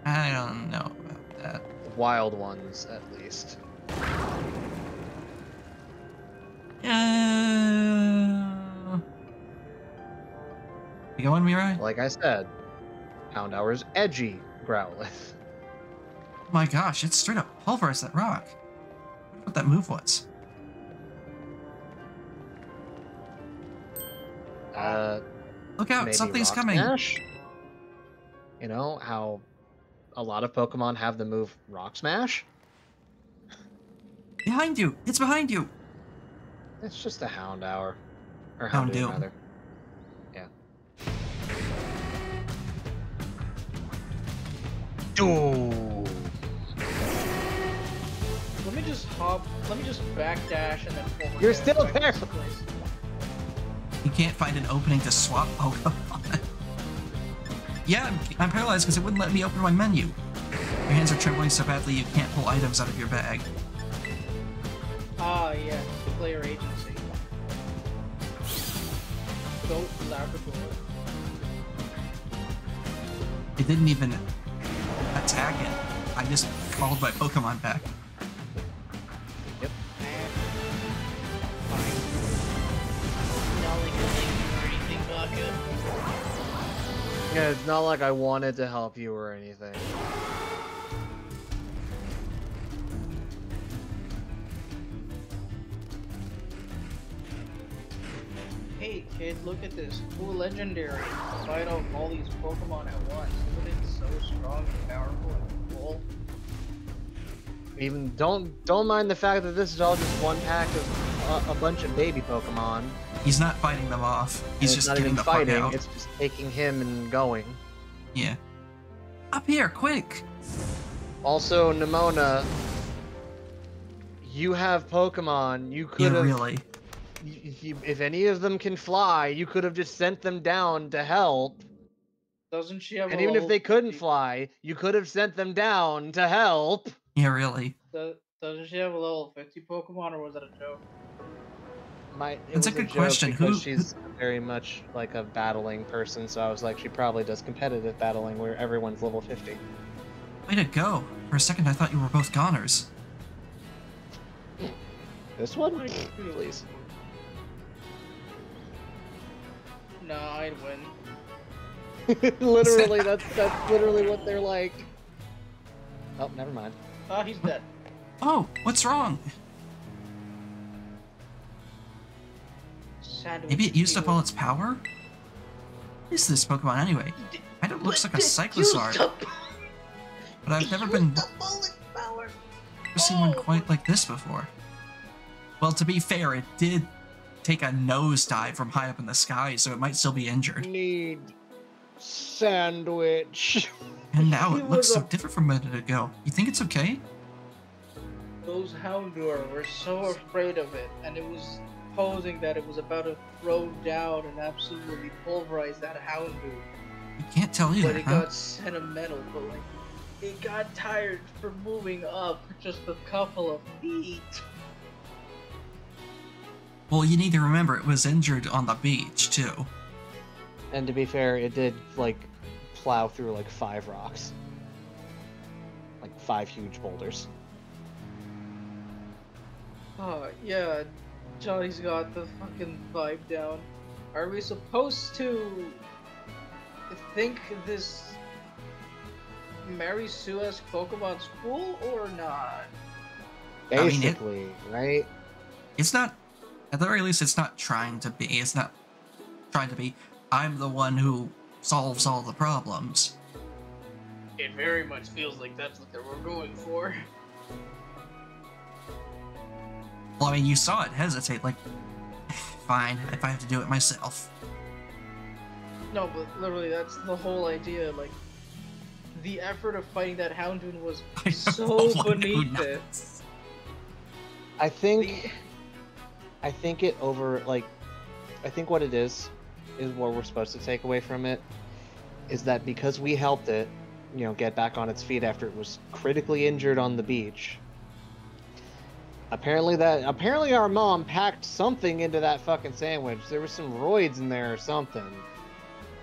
I don't know about that. Wild ones, at least. You going, Mirai? Like I said, Houndour is edgy Growlithe. Oh my gosh, it's straight up pulverized that rock. I wonder what that move was. Look out, Maybe something's Rock coming. Smash? You know how a lot of Pokemon have the move Rock Smash? Behind you! It's behind you! It's just a Houndour. Or Houndoom. Houndoom, rather. Yeah. Ooh. hop. Let me just backdash and then forward. You're dash still back to there. this place. You can't find an opening to swap Pokemon. Yeah, I'm paralyzed because it wouldn't let me open my menu. Your hands are trembling so badly you can't pull items out of your bag. Ah, yeah, player agency. Goat Labrador. It didn't even attack it. I just called my Pokemon back. Yep. Fine. Not like a link or anything, Baka. Yeah, it's not like I wanted to help you or anything. Hey kid, look at this cool legendary. Fight out all these Pokemon at once. Isn't it so strong and powerful and cool? Even don't mind the fact that this is all just one pack of a bunch of baby Pokemon. He's not fighting them off. He's And just it's not getting even the fuck fighting. out. It's just taking him and going. Yeah. Up here, quick! Also, Nimona, you have Pokemon. You could Yeah, have. really. If any of them can fly, you could have just sent them down to help. Doesn't she have And a even if level they couldn't 50 fly, you could have sent them down to help. Yeah, really. Doesn't she have a level 50 Pokemon, or was that a joke? It That's a was good joke question. Because Who- she's very much like a battling person, so I was like, she probably does competitive battling where everyone's level 50. Way to go. For a second, I thought you were both goners. This one? Please. No, I'd win. Literally, that's literally what they're like. Oh, never mind. Ah, he's dead. Oh, what's wrong? Sandwich Maybe it used up fever. all its power? What is this Pokemon anyway? Kind of looks like a Cyclizar, but I've never seen one quite like this before. Well, to be fair, it did take a nosedive from high up in the sky, so it might still be injured. Need sandwich. And now He it looks was so a- different from a minute ago. You think it's okay? Those Houndour were so afraid of it, and it was posing that it was about to throw down and absolutely pulverize that Houndour. You can't tell But either, it huh? got sentimental, but like, it got tired from moving up just a couple of feet. Well, you need to remember it was injured on the beach, too. And to be fair, it did like plow through like 5 rocks. Like 5 huge boulders. Oh, yeah, Johnny's got the fucking vibe down. Are we supposed to think this Mary Sue-esque Pokemon's cool or not? I mean, Basically, right? It's not, at the very least, it's not trying to be. It's not trying to be, I'm the one who solves all the problems. It very much feels like that's what they were going for. Well, I mean, you saw it hesitate, like, fine, if I have to do it myself. No, but literally, that's the whole idea. Like, the effort of fighting that Houndour was I so don't like beneath who it. knows. I The, think it I think what it is what we're supposed to take away from it is that because we helped it, you know, get back on its feet after it was critically injured on the beach. Apparently our mom packed something into that fucking sandwich. There was some roids in there or something.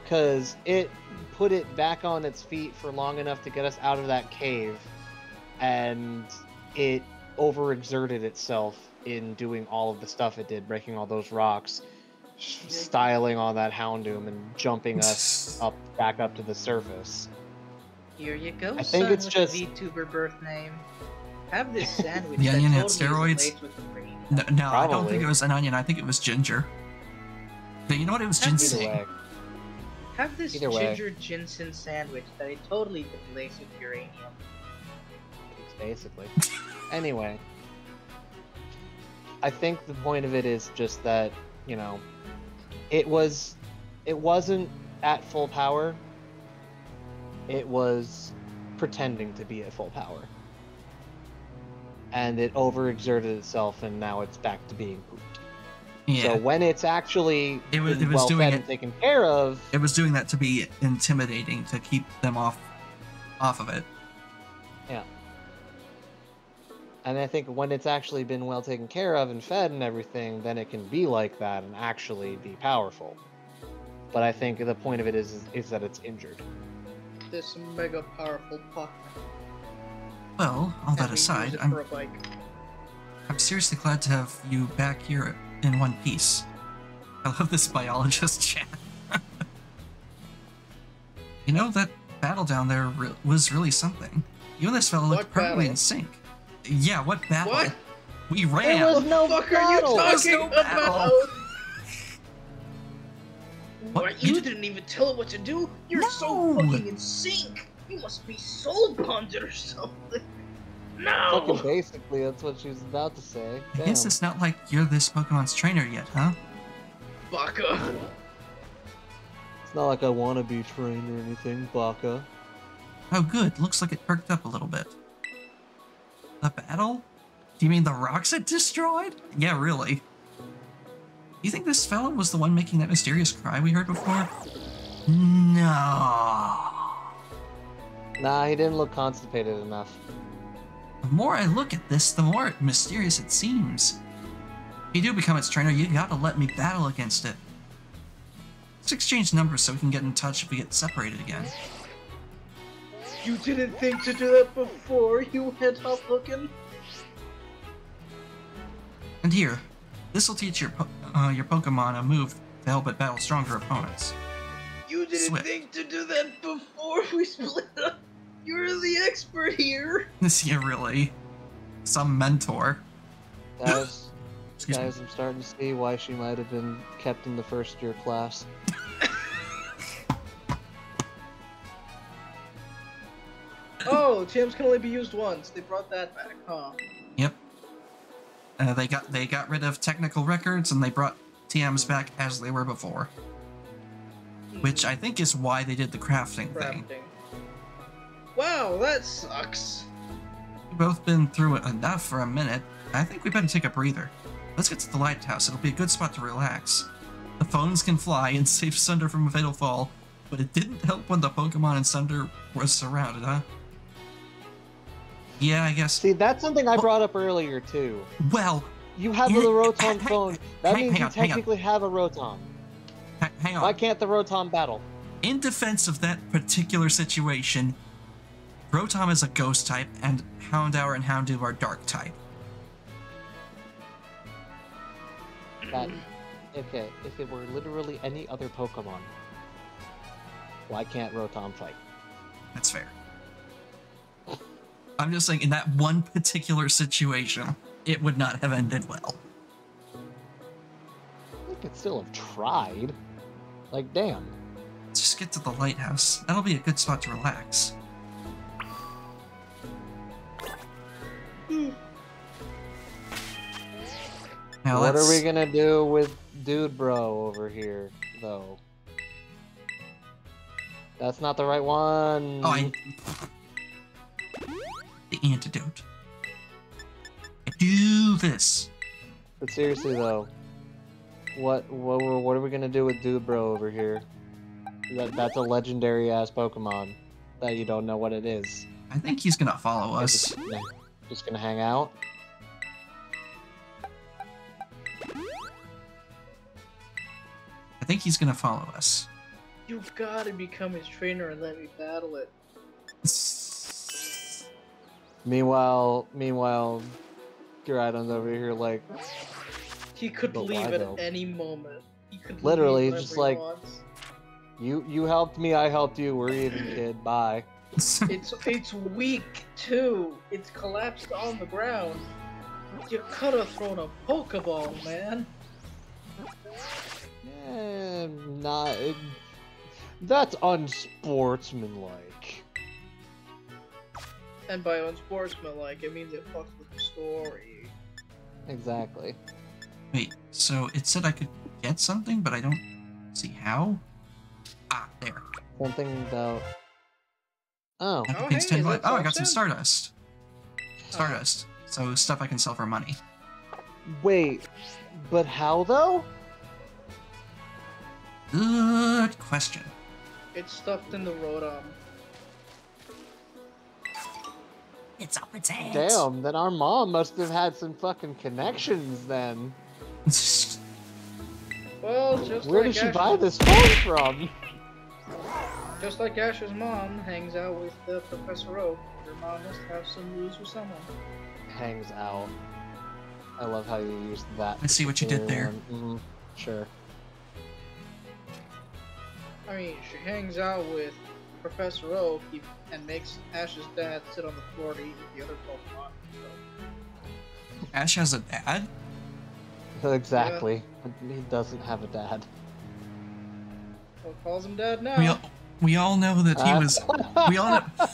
Cause it put it back on its feet for long enough to get us out of that cave, and it overexerted itself in doing all of the stuff it did, breaking all those rocks, styling on that Houndoom and jumping us back up to the surface. here you go, I think son, it's with just- the VTuber birth name. Have this sandwich The that onion had totally steroids? is laced with green. No, I don't Probably. think it was an onion. I think it was ginger. But you know what? It was Either Either ginseng. way, Have this Either way. ginger ginseng sandwich that I totally been laced with uranium. basically. Anyway, I think the point of it is just that, you know, it wasn't at full power. It was pretending to be at full power. and it overexerted itself, and now it's back to being pooped. Yeah. So when it's actually It was well doing fed it- and taken care of, It was doing that to be intimidating, to keep them off of it. yeah. And I think when it's actually been well taken care of and fed and everything, then it can be like that and actually be powerful. But I think the point of it is that it's injured. This mega powerful puck. Well, all that and we use aside, it for a bike. I'm seriously glad to have you back here in one piece. I love this biologist chat. You know, that battle down there was really something. You and this fellow What looked perfectly battle? in sync. Yeah, what battle? What? We ran. There was no What the fuck are you battle. There's talking no about? battle. What? What? You didn't even tell it what to do? You're so No. fucking in sync! You must be soul bonded or something! No! Fucking basically, that's what she was about to say. I guess Damn. it's not like you're this Pokemon's trainer yet, huh? Baka! It's not like I want to be trained or anything, Baka. Oh, good. Looks like it perked up a little bit. The battle? Do you mean the rocks it destroyed? Yeah, really. You think this fella was the one making that mysterious cry we heard before? No. Nah, he didn't look constipated enough. The more I look at this, the more mysterious it seems. If you do become its trainer, you gotta let me battle against it. Let's exchange numbers so we can get in touch if we get separated again. You didn't think to do that before, you head-hop looking? And here, this'll teach your Pokemon a move to help it battle stronger opponents. You didn't Swift. think to do that before we split up? You're the expert here! Yeah, really. Some mentor. Guys, Excuse me. I'm starting to see why she might have been kept in the first year class. Oh, TMs can only be used once. They brought that back, huh? Yep. They got rid of technical records and they brought TMs back as they were before. Which I think is why they did the crafting thing. Crafting. Wow, that sucks. We've both been through it enough for a minute. I think we better take a breather. Let's get to the lighthouse. It'll be a good spot to relax. The phones can fly and save Sunder from a fatal fall, but it didn't help when the Pokemon in Sunder was surrounded, huh? Yeah, I guess. See, that's something I brought up earlier too. Well, You have the Yeah, Rotom phone. That hang means you on, hang on. technically have a Rotom. hang on. Why can't the Rotom battle? In defense of that particular situation, Rotom is a ghost type, and Houndour and Houndoom are dark type. That, okay, if it were literally any other Pokemon, why can't Rotom fight? That's fair. I'm just saying, in that one particular situation, it would not have ended well. They could still have tried. Like, damn. Let's just get to the lighthouse. That'll be a good spot to relax. Now What let's... are we gonna do with Dude Bro over here, though? That's not the right one. Oh, the antidote. I do this. But seriously though, what are we gonna do with Dude Bro over here? That's a legendary ass Pokemon that you don't know what it is. I think he's gonna follow us. Just gonna hang out. I think he's gonna follow us. You gotta become his trainer and let me battle it. Meanwhile, Gyarados over here like He could But leave why, at though? any moment. He could Literally, leave just whenever he like- wants. you helped me, I helped you. We're even, kid. Bye. It's weak too. It's collapsed on the ground. You could have thrown a Pokeball, man. Not. That's unsportsmanlike. And by unsportsmanlike, it means it fucks with the story. Exactly. Wait, so it said I could get something, but I don't see how? Ah, there. Something about. Oh. That Oh, contains hey, 10 is light. that Oh, I got some Thompson? Stardust. Stardust. So stuff I can sell for money. Wait, but how though? Good question. It's stuffed in the Rotom. It's up its ass. Damn, then our mom must have had some fucking connections then. Well, just Where like did she Ash's, buy this phone from? Just like Ash's mom hangs out with Professor Oak, your mom must have some news with someone. Hangs out. I love how you used that. I see what you did there. Mm-hmm. Sure. I mean, she hangs out with Professor Oak and makes Ash's dad sit on the floor to eat with the other Pokemon. So. Ash has a dad? Exactly. He doesn't have a dad. Well, calls him dad now. We all know that he was. We all know.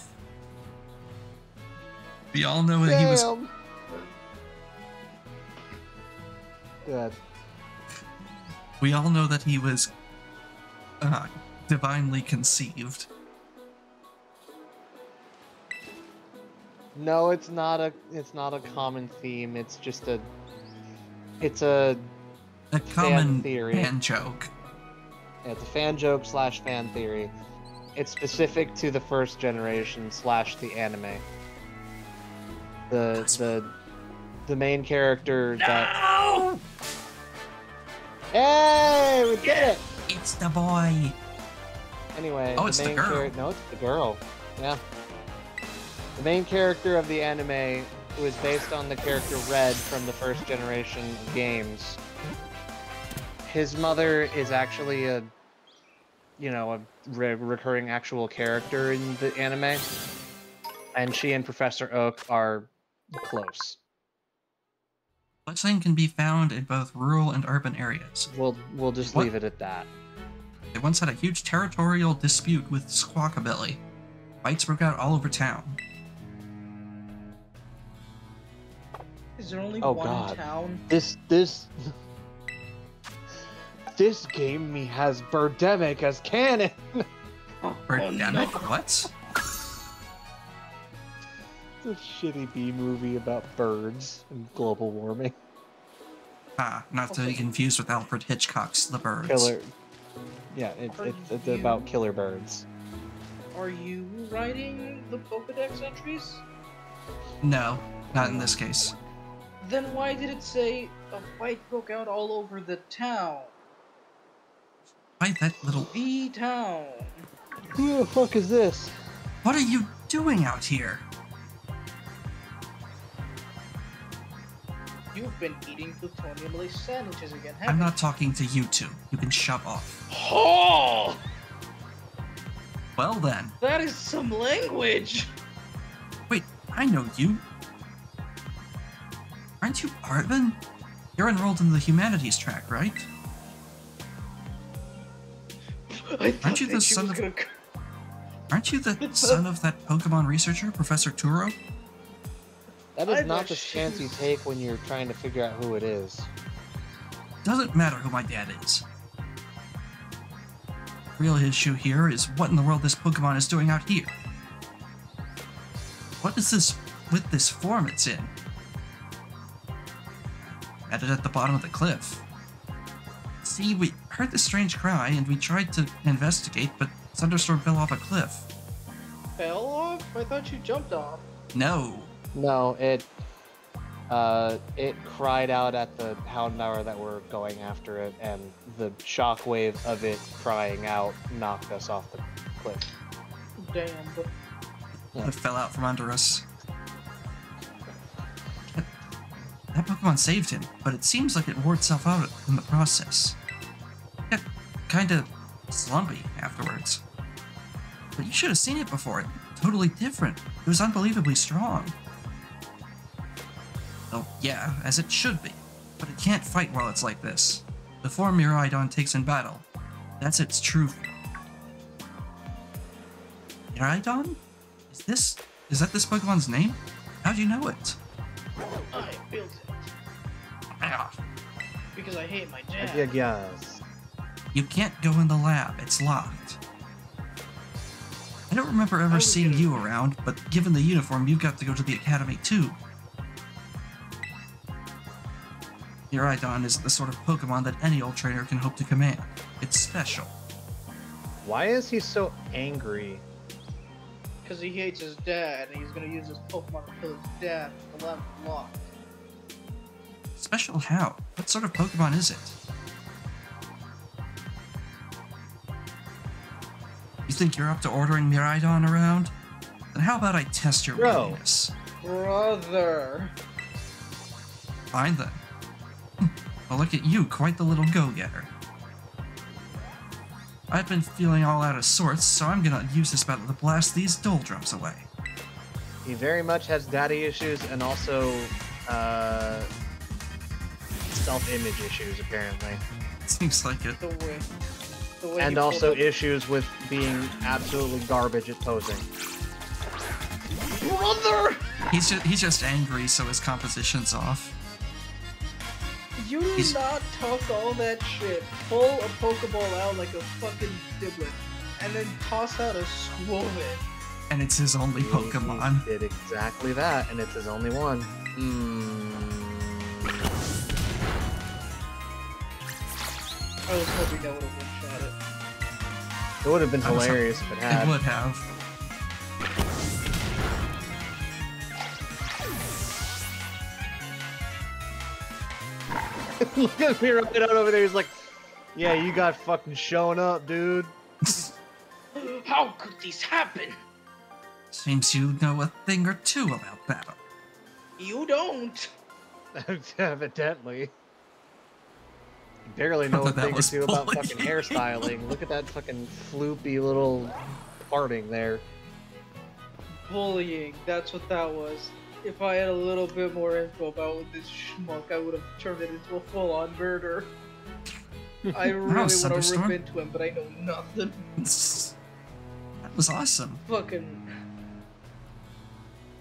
We all know that he was. Damn. Good. We all know that he was divinely conceived. No, it's not a common theme. It's just a common common theory. fan joke. Yeah, it's a fan joke / fan theory. It's specific to the first generation / the anime. The main character that. Hey, we did it! It's the boy. Anyway, Oh, it's the main girl. No, it's the girl. Yeah. The main character of the anime was based on the character Red from the first generation games. His mother is actually a recurring actual character in the anime, and she and Professor Oak are close. Blitzwing can be found in both rural and urban areas. We'll just What? leave it at that. They once had a huge territorial dispute with Squawkabilly. Fights broke out all over town. Is there only Oh, one God. town? This game has Birdemic as canon. Birdemic? no. What? It's a shitty B movie about birds and global warming. Not to be confused with Alfred Hitchcock's The Birds. Killer. Yeah, it's Are about you- killer birds. Are you writing the Pokedex entries? No, not in this case. Then why did it say a fight broke out all over the town? Why that little... The town. Who the fuck is this? What are you doing out here? You've been eating plutonium-laced sandwiches again, I'm haven't not talking to you two. You can shove off. you? Oh! Well then. That is some language! Wait, I know you. Aren't you Arvin? You're enrolled in the humanities track, right? I thought Aren't you that the she son was of... gonna... Aren't you the son of that Pokemon researcher, Professor Turo? That is I not thought the she chance you was- take when you're trying to figure out who it is. Doesn't matter who my dad is. Real issue here is what in the world this Pokemon is doing out here. What is this with this form it's in? At it at the bottom of the cliff. See, we heard this strange cry and we tried to investigate, but Thunderstorm fell off a cliff. Fell off? I thought you jumped off. No. No, it cried out at the Houndour that were going after it, and the shockwave of it crying out knocked us off the cliff. Damn, but It fell out from under us. That Pokemon saved him, but it seems like it wore itself out in the process. It got kinda slumpy afterwards. But you should have seen it before. It looked totally different. It was unbelievably strong. Oh, yeah, as it should be. But it can't fight while it's like this. The form Miraidon takes in battle. That's its true... Miraidon? Is that this Pokemon's name? How do you know it? I built it. Ah, Because I hate my dad. Yeah, yes. you can't go in the lab, it's locked. I don't remember ever was seeing gonna- you around, but given the uniform, you got to go to the academy too. Miraidon isn't the sort of Pokemon that any old trainer can hope to command. It's special. Why is he so angry? Because he hates his dad, and he's gonna use his Pokemon to kill his dad. The lab locked. Special how? What sort of Pokemon is it? You think you're up to ordering Miraidon around? Then how about I test your Bro. willingness? Brother. Fine then. Well, look at you, quite the little go-getter. I've been feeling all out of sorts, so I'm gonna use this battle to blast these doldrums away. He very much has daddy issues and also self-image issues, apparently. Seems like it. The way And he also pulled up- issues with being absolutely garbage at posing. Brother! He's just angry, so his composition's off. You do He's- not talk all that shit. Pull a Pokeball out like a fucking diblet, and then toss out a Swolvet. And it's his only Pokemon. He did exactly that, and it's his only one. I was hoping that would have one-shot it. It would have been I was- hilarious if it It had. would have. Look at me right out over there. He's like, "Yeah, you got fucking shown up, dude." How could this happen? Seems you know a thing or two about battle. You don't. Evidently. You barely know a That thing or was two about bullying. fucking hairstyling. Look at that fucking floopy little parting there. Bullying. That's what that was. If I had a little bit more info about this schmuck, I would have turned it into a full-on murder. I really want to rip Thunderstorm. into him, but I know nothing. That was awesome. Fucking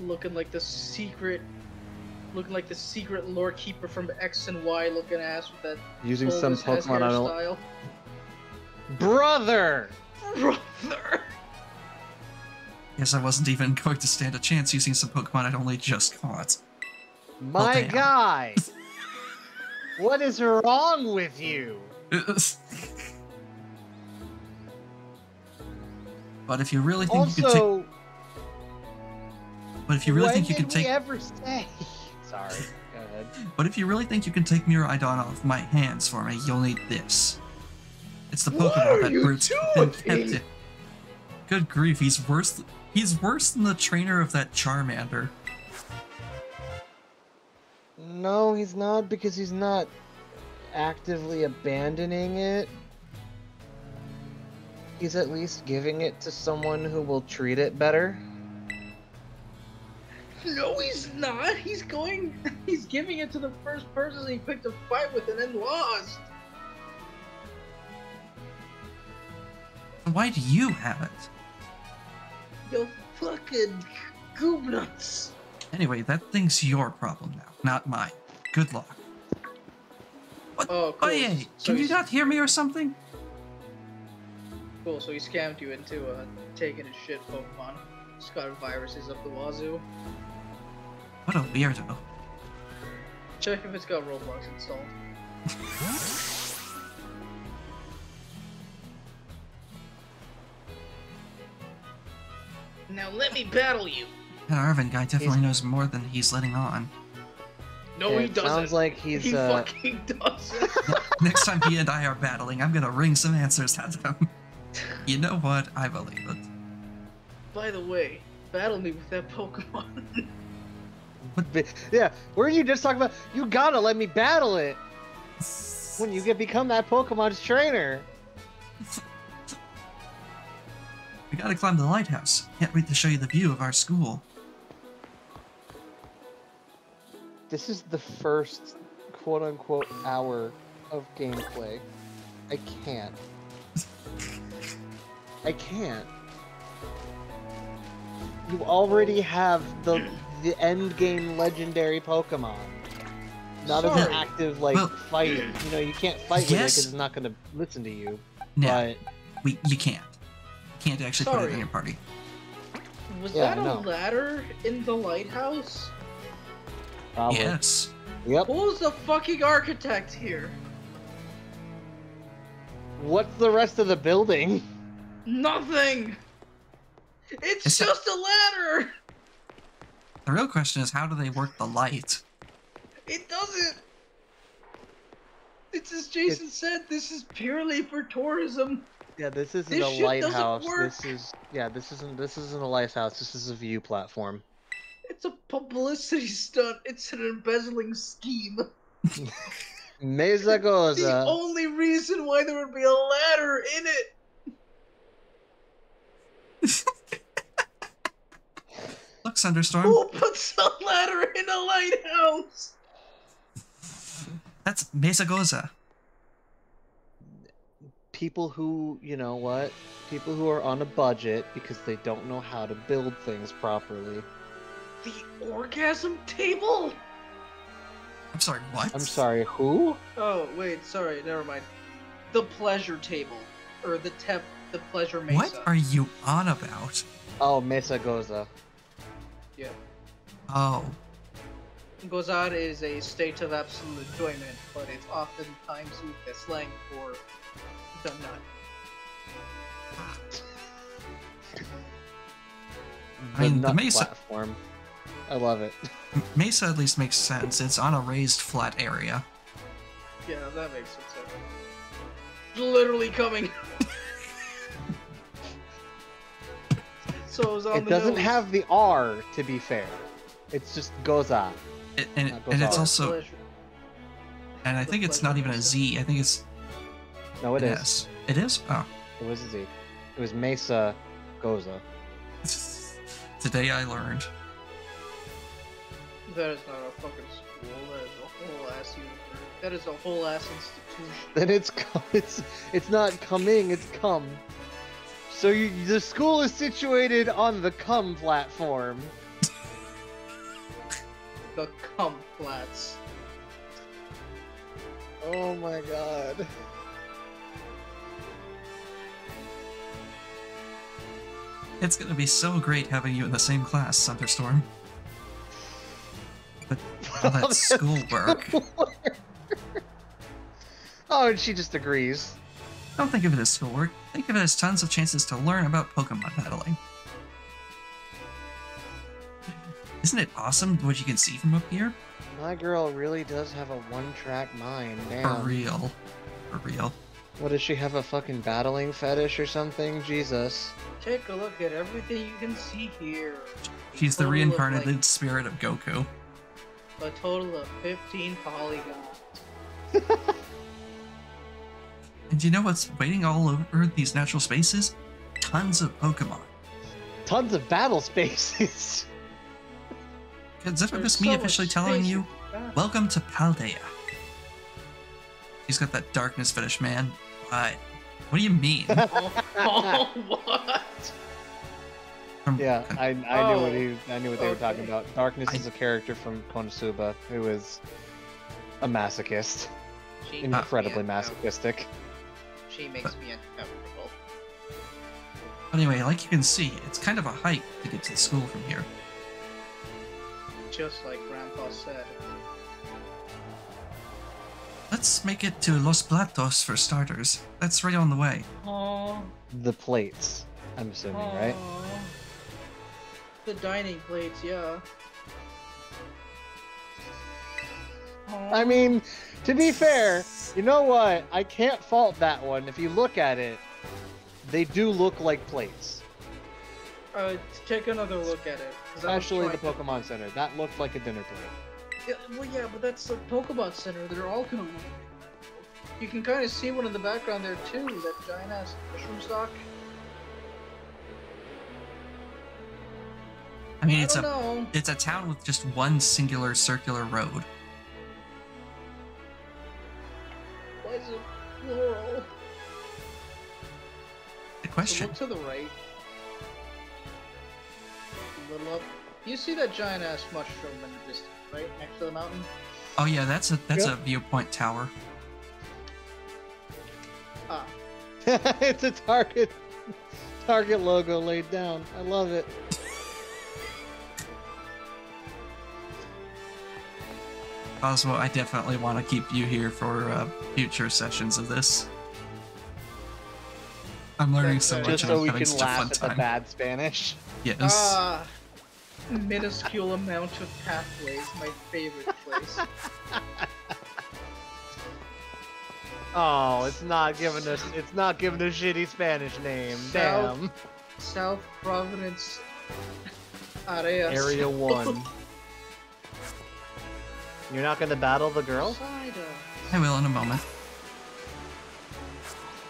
looking like the secret lore keeper from X and Y looking ass with that Using some bulbous ass Pokemon I don't. hairstyle. Brother! Brother! Guess I wasn't even going to stand a chance using some Pokemon I'd only just caught. My damn. guy! What is wrong with you? But if you really think you can take, Also, but if you really when think you can did we take, ever say? Sorry, go ahead. but if you really think you can take Miraidon off my hands for me, you'll need this. It's the What Pokeball are that you Brute's been doing? kept in. Good grief, he's worse. He's worse than the trainer of that Charmander. No, he's not, because he's not actively abandoning it. He's at least giving it to someone who will treat it better. No, he's not. He's giving it to the first person he picked a fight with and then lost. Why do you have it? You fucking goob nuts. Anyway, that thing's your problem now, not mine. Good luck. What? Oh, cool. Oye, So can you he's- not hear me or something? Cool, so he scammed you into taking his shit Pokemon. Just got viruses up the wazoo. What a weirdo. Check if it's got Roblox installed. Now let me battle you! That Arvin guy definitely knows more than he's letting on. No, he It doesn't. sounds like he's he fucking doesn't. Next time he and I are battling, I'm gonna wring some answers at him. You know what? I believe it. By the way, battle me with that Pokemon. Yeah, were you just talking about? You gotta let me battle it when you become that Pokemon's trainer. We gotta climb the lighthouse. Can't wait to show you the view of our school. This is the first quote-unquote hour of gameplay. I can't. I can't. You already have the end game legendary Pokemon. Not as an Sorry. active like Well- fighting. You know, you can't fight with it Yes. because it's not gonna listen to you. No, But you can't. You can't actually put it Sorry. in your party. Was Yeah, that I a know. ladder in the lighthouse? probably. Yes. Yep. Who's the fucking architect here? What's the rest of the building? Nothing! It's Is that- just a ladder! The real question is, how do they work the light? It doesn't! It's as Jason said, this is purely for tourism. Yeah, this isn't This a shit doesn't lighthouse. work. This isn't a lighthouse. This is a view platform. It's a publicity stunt. It's an embezzling scheme. Mesa The Goza. only reason why there would be a ladder in it. Look, Thunderstorm. Who puts a ladder in a lighthouse? That's Mesa Goza. People who, you know what? People who are on a budget because they don't know how to build things properly. The orgasm table? I'm sorry, what? I'm sorry, who? Oh, wait, sorry, never mind. The pleasure table. Or the pleasure mesa. What are you on about? Oh, Mesa Goza. Yeah. Oh. Gozad is a state of absolute enjoyment, but it's oftentimes used as slang for the nut. I mean, the nut Mesa- platform. I love it. Mesa at least makes sense. It's on a raised flat area. Yeah, that makes some sense. Literally coming. So it was on It the doesn't nose. have the R, to be fair. It's just Goza. And That goes it's on. also, Pleasure. and I think it's not even a Z. I think it's No, it an is. S. It is? Oh. It was a Z. It was Mesa Goza. Today I learned. That is not a fucking school. That is a whole ass university. That is a whole ass institution. Then it's not coming, it's come. So the school is situated on the come platform. The cum flats. Oh my god. It's gonna be so great having you in the same class, Thunderstorm. But all that schoolwork. Oh, and she just agrees. Don't think of it as schoolwork. Think of it as tons of chances to learn about Pokemon battling. Isn't it awesome what you can see from up here? My girl really does have a one-track mind. For Damn. real. For real. What, does she have a fucking battling fetish or something? Jesus. Take a look at everything you can see here. She's the Total of, reincarnated like, spirit of Goku. a total of 15 polygons. And do you know what's waiting all over these natural spaces? Tons of Pokemon. Tons of battle spaces. Consider There's this me so much officially telling space you, in that. welcome to Paldea. He's got that darkness fetish, man. But what do you mean? Oh, what? From- Yeah, I knew what they were talking Okay. about. Darkness is a character from Konosuba who is a masochist. She Incredibly makes me masochistic. She makes me uncomfortable. Anyway, like you can see, it's kind of a hike to get to the school from here. Just like Grandpa said. Let's make it to Los Platos for starters. That's right on the way. Aww. The plates, I'm assuming, right? The dining plates, yeah. I mean, to be fair, you know what? I can't fault that one. If you look at it, they do look like plates. Take another look at it. 'cause I was Especially the trying to- Pokemon Center. That looked like a dinner plate. Yeah, well, yeah, but that's the Pokemon Center. They're all gonna look. You can kind of see one in the background there too. That giant ass mushroom stock. I mean, I don't know. it's a town with just one singular circular road. Why is it plural? The So question. look to the right. A little up. You see that giant ass mushroom in the distance, right next to the mountain? Oh yeah, that's a Yep. viewpoint tower. Ah, It's a Target logo laid down. I love it. Cosmo, I definitely want to keep you here for future sessions of this. I'm learning so much. Just and so I'm we having can such a fun laugh at the time. bad Spanish. Yes. Ah, minuscule amount of pathways, my favorite place. Oh, it's not giving us shitty Spanish name. South- Damn. South Providence Areas. Area 1. You're not gonna battle the girl? Poseidon. I will in a moment.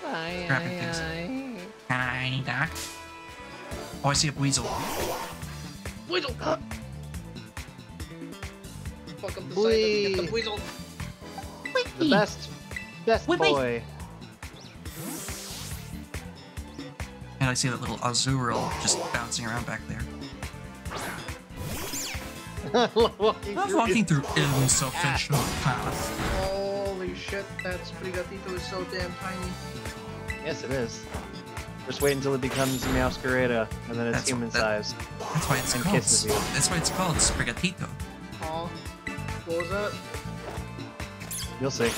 Scrapping things. Hi, Doc. Oh, I see a weasel. Weasel! Fuck up the Whee! side of the weasel. The best boy. And I see that little Azurill just bouncing around back there. I'm walking through insufficient path. Holy shit, that Sprigatito is so damn tiny. Yes, it is. Just wait until it becomes Meowscarada, and then it's That's- human that- sized. That's why it's And called. kisses you. That's why it's called Sprigatito. Aw. What was that? You'll see.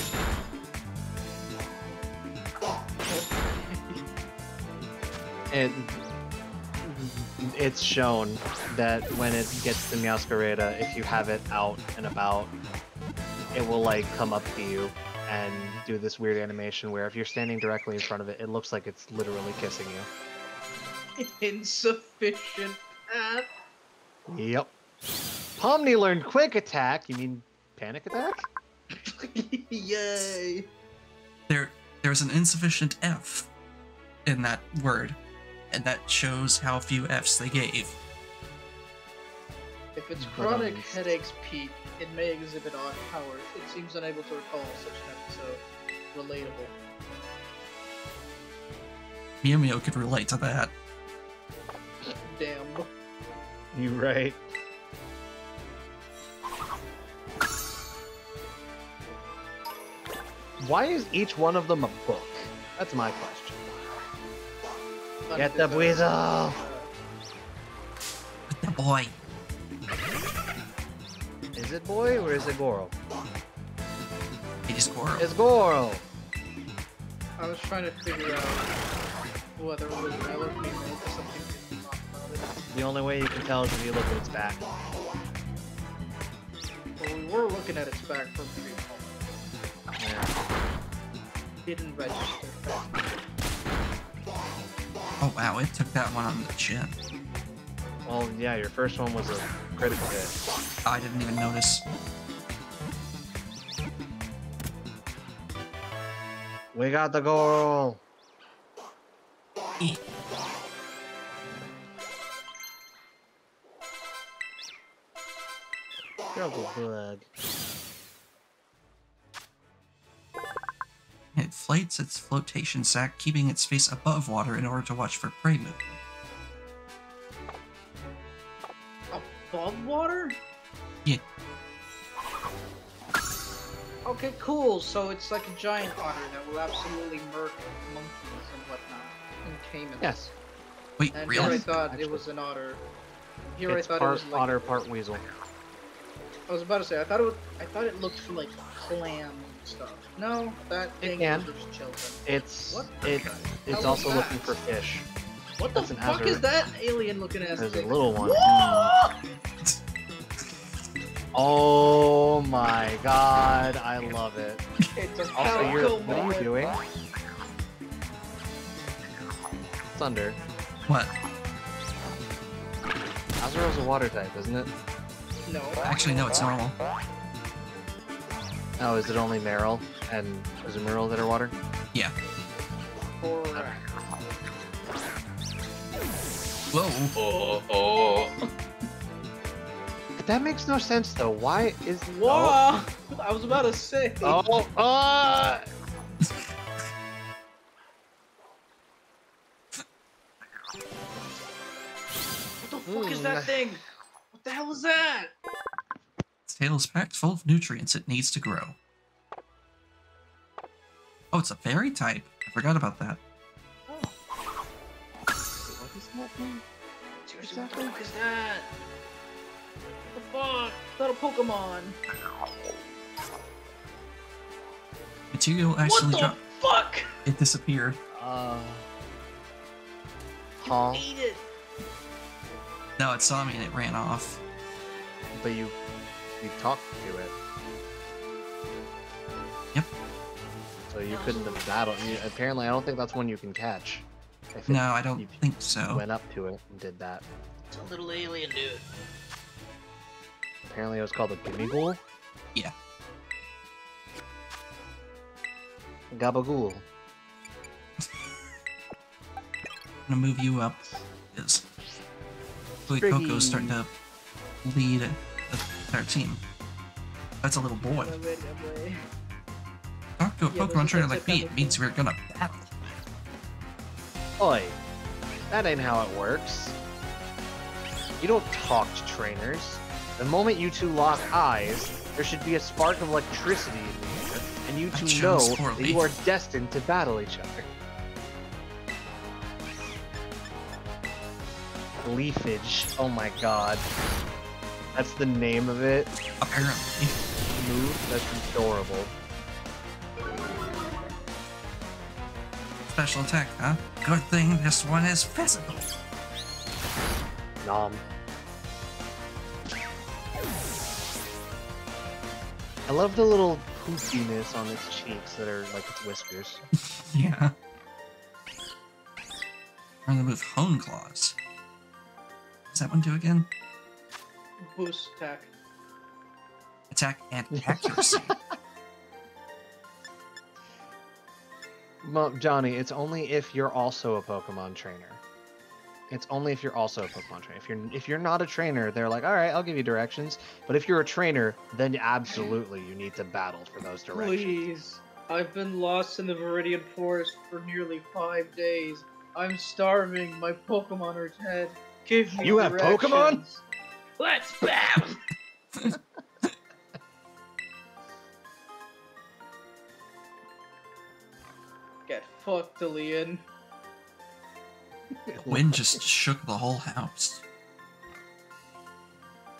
It's shown that when it gets to Meowscarada, if you have it out and about, it will like come up to you and do this weird animation where if you're standing directly in front of it, it looks like it's literally kissing you. Insufficient path. Yep. Pomni learned Quick Attack. You mean Panic Attack? Yay. There's an insufficient F in that word, and that shows how few Fs they gave. If its But, chronic headaches peak, it may exhibit odd powers. It seems unable to recall such an episode. Relatable. Mew Mew could relate to that. Damn. You right. Why is each one of them a book? That's my question. Get the weasel! But the boy. Is it boy or is it Goro? It is Goro. It's Goro! I was trying to figure out whether it was male or female because something didn't talk about it. The only way you can tell is if you look at its back. Well, we were looking at its back for pretty long. Yeah. Didn't register. Oh wow, it took that one on the chin. Well, yeah, your first one was a critical hit. I didn't even notice. We got the Goro! Eh. Trouble bug. It inflates its flotation sac, keeping its face above water in order to watch for prey movement. Above water? Yeah. Okay, cool. So it's like a giant otter that will absolutely murder monkeys and whatnot. And caimans. Yes. Wait, And really? here I thought Actually. it was an otter. Here It's I thought part it was like otter, part weasel. I was about to say I thought it looked like clam and stuff. No, that It thing can. was just children. It's What it the it's hell also is looking that? for fish. What the That's an fuck azure. is that alien looking ass There's a thing? little one. Whoa! Oh my god, I love it. It's a Also, calico what are you mullet. doing? Thunder. What? Azurill's a water type, isn't it? No. Actually, no, it's normal. Oh, is it only Meryl and Azumarill that are water? Yeah. Correct. Whoa. That makes no sense though. Why is Whoa! I was about to say. Oh, What the fuck is that thing? What the hell is that? Its tail is packed full of nutrients it needs to grow. Oh, it's a fairy type. I forgot about that. Oh, What is that thing? seriously, what the fuck is that? What the fuck? Is that a Pokemon? Material actually What the dropped. fuck? It disappeared. Huh? Ate it. No, it saw me and it ran off. But you talked to it. Yep. So you couldn't have battled. Apparently, I don't think that's one you can catch. If it- No, I don't you think so. went up to it and did that. It's a little alien dude. Apparently, it was called a Gimmighoul. Yeah. Gabagool. I'm gonna move you up because Coco's starting to lead our team. That's a little boy. Talk to a Yeah, Pokemon those trainer are like me. It means we're gonna battle. Oi, that ain't how it works. You don't talk to trainers. The moment you two lock eyes, there should be a spark of electricity in the air, and you I two chose know for that you are destined to battle each other. Leafage. Oh my god. That's the name of it. Apparently. Move? That's adorable. Special attack, huh? Good thing this one is physical. Nom. I love the little poofiness on its cheeks that are like its whiskers. Yeah. I'm gonna move Hone Claws. Does that one do again? Boost attack. Attack and accuracy. Johnny, it's only if you're also a Pokemon trainer. It's only if you're also a Pokemon trainer. If you're not a trainer, they're like, all right, I'll give you directions. But if you're a trainer, then absolutely you need to battle for those directions. Please. I've been lost in the Viridian Forest for nearly 5 days. I'm starving. My Pokemon are dead. Give me You have directions. Pokemon? Let's bam! Get fucked, Delian. Wind just shook the whole house.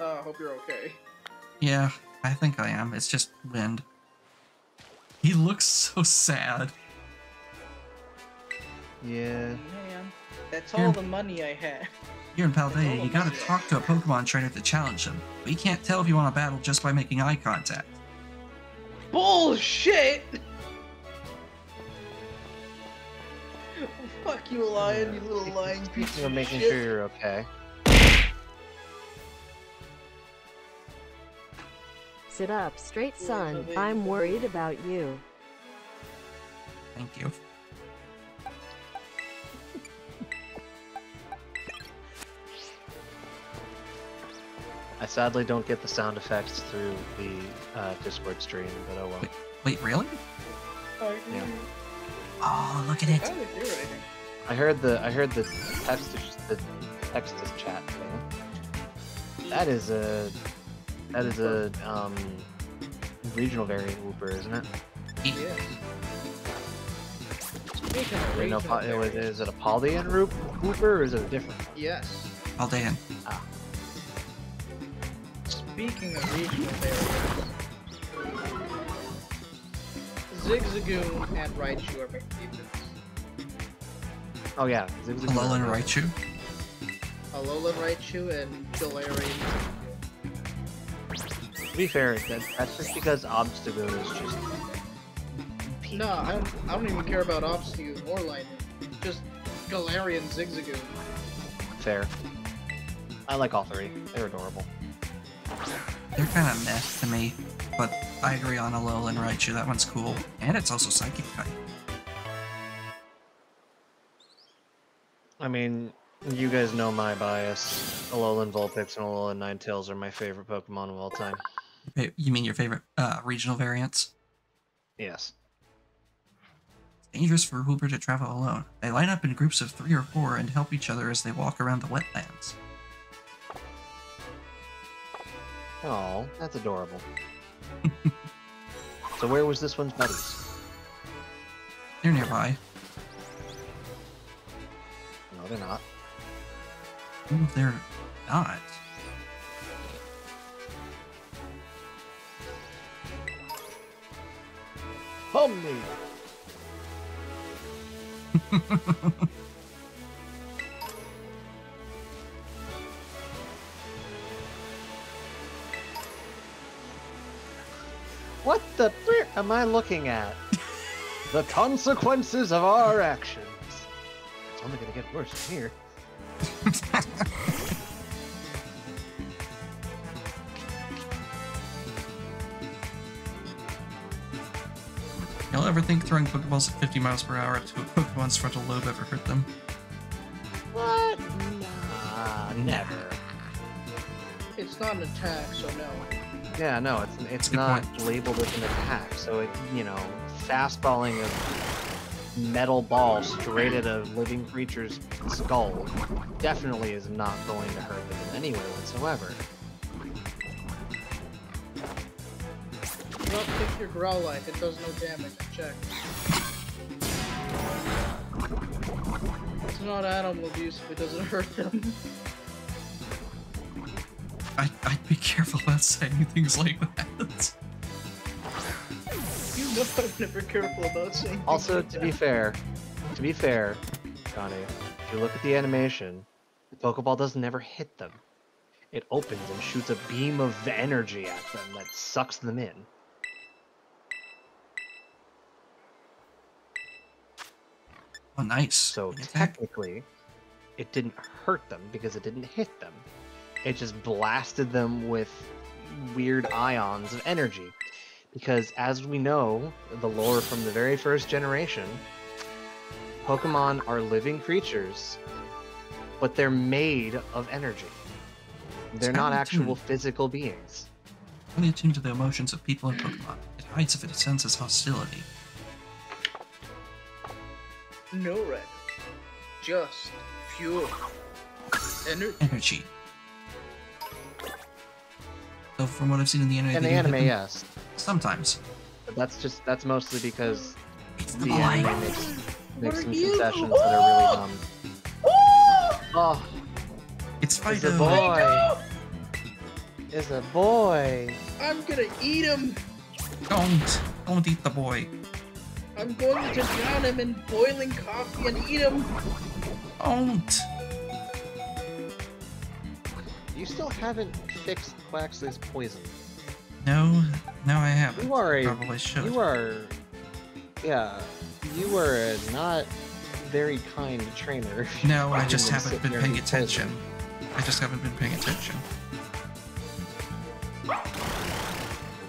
I hope you're okay. Yeah, I think I am. It's just wind. He looks so sad. Yeah. Man, that's Here. all the money I had. Here in Paldea, you gotta talk to a Pokemon trainer to challenge him. But you can't tell if you want to battle just by making eye contact. Bullshit! Fuck you, lion, you little lying piece Speaking of of making shit. sure you're okay. Sit up straight, Yeah, son. so they- I'm worried about you. Thank you. I sadly don't get the sound effects through the Discord stream, but oh well. Wait, really? Yeah. Oh, look at I it. can't really do anything. I heard the text to chat thing. That is a regional variant Wooper, isn't it? Yeah. Speaking of Wait, no, regional variants- is it a Paldean Wooper or is it a different one? Yes. Paldean. Speaking of regional variants, Zigzagoon and Raichu are my favorites. Oh yeah, Zigzagoon. Alolan Raichu. Alolan Raichu and Galarian. To be fair, that's just because Obstagoon is just peak. No, I don't even care about Obstagoon or Lightning. Just Galarian Zigzagoon. Fair. I like all three. They're adorable. They're kind of meh to me, but I agree on Alolan Raichu. That one's cool, and it's also Psychic type. I mean, you guys know my bias. Alolan Vulpix and Alolan Ninetales are my favorite Pokemon of all time. You mean your favorite regional variants? Yes. It's dangerous for Hooper to travel alone. They line up in groups of 3 or 4 and help each other as they walk around the wetlands. Oh, that's adorable. So where was this one's buddies? They're nearby. No, they're not. Ooh, they're not. Omni! What the frick am I looking at? The consequences of our actions. It's only gonna get worse from here. Y'all ever think throwing Pokeballs at 50 miles per hour to a Pokemon's frontal lobe ever hurt them? What? Nah, never. It's not an attack, so no. Yeah, no, it's a good not point. labeled as an attack, so it, you know, fastballing a metal ball straight at a living creature's skull definitely is not going to hurt them in any way whatsoever. Well, pick your Growlite, it does no damage. Check. It's not animal abuse if it doesn't hurt them. I'd be careful about saying things like that. You know I'm never careful about saying things Also, like to that. be fair, Johnny, if you look at the animation, the Pokeball doesn't ever hit them. It opens and shoots a beam of energy at them that sucks them in. Oh, nice. So Attack. technically, it didn't hurt them because it didn't hit them. It just blasted them with weird ions of energy. Because as we know, the lore from the very first generation, Pokemon are living creatures, but they're made of energy. They're not highly actual attuned. physical beings. Only attuned to the emotions of people and Pokemon. It hides if it senses hostility. No red. Just pure energy. Energy. So from what I've seen in the anime, In the they do hit anime, them yes. sometimes. But that's mostly because It's the the boy. anime makes are some you? concessions that are really dumb. Oh, It's it's a Fido. boy. It's a boy. I'm gonna eat him! Don't eat the boy. I'm going to drown him in boiling coffee and eat him! Don't. You still haven't fixed Quaxly's poison. No, I haven't. You are a Probably should. you are a not very kind trainer. No, I I'm just gonna haven't sit been here paying and poison. attention. I just haven't been paying attention.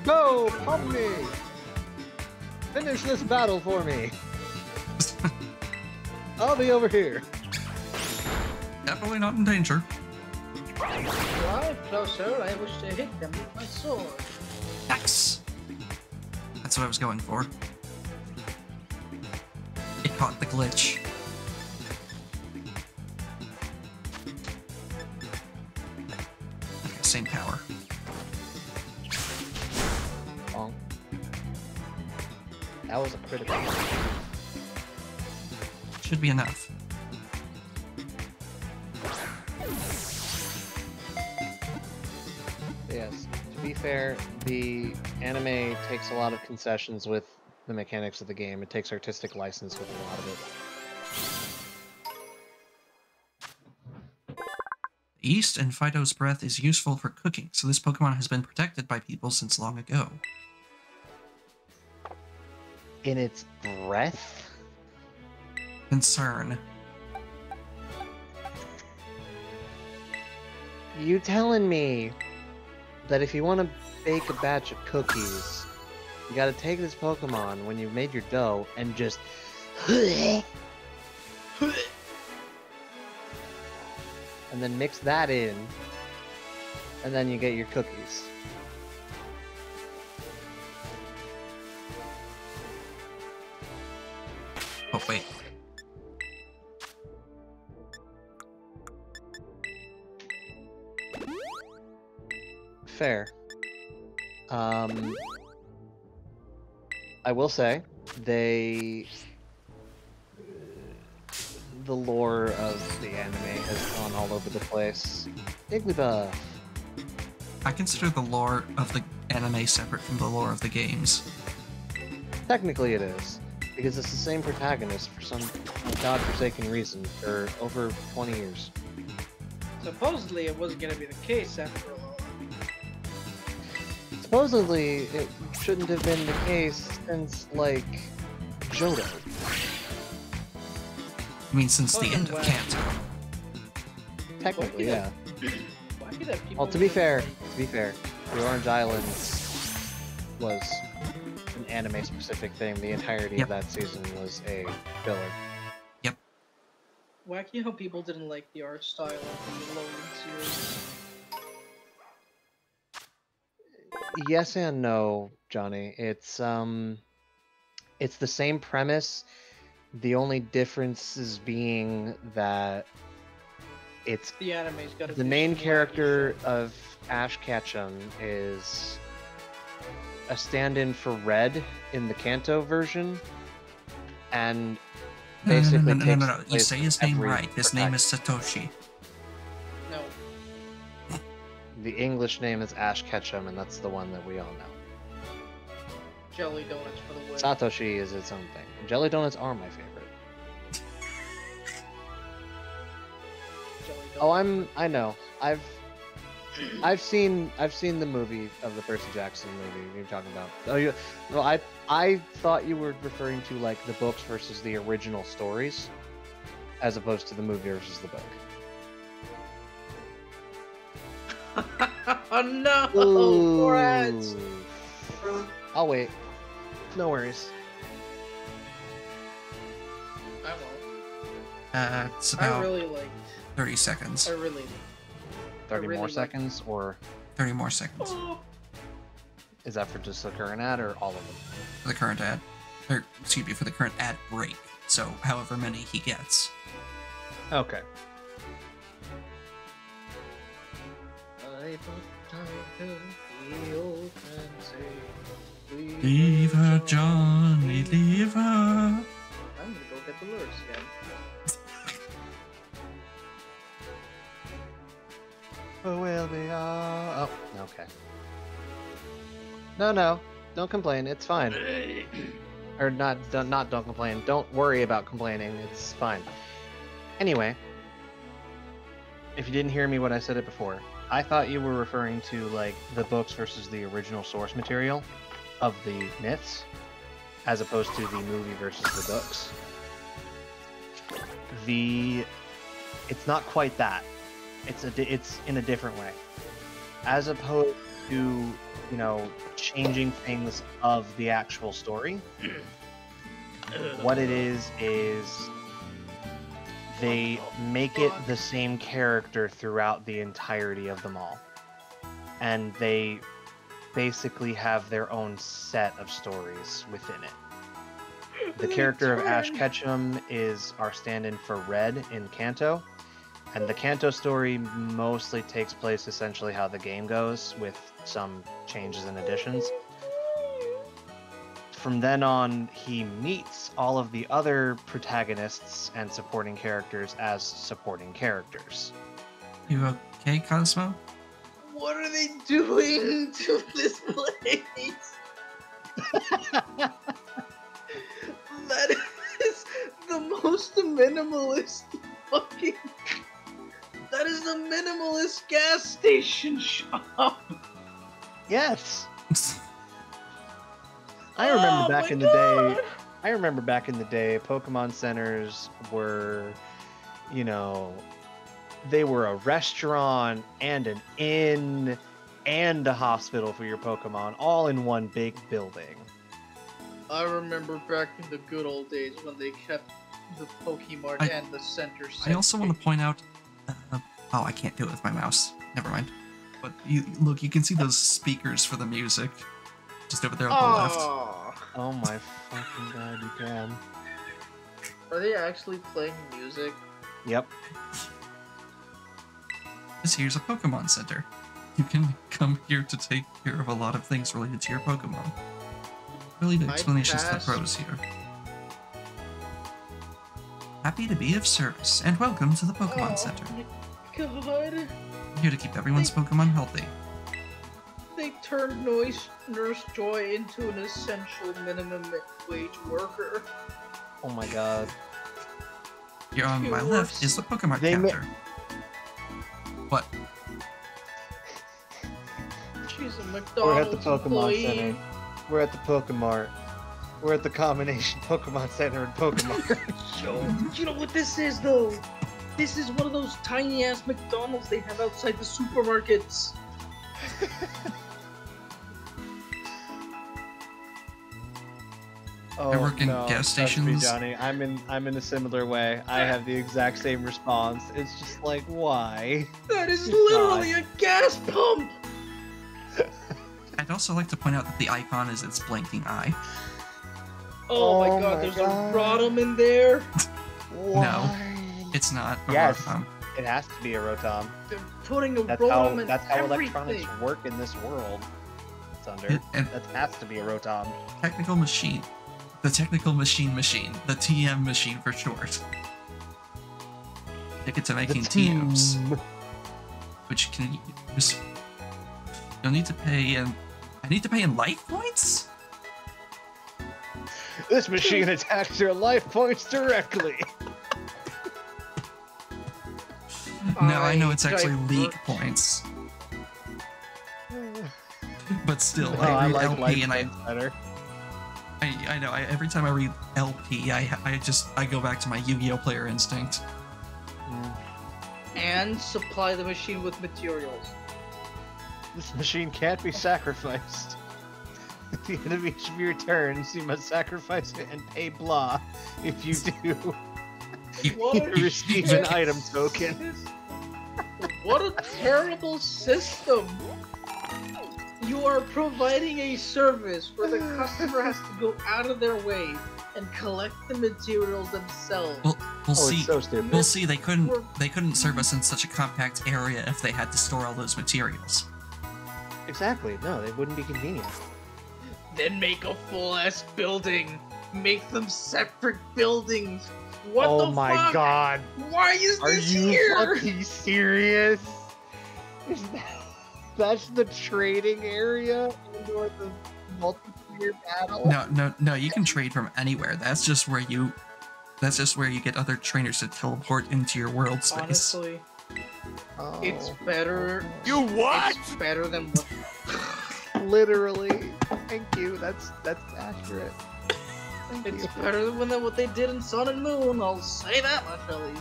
Go, pump me! Finish this battle for me. I'll be over here. Definitely not in danger. Drive closer, I wish to hit them with my sword. Nice. That's what I was going for. It caught the glitch. Okay, same power. Bonk. That was a critical. Should be enough. Yes. To be fair, the anime takes a lot of concessions with the mechanics of the game. It takes artistic license with a lot of it. Yeast and Fido's breath is useful for cooking, so this Pokemon has been protected by people since long ago. In its breath? Concern. You telling me that if you want to bake a batch of cookies, you gotta take this Pokemon when you've made your dough and just and then mix that in, and then you get your cookies. Oh, wait. Fair. I will say, the lore of the anime has gone all over the place. Jigglypuff. I consider the lore of the anime separate from the lore of the games. Technically it is, because it's the same protagonist for some godforsaken reason for over 20 years. Supposedly, it wasn't gonna be the case after all. Supposedly, it shouldn't have been the case since, like, Johto. I mean, since the end of Wow. Kanto. Technically, yeah. Why do that people Well, to be really- fair, the Orange Island was an anime-specific thing. The entirety Yep. of that season was a filler. Wacky how people didn't like the art style of the Loading series. Yes and no, Johnny. It's the same premise. The only difference is being that it's The anime's got the main character of Ash Ketchum is a stand-in for Red in the Kanto version, and basically No. takes You place say of his name every right. His name is Satoshi. No. The English name is Ash Ketchum, and that's the one that we all know. Jelly donuts for the win. Satoshi is its own thing. Jelly donuts are my favorite. Jelly Oh, donuts. I know. I've seen the movie of the Percy Jackson movie you're talking about. Oh, well, I thought you were referring to like the books versus the original stories, as opposed to the movie versus the book. Oh no! Poor ads. Ooh. I'll wait. No worries. I won't. It's I about really liked. 30 seconds. I really. 30 really more like- seconds, or 30 more seconds Oh, is that for just the current ad or all of them? for the current ad. Or, excuse me, for the current ad break. So, however many he gets. Okay. Leave her, Johnny, leave her. I'm gonna go get the lyrics again. Who will be all... Oh, okay. No, don't complain. It's fine. Or not don't complain. Don't worry about complaining. It's fine. Anyway, if you didn't hear me when I said it before, I thought you were referring to like the books versus the original source material of the myths, as opposed to the movie versus the books. It's not quite that. It's in a different way, as opposed to changing things of the actual story. What it is they make it the same character throughout the entirety of them all, and they basically have their own set of stories within it. The character of Ash Ketchum is our stand-in for Red in Kanto, and the Kanto story mostly takes place essentially how the game goes, with some changes and additions. From then on, he meets all of the other protagonists and supporting characters as supporting characters. You okay, Cosmo? What are they doing to this place? That is the most minimalist fucking. That is the minimalist gas station shop. Yes! I remember back in the day. I remember back in the day, Pokemon centers were, they were a restaurant and an inn and a hospital for your Pokemon, all in one big building. I remember back in the good old days when they kept the Pokemart and the center. I also want to point out... oh, I can't do it with my mouse. Never mind. But you can see those speakers for the music. Just over there on the left. Oh my fucking god, you can. Are they actually playing music? Yep. Here's a Pokemon Center. You can come here to take care of a lot of things related to your Pokemon. Really the explanations to the pros here. Happy to be of service, and welcome to the Pokemon Center. God. I'm here to keep everyone's Pokemon healthy. they turned Nurse Joy into an essential minimum wage worker? Oh my god. Here on my left is the Pokemon They counter. What? She's a We're at McDonald's the Pokemon employee. Center. We're at the Pokemart. We're at the combination Pokemon Center and Pokemon. Yo, you know what this is though? This is one of those tiny ass McDonald's they have outside the supermarkets. Oh, I work in gas trust me, stations. Johnny. I'm in a similar way. I have the exact same response. It's just like, why? That is It's literally a gas pump! I'd also like to point out that the icon is its blinking eye. Oh, my god, there's a Rotom in there. Why? It's not a Yes. Rotom. It has to be a Rotom. They're putting a That's Rotom in that's how everything. electronics work in this world. Thunder. And That has to be a Rotom. technical machine. The technical machine, the TM machine for short. Ticket to making TMs, which can use. You'll need to pay in. I need to pay in life points? This machine attacks your life points directly. No, I know it's actually divert. league points. But still, Oh, I I read like LP life and points better. I know. Every time I read LP, I go back to my Yu-Gi-Oh player instinct. And supply the machine with materials. This machine can't be sacrificed. At the end of each of your turns, you must sacrifice it and pay blah. If you do, What you a receive an shit item token. What a terrible system! You are providing a service where the customer has to go out of their way and collect the materials themselves. We'll Oh, see. it's so stupid. We'll see. They couldn't serve us in such a compact area if they had to store all those materials. Exactly. No, they wouldn't be convenient. Then make a full-ass building. Make them separate buildings. What oh the my fuck? god. Why is Are this you here? fucking serious? That's the trading area or the multiplayer battle? No. You can trade from anywhere. That's just where you get other trainers to teleport into your world space. Honestly, Oh, it's better. You what? It's better than what. Literally. Thank you. That's accurate. Thank It's you. better than what they did in Sun and Moon. I'll say that, my fellies.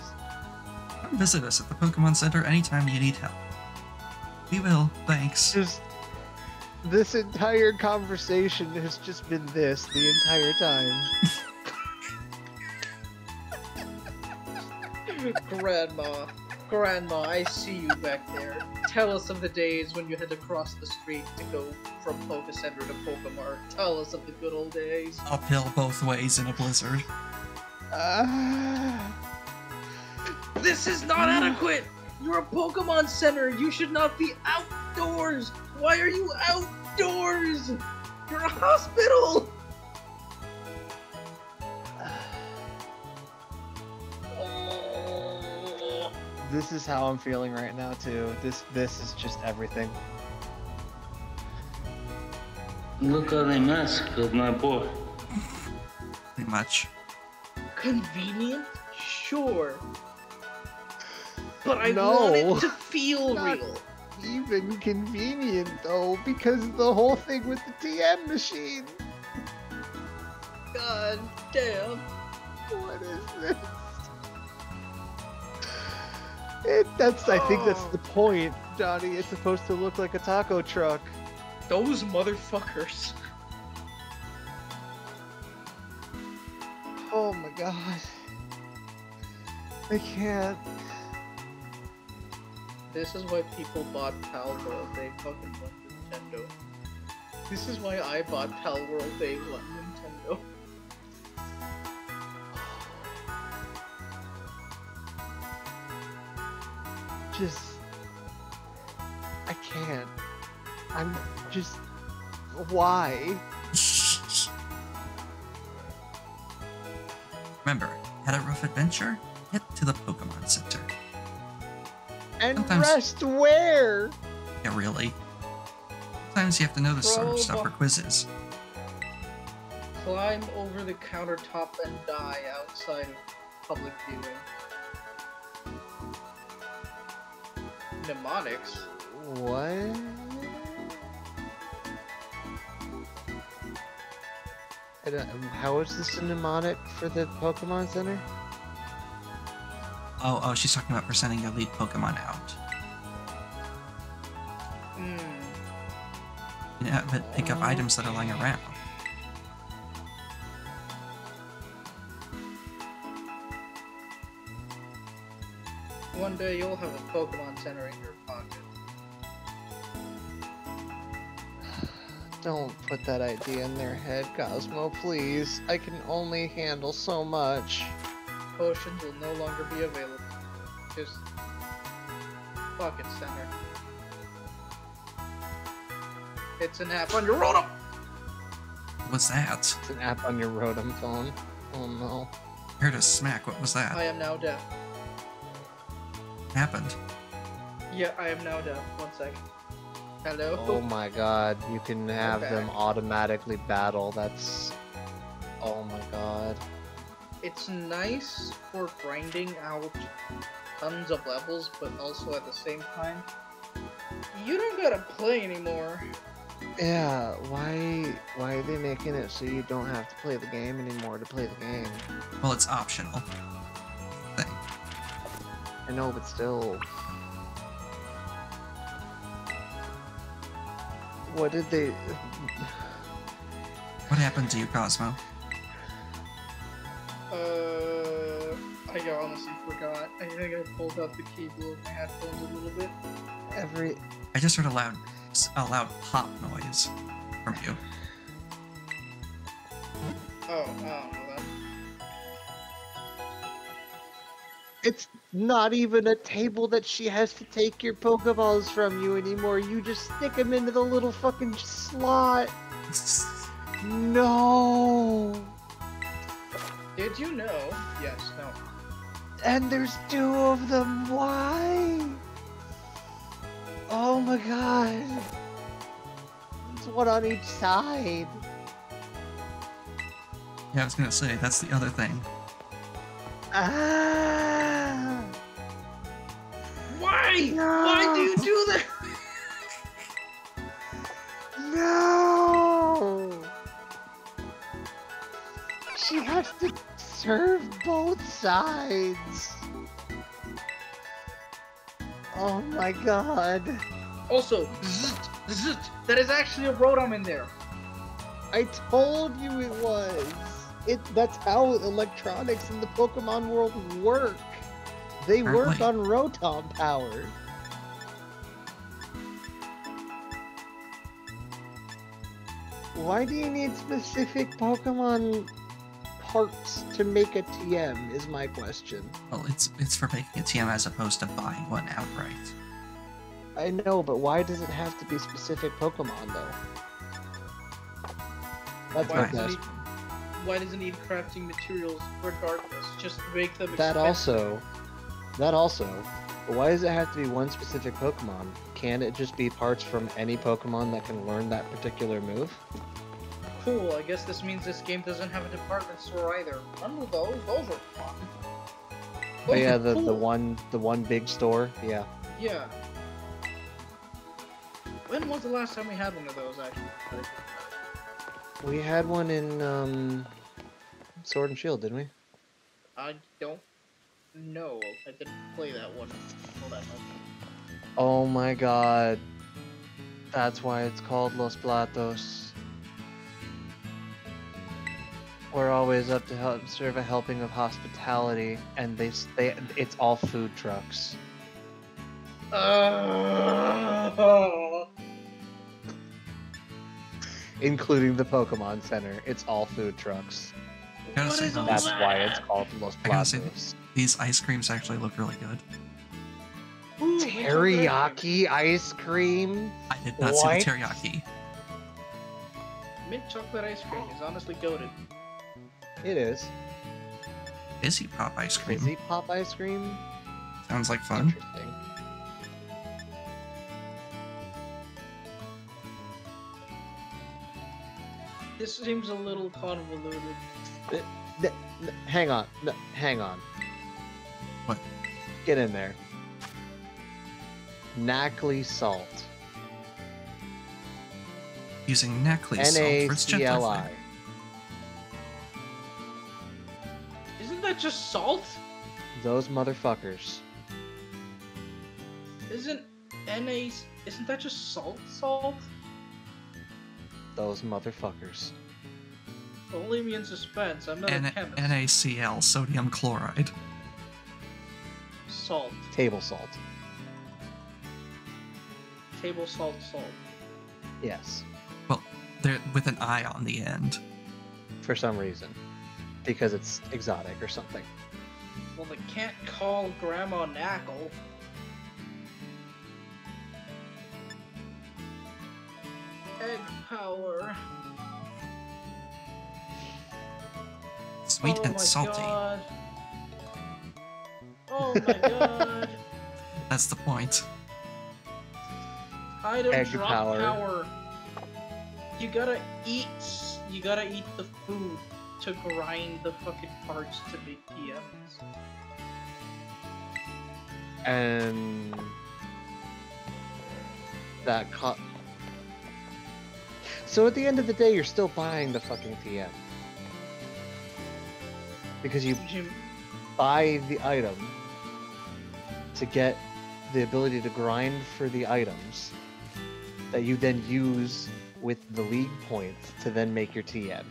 Come visit us at the Pokemon Center anytime you need help. We will. Thanks. Just this entire conversation has just been this the entire time. Grandma, I see you back there. Tell us of the days when you had to cross the street to go from Poke Center to Pokemart. Tell us of the good old days. Uphill both ways in a blizzard. This is not adequate! You're a Pokemon Center! You should not be outdoors! Why are you outdoors? You're a hospital! Oh. This is how I'm feeling right now too. This is just everything. Look at the mask of my boy. Pretty much. Convenient? Sure. But I No. want it to feel Not- real. Even convenient though, because the whole thing with the TM machine. God damn. What is this? I think that's the point, Johnny. It's supposed to look like a taco truck. Those motherfuckers. Oh my god. I can't. This is why people bought Pal World. They fucking love Nintendo. This is why I bought Pal World. They love Nintendo. Just. I can't. I'm just. Why? Remember, had a rough adventure? Head to the Pokemon Center. And Sometimes- rest where? Yeah, really. Sometimes you have to know this sort of stuff for Probe. quizzes. Climb over the countertop and die outside of public viewing. Mnemonics? What? How is this a mnemonic for the Pokemon Center? Oh, she's talking about for sending elite Pokemon out. Yeah, but pick up items that are lying around. One day you'll have a Pokemon Center in your pocket. Don't put that idea in their head, Cosmo, please. I can only handle so much. Potions will no longer be available. Just Pocket Center. It's an app on your Rotom! What's that? It's an app on your Rotom phone. Oh no. I heard a smack. What was that? I am now deaf. Happened? Yeah, I am now deaf. 1 second. Hello? Oh my god, you can have Okay. them automatically battle. That's... Oh my god. It's nice for grinding out tons of levels, but also at the same time, you don't gotta play anymore. Yeah, why are they making it so you don't have to play the game anymore to play the game? Well, it's optional. Thing. I know, but still. What did they... What happened to you, Cosmo? I honestly forgot. I think I pulled out the cable of my headphones a little bit. I just heard a loud pop noise from you. Oh, I don't know that. It's not even a table that she has to take your Pokeballs from you anymore. You just stick them into the little fucking slot. No. Did you know? Yes, no. And there's 2 of them. Why? Oh my god. It's one on each side. Yeah, I was gonna say, that's the other thing. Ah. Why? No. Why do you do that? No! She has to serve both sides. Oh my god. Also, zzzt, zzzt, that is actually a Rotom in there. I told you it was. That's how electronics in the Pokemon world work. They work on Rotom power. Why do you need specific Pokemon parts to make a TM is my question. Well, it's for making a TM as opposed to buying one outright. I know, but why does it have to be specific Pokemon though? That's my Why? question. Why does it need crafting materials regardless? Just make them That expensive. also. But why does it have to be one specific Pokemon? Can't it just be parts from any Pokemon that can learn that particular move? Cool, I guess this means this game doesn't have a department store either. Remember those? Those were fun. Oh Those yeah, were the cool. one big store. Yeah. Yeah. When was the last time we had one of those, actually? We had one in Sword and Shield, didn't we? I don't know. I didn't play that one all that much. Oh my god. That's why it's called Los Platos. We're always up to help serve a helping of hospitality, and it's all food trucks. Including the Pokemon Center. It's all food trucks. Gotta What say, is though, all That's that? why it's called Los I gotta say, Platos. these ice creams actually look really good. Ooh, Teriyaki ice cream? I did not see What? the teriyaki. Mint chocolate ice cream is honestly goated. It is. Fizzy pop ice cream. Fizzy pop ice cream? Sounds like fun. Interesting. This seems a little convoluted. Hang on. Hang on. What? Get in there. Knackley salt. Using Knackley salt for its gentler NaCli. flavor. Isn't that just salt? Those motherfuckers. Isn't that just salt? Those motherfuckers. Don't leave me in suspense. I'm not a chemist. NaCl, sodium chloride. Salt. Table salt. Table salt. Yes. Well, they're with an I on the end. For some reason. Because it's exotic or something. Well, they can't call Grandma Knackle. Egg power. Sweet Oh and my salty. God. Oh my god. That's the point. Item Egg drop power. You gotta eat the food to grind the fucking parts to make TMs. And that so at the end of the day, you're still buying the fucking TM. Because you buy the item to get the ability to grind for the items that you then use with the league points to then make your TM.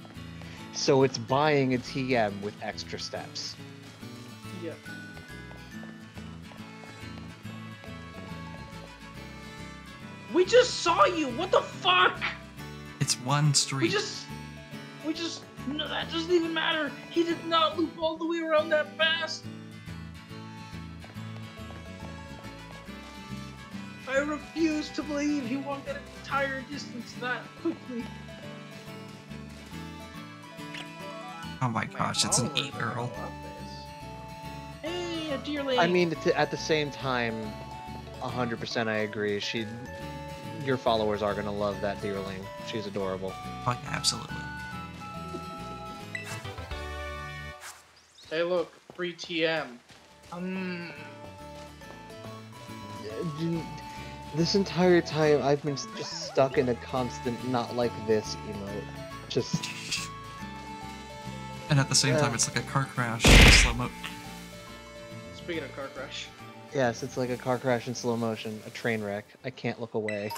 So it's buying a TM with extra steps. Yeah. We just saw you! What the fuck? It's one street. We just no, that doesn't even matter. He did not loop all the way around that fast. I refuse to believe he walked that entire distance that quickly. Oh my gosh, it's an followers 8-girl. love this. Hey, a deerling. I mean, at the same time, 100% I agree. Your followers are gonna love that deerling. She's adorable. Oh yeah, absolutely. Hey, look, free TM. This entire time, I've been just stuck in a constant "not like this" emote. Just. And at the same Yeah. time, it's like a car crash in slow mo. Speaking of car crash. Yes, it's like a car crash in slow motion, a train wreck. I can't look away.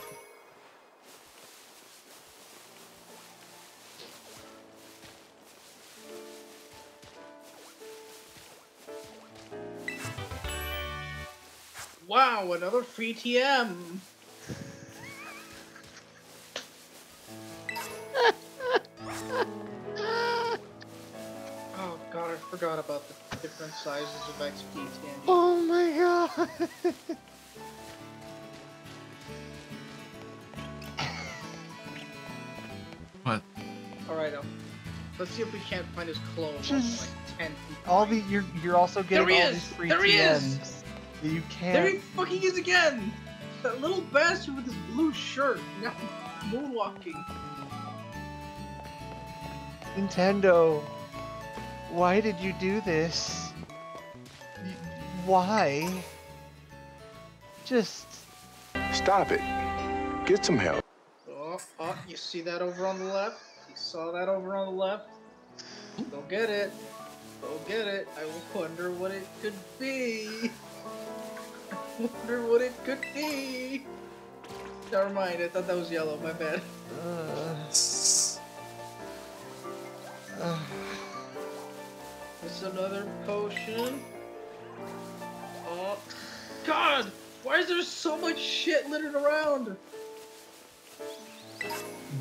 Wow, another free TM. Oh god, I forgot about the different sizes of XP candy. Oh my god! What? Alright, let's see if we can't find his clone. Just- Like 10 feet All away. the you're also getting There he all is! these free There he is! TMs. That you There he can't. fucking is again! That little bastard with his blue shirt, now moonwalking. Nintendo, why did you do this? Why? Just. Stop it. Get some help. Oh, you see that over on the left? You saw that over on the left? Go get it. Go get it. I wonder what it could be. I wonder what it could be. Never mind, I thought that was yellow, my bad. It's another potion. Oh, God! Why is there so much shit littered around?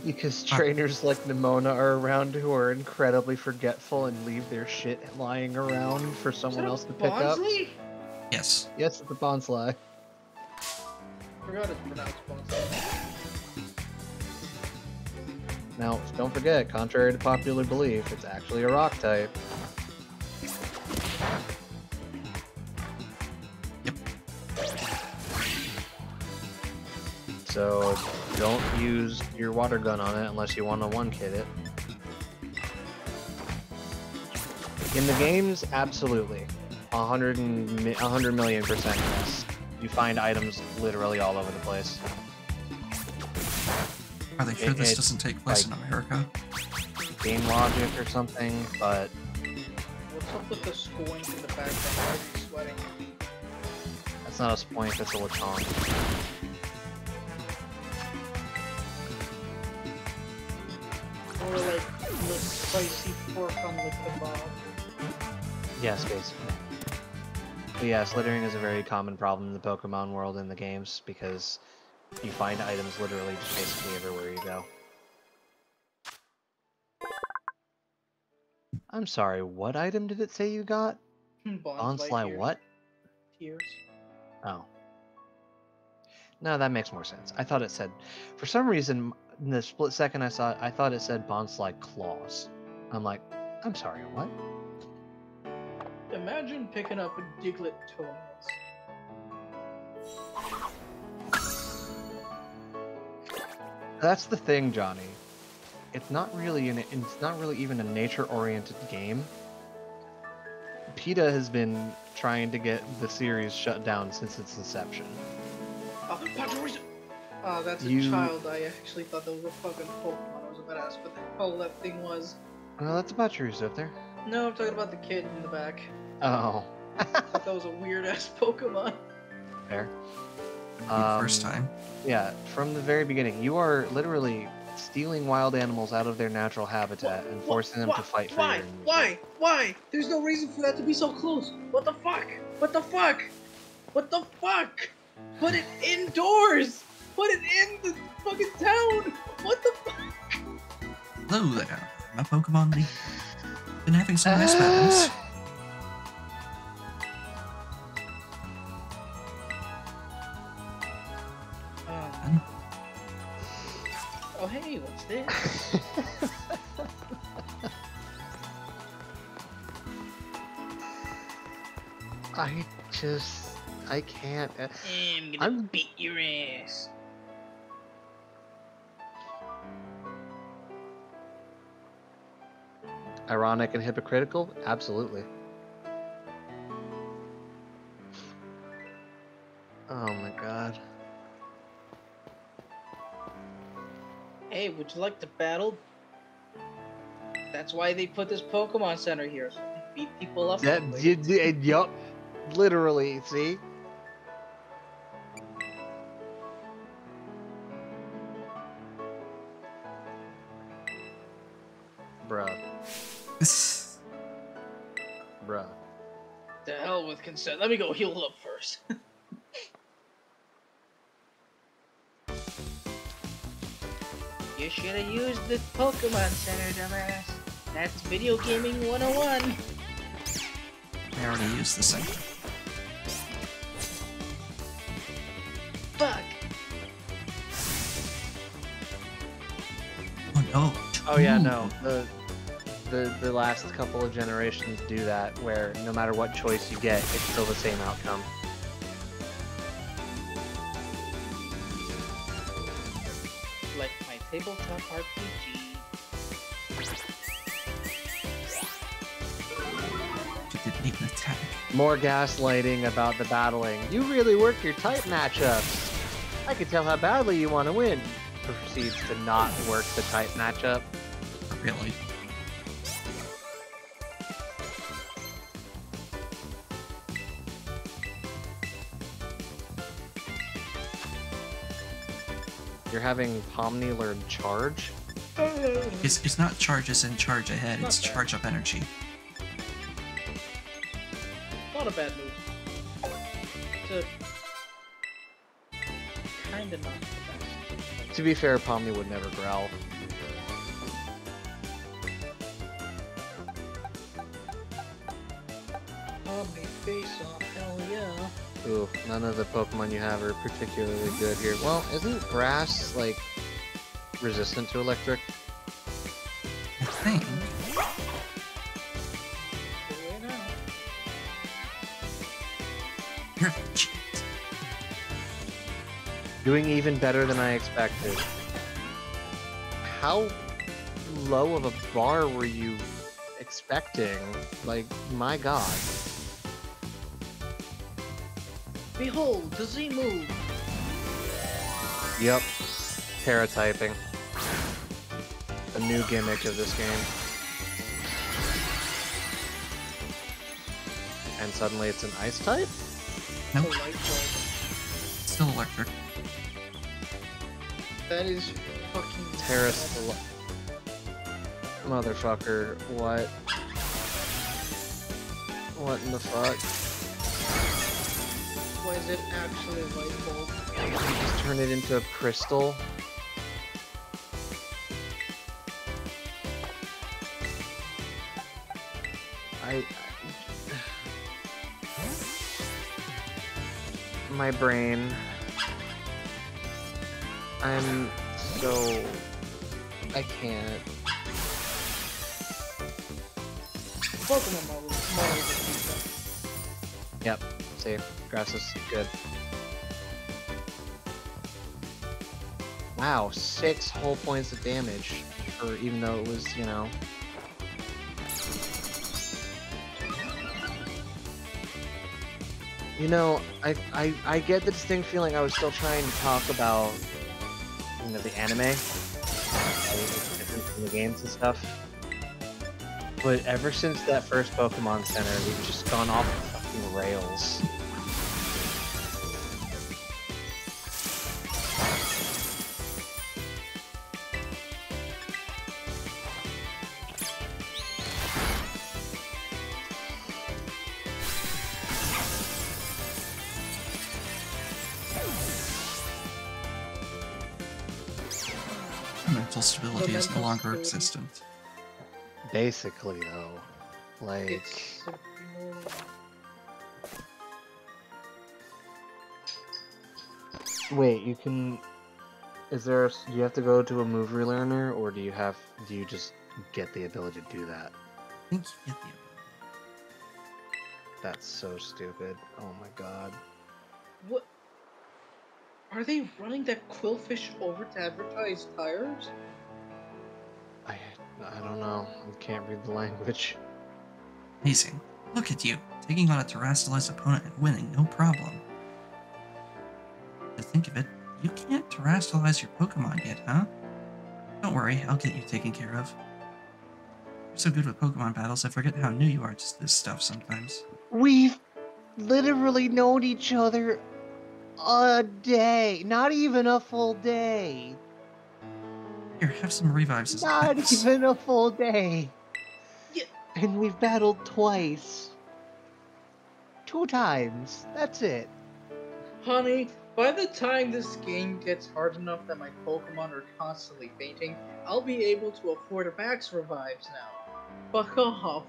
Because trainers like Nimona are around who are incredibly forgetful and leave their shit lying around for someone else to pick up. Bonsley? Yes. Yes, it's a Bonsly. Forgot it's pronounced Bonsley. Now, don't forget, contrary to popular belief, it's actually a rock type. Yep. So, don't use your water gun on it unless you want to one-kit it. In the games, absolutely. 100 million% yes. You find items literally all over the place. Are they sure this doesn't take place in America? Game logic or something, but... What's up with the scoring in the back that you're sweating? That's not a spoink, that's a Lechonk. Or like the spicy pork on the kebab. Yes, basically. But yes, littering is a very common problem in the Pokemon world in the games, because you find items literally just basically everywhere you go. I'm sorry, what item did it say you got? Bonsly what? Tears. Oh. No, that makes more sense. I thought it said... For some reason, in the split second I saw it, I thought it said Bonsly Claws. I'm like, I'm sorry, what? Imagine picking up a Diglett toenails. That's the thing, Johnny. It's not really even a nature-oriented game. PETA has been trying to get the series shut down since its inception. Oh, that's a child. I actually thought that was a fucking Pokemon. I was about to ask what the hell that thing was. Oh, that's a Pachirisu up there. No, I'm talking about the kid in the back. Oh. I thought that was a weird-ass Pokemon. Fair. First time. Yeah, from the very beginning, you are literally stealing wild animals out of their natural habitat and forcing them to fight for your Why? Why? There's no reason for that to be so close. What the fuck? What the fuck? What the fuck? Put it indoors! Put it in the fucking town! What the fuck? Hello there, my Pokemon League. Been having some nice battles. Oh hey, what's this? I can't. I'm gonna beat your ass. Ironic and hypocritical? Absolutely. Oh my god. Hey, would you like to battle? That's why they put this Pokemon Center here, so they beat people up. Yup. Literally, see? Bruh. Bruh. The hell with consent. Let me go heal up first. You should have used the Pokemon Center, dumbass. That's video gaming 101. I already used the center. Fuck. Oh no. Oh yeah, no. The last couple of generations do that, where no matter what choice you get, it's still the same outcome. Like my tabletop RPG. You didn't even attack. More gaslighting about the battling. You really work your type matchups. I can tell how badly you want to win. Proceeds to not work the type matchup. Really? You're having Pomni learn charge? It's not charge as in charge ahead, it's Not bad. charge up energy. Not a bad move. It's a... kinda not the best. To be fair, Pomni would never growl. Pomni face off, hell yeah. Ooh, none of the Pokemon you have are particularly good here. Well, isn't grass, like, resistant to electric? I think. Figure it out. You're legit. Doing even better than I expected. How low of a bar were you expecting? Like, my god. Behold, the Z move. Yep. Paratyping. A new gimmick of this game. And suddenly it's an ice type? Nope, Oh, light bulb. still electric. That is fucking. Terrace. Motherfucker. What? What in the fuck? Why is it actually a light bulb? Just turn it into a crystal? I my brain. I'm so... I can't. Pokemon Marvel. Yep, see, grass is good. Wow, 6 whole points of damage, for even though it was, you know... You know, I get the distinct feeling I was still trying to talk about, you know, the anime, different from the games and stuff. But ever since that first Pokemon Center, we've just gone off the fucking rails. Mental stability is no longer existent. Basically, though, like... It's Wait, you can... Is there a... Do you have to go to a move relearner, or do you just get the ability to do that? I think you get the That's so stupid. Oh my god. what? Are they running that Quillfish over to advertise tires? I don't know. I can't read the language. amazing. Look at you, taking on a terrestrialized opponent and winning, no problem. To think of it, you can't terrestrialize your Pokemon yet, huh? Don't worry, I'll get you taken care of. You're so good with Pokemon battles, I forget how new you are to this stuff sometimes. We've literally known each other a day. Not even a full day. Here, have some revives as Not pets. even a full day. Yeah. And we've battled twice. 2 times. That's it. Honey, by the time this game gets hard enough that my Pokemon are constantly fainting, I'll be able to afford max revives now. Fuck off.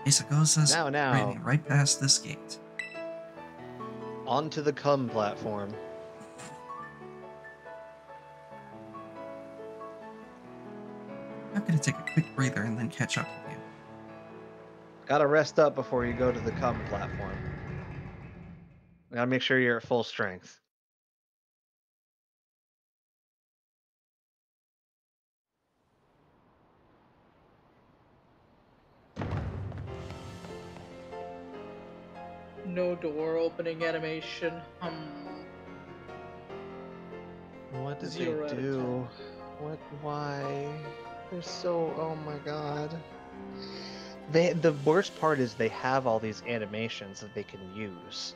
Asagosa's Now. raining right past this gate. Onto the cum platform. I'm gonna take a quick breather and then catch up with you. Gotta rest up before you go to the cum platform. Gotta make sure you're at full strength. No door opening animation. What did 0 out they of do? What? Why? They're so... Oh my god. The worst part is they have all these animations that they can use,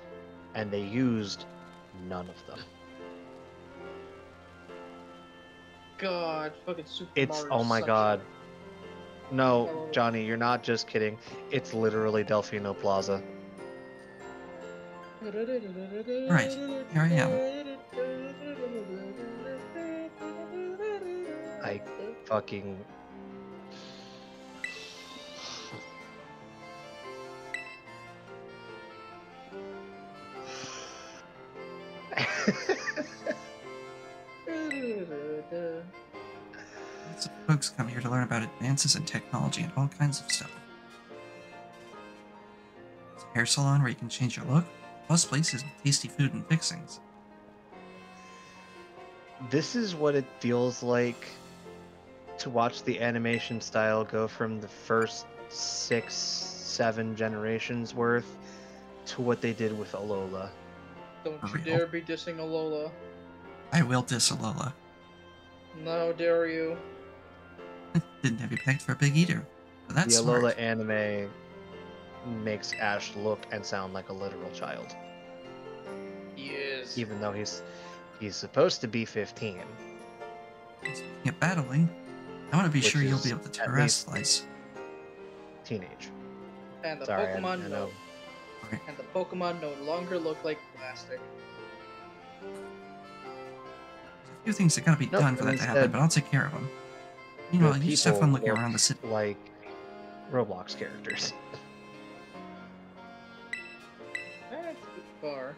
and they used none of them. God, fucking Super It's... Mario Oh my sucks. god. No, Johnny, you're not just kidding. It's literally Delfino Plaza. Right, here I am. I fucking... Lots of folks come here to learn about advances in technology and all kinds of stuff. There's a hair salon where you can change your look, plus places with tasty food and fixings. This is what it feels like to watch the animation style go from the first 6, 7 generations worth to what they did with Alola. Don't For you real. dare be dissing Alola. I will diss Alola. No, dare you. Didn't have you pegged for a big eater. But that's The smart. Alola anime makes Ash look and sound like a literal child, Yes. even though he's supposed to be 15. Speaking of battling, I want to be Which sure you'll is be able to at terrestrialize. least- Teenage. And the Sorry, Pokemon I no. know. Okay. And the Pokemon no longer look like plastic. A few things that gotta be Nope, done for that to happen, instead- but I'll take care of them. Meanwhile, The you just have people fun looking look around the city. like Roblox characters. That's too far.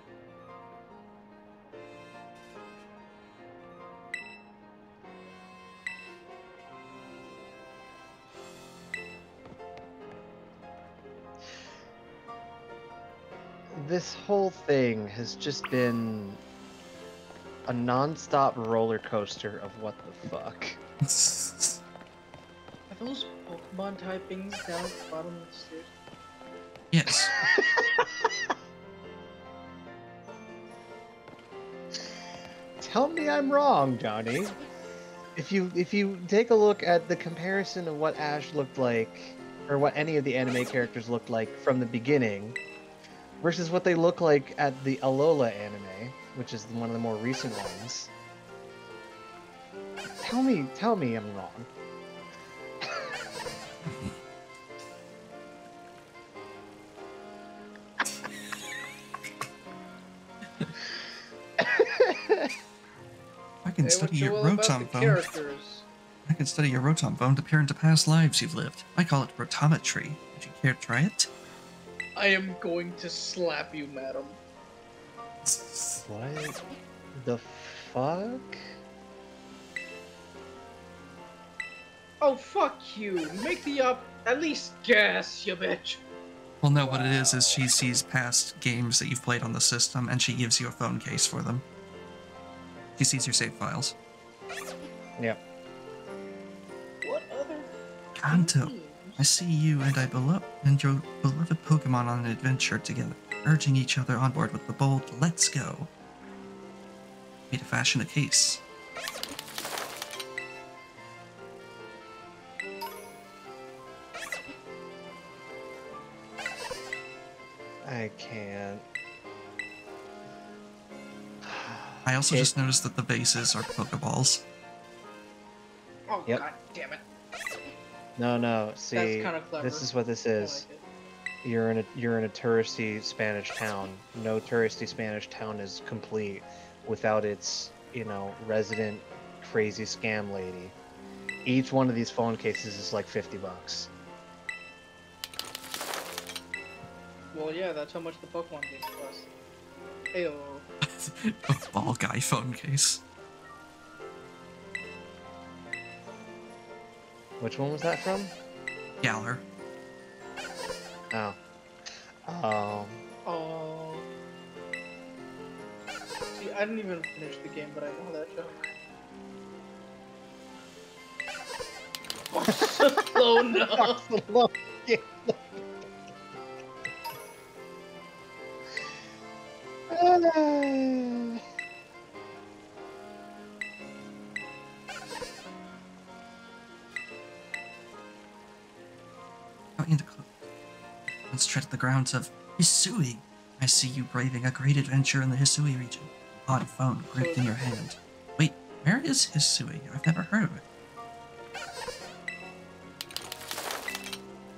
This whole thing has just been a non-stop roller coaster of what the fuck. Are those Pokemon typings down at the bottom of the stairs? Yes. Tell me I'm wrong, Johnny. If you take a look at the comparison of what Ash looked like, or what any of the anime characters looked like from the beginning, versus what they look like at the Alola anime, which is one of the more recent ones. Tell me I'm wrong. I can Hey, study what's your so all about Rotom the phone. characters? I can study your Rotom phone to peer into past lives you've lived. I call it rotometry. Would you care to try it? I am going to slap you, madam. What the fuck? Oh, fuck you. Make the up. At least guess, you bitch. Well, no, what it is she sees past games that you've played on the system, and she gives you a phone case for them. She sees your save files. Yep. What other Kanto, games? I see you and your beloved Pokemon on an adventure together, urging each other on board with the bold "Let's go." Way to fashion a case. I can't. I also It- just noticed that the bases are Pokeballs. Oh, Yep. god damn it. No. See, That's kind of clever. this is what this I is. like it. You're in a touristy Spanish town. No touristy Spanish town is complete without its, resident crazy scam lady. Each one of these phone cases is like $50. Well, yeah, that's how much the Pokemon games cost. Ayo. A ball guy phone case. Which one was that from? Galar. Oh. Oh. Oh. See, I didn't even finish the game, but I know that joke. Oh no! Going into let's tread the grounds of Hisui. I see you braving a great adventure in the Hisui region. Odd phone gripped in your hand. Wait, where is Hisui? I've never heard of it.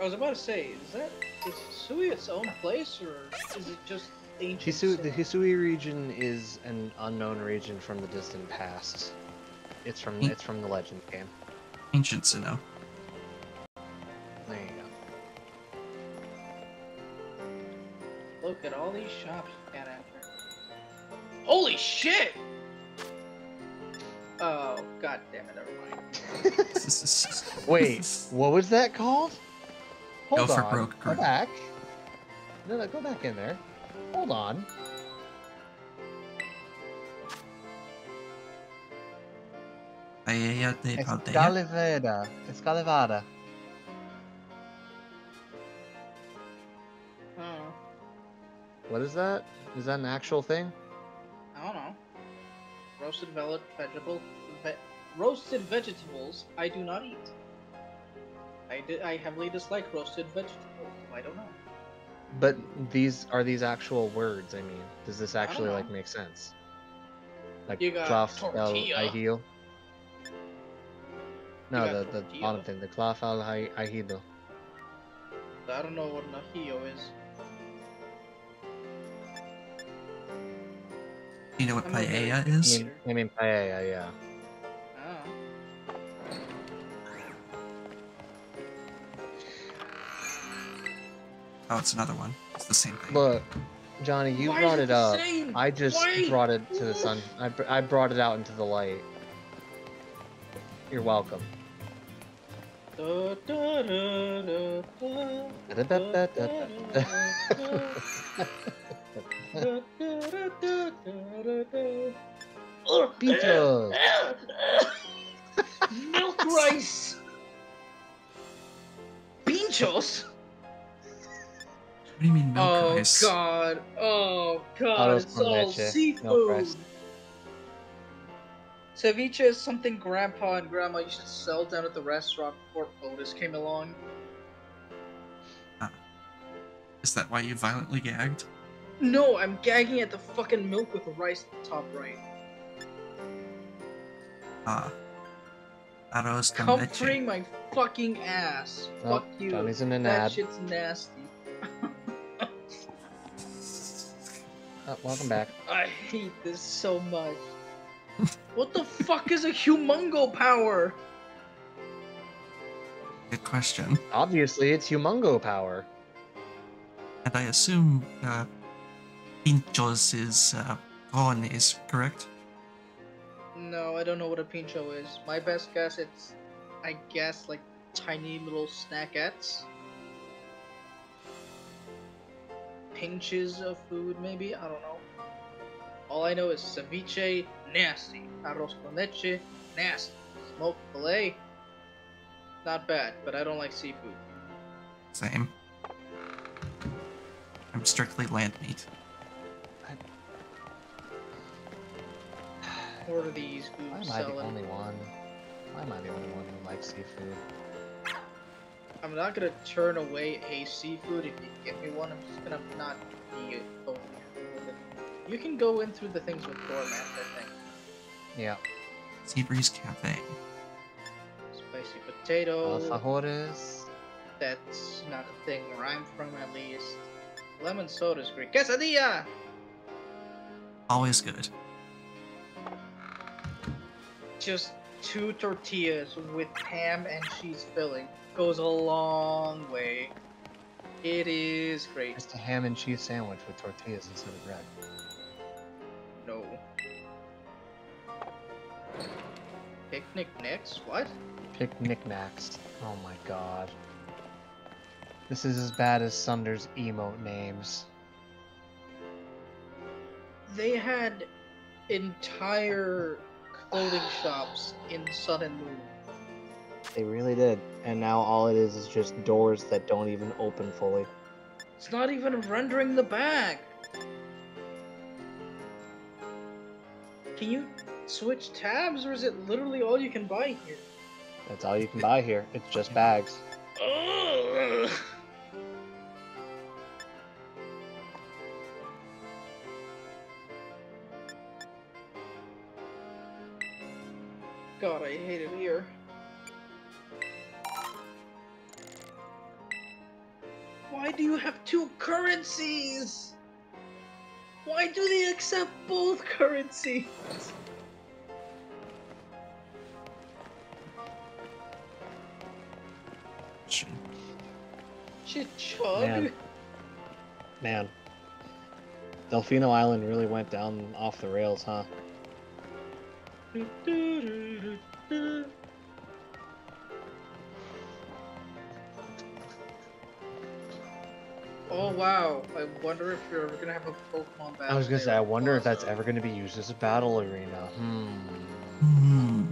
I was about to say, is Sui its own place, or is it just ancient? The Hisui region is an unknown region from the distant past. It's from the Legend game. Ancient Sinnoh. There you go. Look at all these shops you got after. Holy shit! Oh, god damn it, never mind. Wait, what was that called? Hold Go for on. broke, Go Groot. back. No, go back in there. Hold on. Paella de Paldea. Escalivada. Escalivada. I don't know. What is that? Is that an actual thing? I don't know. Roasted vegetables I do not eat. I heavily dislike roasted vegetables. I don't know. But these actual words, I mean. Does this don't actually like know. make sense? Like You got Claf el tortilla. Ahil? No, got the tortilla. bottom thing, the Claf el Ahido. I don't know what an ajillo is. You know what I'm not very paella good is? eater. I mean paella, yeah. Ah. Oh, it's another one. It's the same thing. Look, Johnny, you Why brought is it the up. same? I just Why? brought it to the sun. I brought it out into the light. You're welcome. Da, da, da, da, da, da, da, Pinchos. Milk rice. Pinchos. What do you mean milk Oh rice? god. Oh god. Arroz It's con all leche, milk seafood. rice. Ceviche is something Grandpa and Grandma used to sell down at the restaurant before Otis came along. Is that why you violently gagged? No, I'm gagging at the fucking milk with the rice at the top right. Arroz con Comforting leche. my fucking ass. Oh, Fuck you. Johnny's in an that ad. shit's nasty. Oh, welcome back. I hate this so much. What the fuck is a humongo power? Good question. Obviously, it's humongo power. And I assume Pinchos is is correct? No, I don't know what a pincho is. My best guess, it's, I guess, like tiny little snackettes. Pinches of food, maybe? I don't know. All I know is ceviche, nasty. Arroz con leche, nasty. Smoked filet, not bad, but I don't like seafood. Same. I'm strictly land meat. What are these Why am foods I the selling? only one? Why am I the only one who likes seafood? I'm not gonna turn away a seafood if you get me one. I'm just gonna not be over with it. You can go in through the things with doormats, I think. Yeah. Seabreeze Cafe. Spicy potato. Alfajores. That's not a thing where I'm from, at least. Lemon soda's great. Quesadilla! Always good. Just 2 tortillas with ham and cheese filling goes a long way. It is great. Just a ham and cheese sandwich with tortillas instead of bread. No. Picnic next? What? Pick knickknacks. Oh my god. This is as bad as Sunder's emote names. They had entire clothing shops in Sun and Moon. They really did. And now all it is just doors that don't even open fully. It's not even rendering the bag. Can you switch tabs, or is it literally all you can buy here? That's all you can buy here. It's just bags. Ugh. God, I hate it here. Why do you have 2 currencies? Why do they accept both currencies? Shit, chug. Man. Delfino Island really went down off the rails, huh? Oh wow, I wonder if you're ever gonna have a Pokemon battle. I was gonna say, I there. wonder if that's Also, ever gonna be used as a battle arena. Hmm.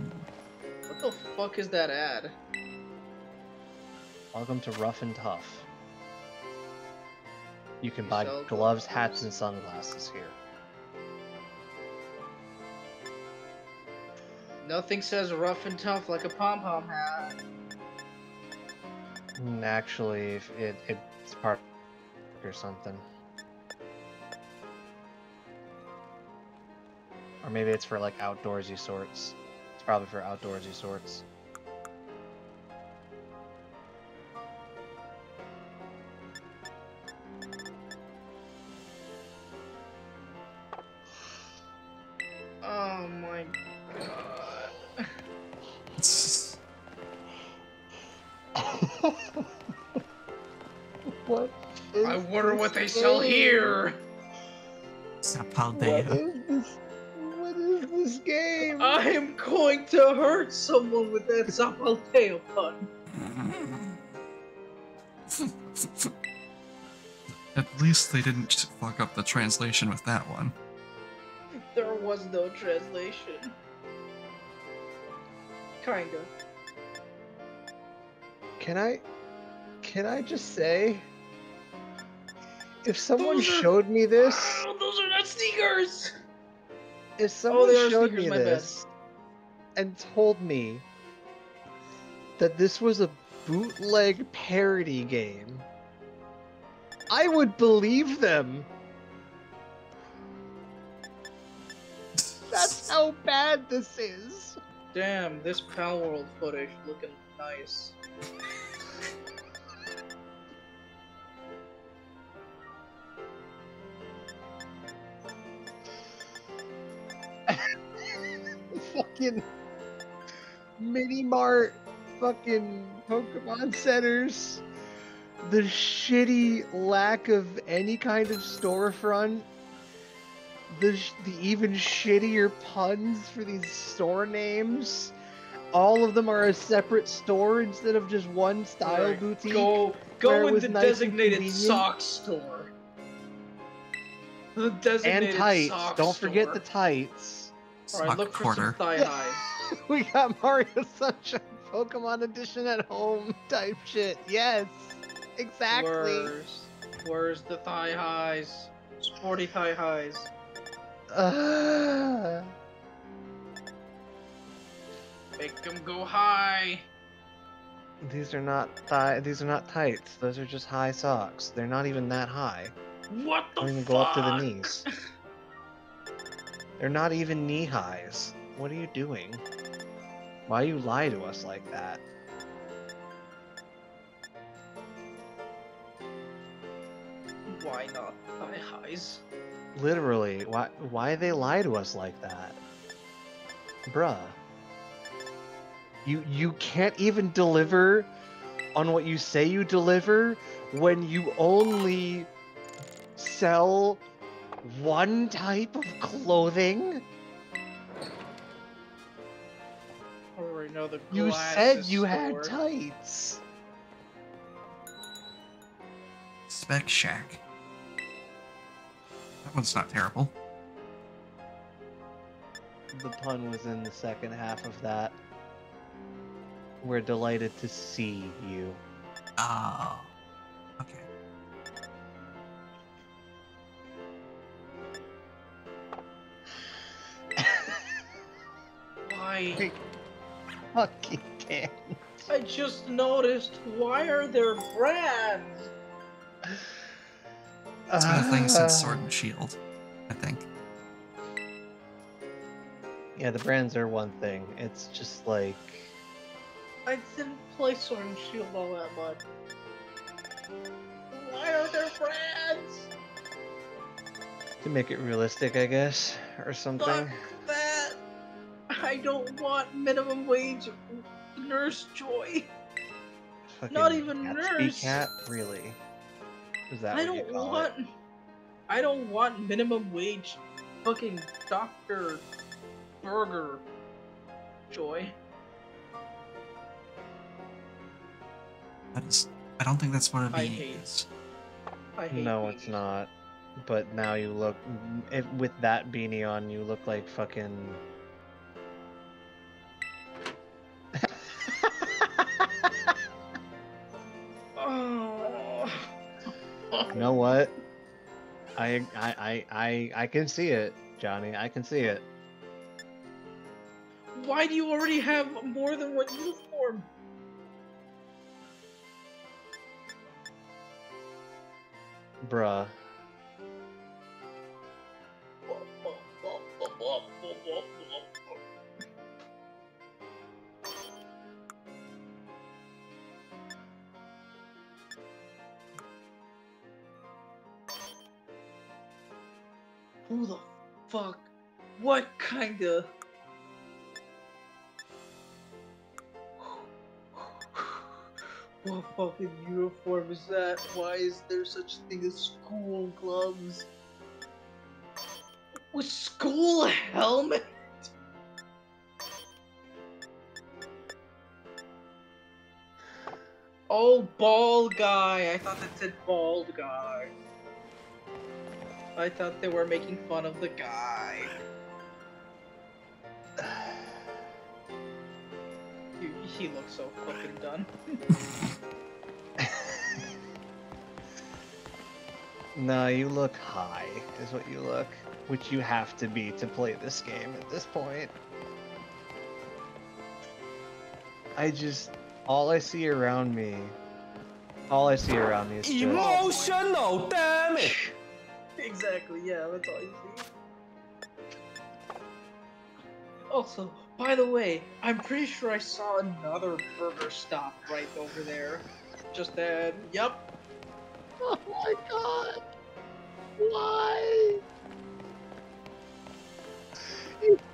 What the fuck is that ad? Welcome to Rough and Tough. You can You buy sell gloves, gloves? hats, and sunglasses here. Nothing says rough and tough like a pom-pom hat. Actually, it's part or something. Or maybe it's for like outdoorsy sorts. It's probably for outdoorsy sorts. Oh my god. What? I wonder what they sell here. Sapaldea. What is this game? I am going to hurt someone with that Zapalteo pun. At least they didn't just fuck up the translation with that one. There was no translation. Kinda. Can I just say, if someone Those are- showed me this, Oh, those are not sneakers! if someone they are showed sneakers, me my bad. this and told me that this was a bootleg parody game, I would believe them. That's how bad this is. Damn, this Pal World footage looking nice. Fucking Mini Mart, fucking Pokemon centers, the shitty lack of any kind of storefront, the even shittier puns for these store names. All of them are a separate store instead of just one style Right. boutique. Go where it in was the nice and designated convenient. sock store. The And designated tights. sock Don't forget store. the tights. Alright, Sock look for quarter. some thigh Yeah. highs. We got Mario Sunshine Pokemon Edition at home type shit. Yes, exactly. Where's the thigh highs? Sporty thigh highs. Make them go high. These are not These are not tights. Those are just high socks. They're not even that high. What the Don't even fuck? go up to the knees. They're not even knee highs. What are you doing? Why you lie to us like that? Why not thigh highs? Literally, why they lie to us like that? Bruh. You can't even deliver on what you say you deliver when you only sell one type of clothing? Or no, the You glasses said you had store. tights. Spec Shack. That one's not terrible. The pun was in the second half of that. We're delighted to see you. Oh. Okay. Why? Fucking can. I just noticed. Why are there brands? It's been a thing since Sword and Shield, I think. Yeah, the brands are one thing. It's just like I didn't play Sword and Shield all that much. Why are there brands? to make it realistic, I guess, or something. Fuck that! I don't want minimum wage Nurse Joy. Fucking Not even Gatsby nurse. Cat, really? Is that I what you don't call want. it? I don't want minimum wage fucking Dr. Burger Joy. That is, I don't think that's what a I beanie hate- is. I hate No, beanies. it's not. But now you look, with that beanie on, you look like fucking. I can see it, Johnny. I can see it. Why do you already have more than one uniform? Bruh. Who the fuck? What kind of... What fucking uniform is that? Why is there such a thing as school gloves? With school helmet? Oh, bald guy. I thought that said bald guy. I thought they were making fun of the guy. He looks so fucking done. No, you look high, is what you look. Which you have to be to play this game at this point. All I see around me is just... Emotional damage! Exactly, yeah, that's all you see. Also, by the way, I'm pretty sure I saw another burger stop right over there. Just that, yup. Oh my god! Why?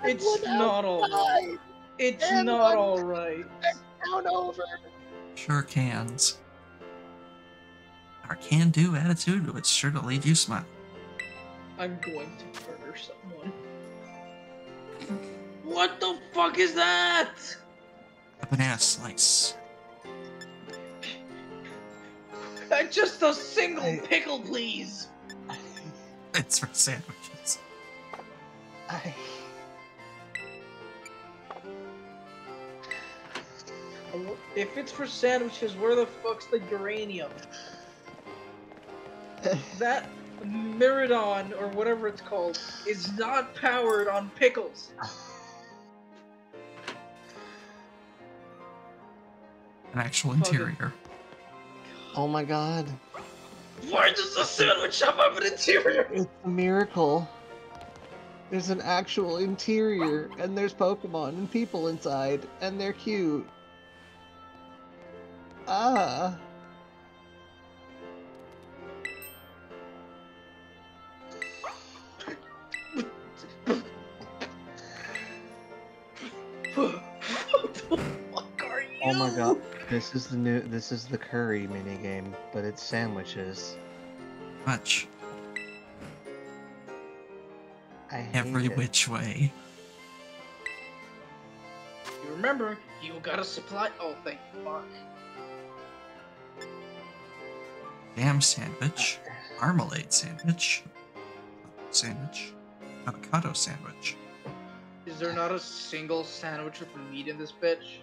It's not alright. It's not alright. Down over. Sure cans. Our can-do attitude would sure to leave you smiling. I'm going to murder someone. What the fuck is that? A banana slice. Just a single pickle, please. It's for sandwiches. If it's for sandwiches, where the fuck's the uranium? That Miradon, or whatever it's called, is not powered on pickles. An actual interior. Oh my god. Why does the sandwich shop have an interior? It's a miracle. There's an actual interior, and there's Pokemon and people inside, and they're cute. Ah. What the fuck are you? Oh my god. This is the curry minigame, but it's sandwiches. Much. I hate Every it. which way. You remember, you gotta supply. Oh, thank fuck. Jam sandwich. Marmalade sandwich. Avocado sandwich. Is there not a single sandwich with meat in this bitch?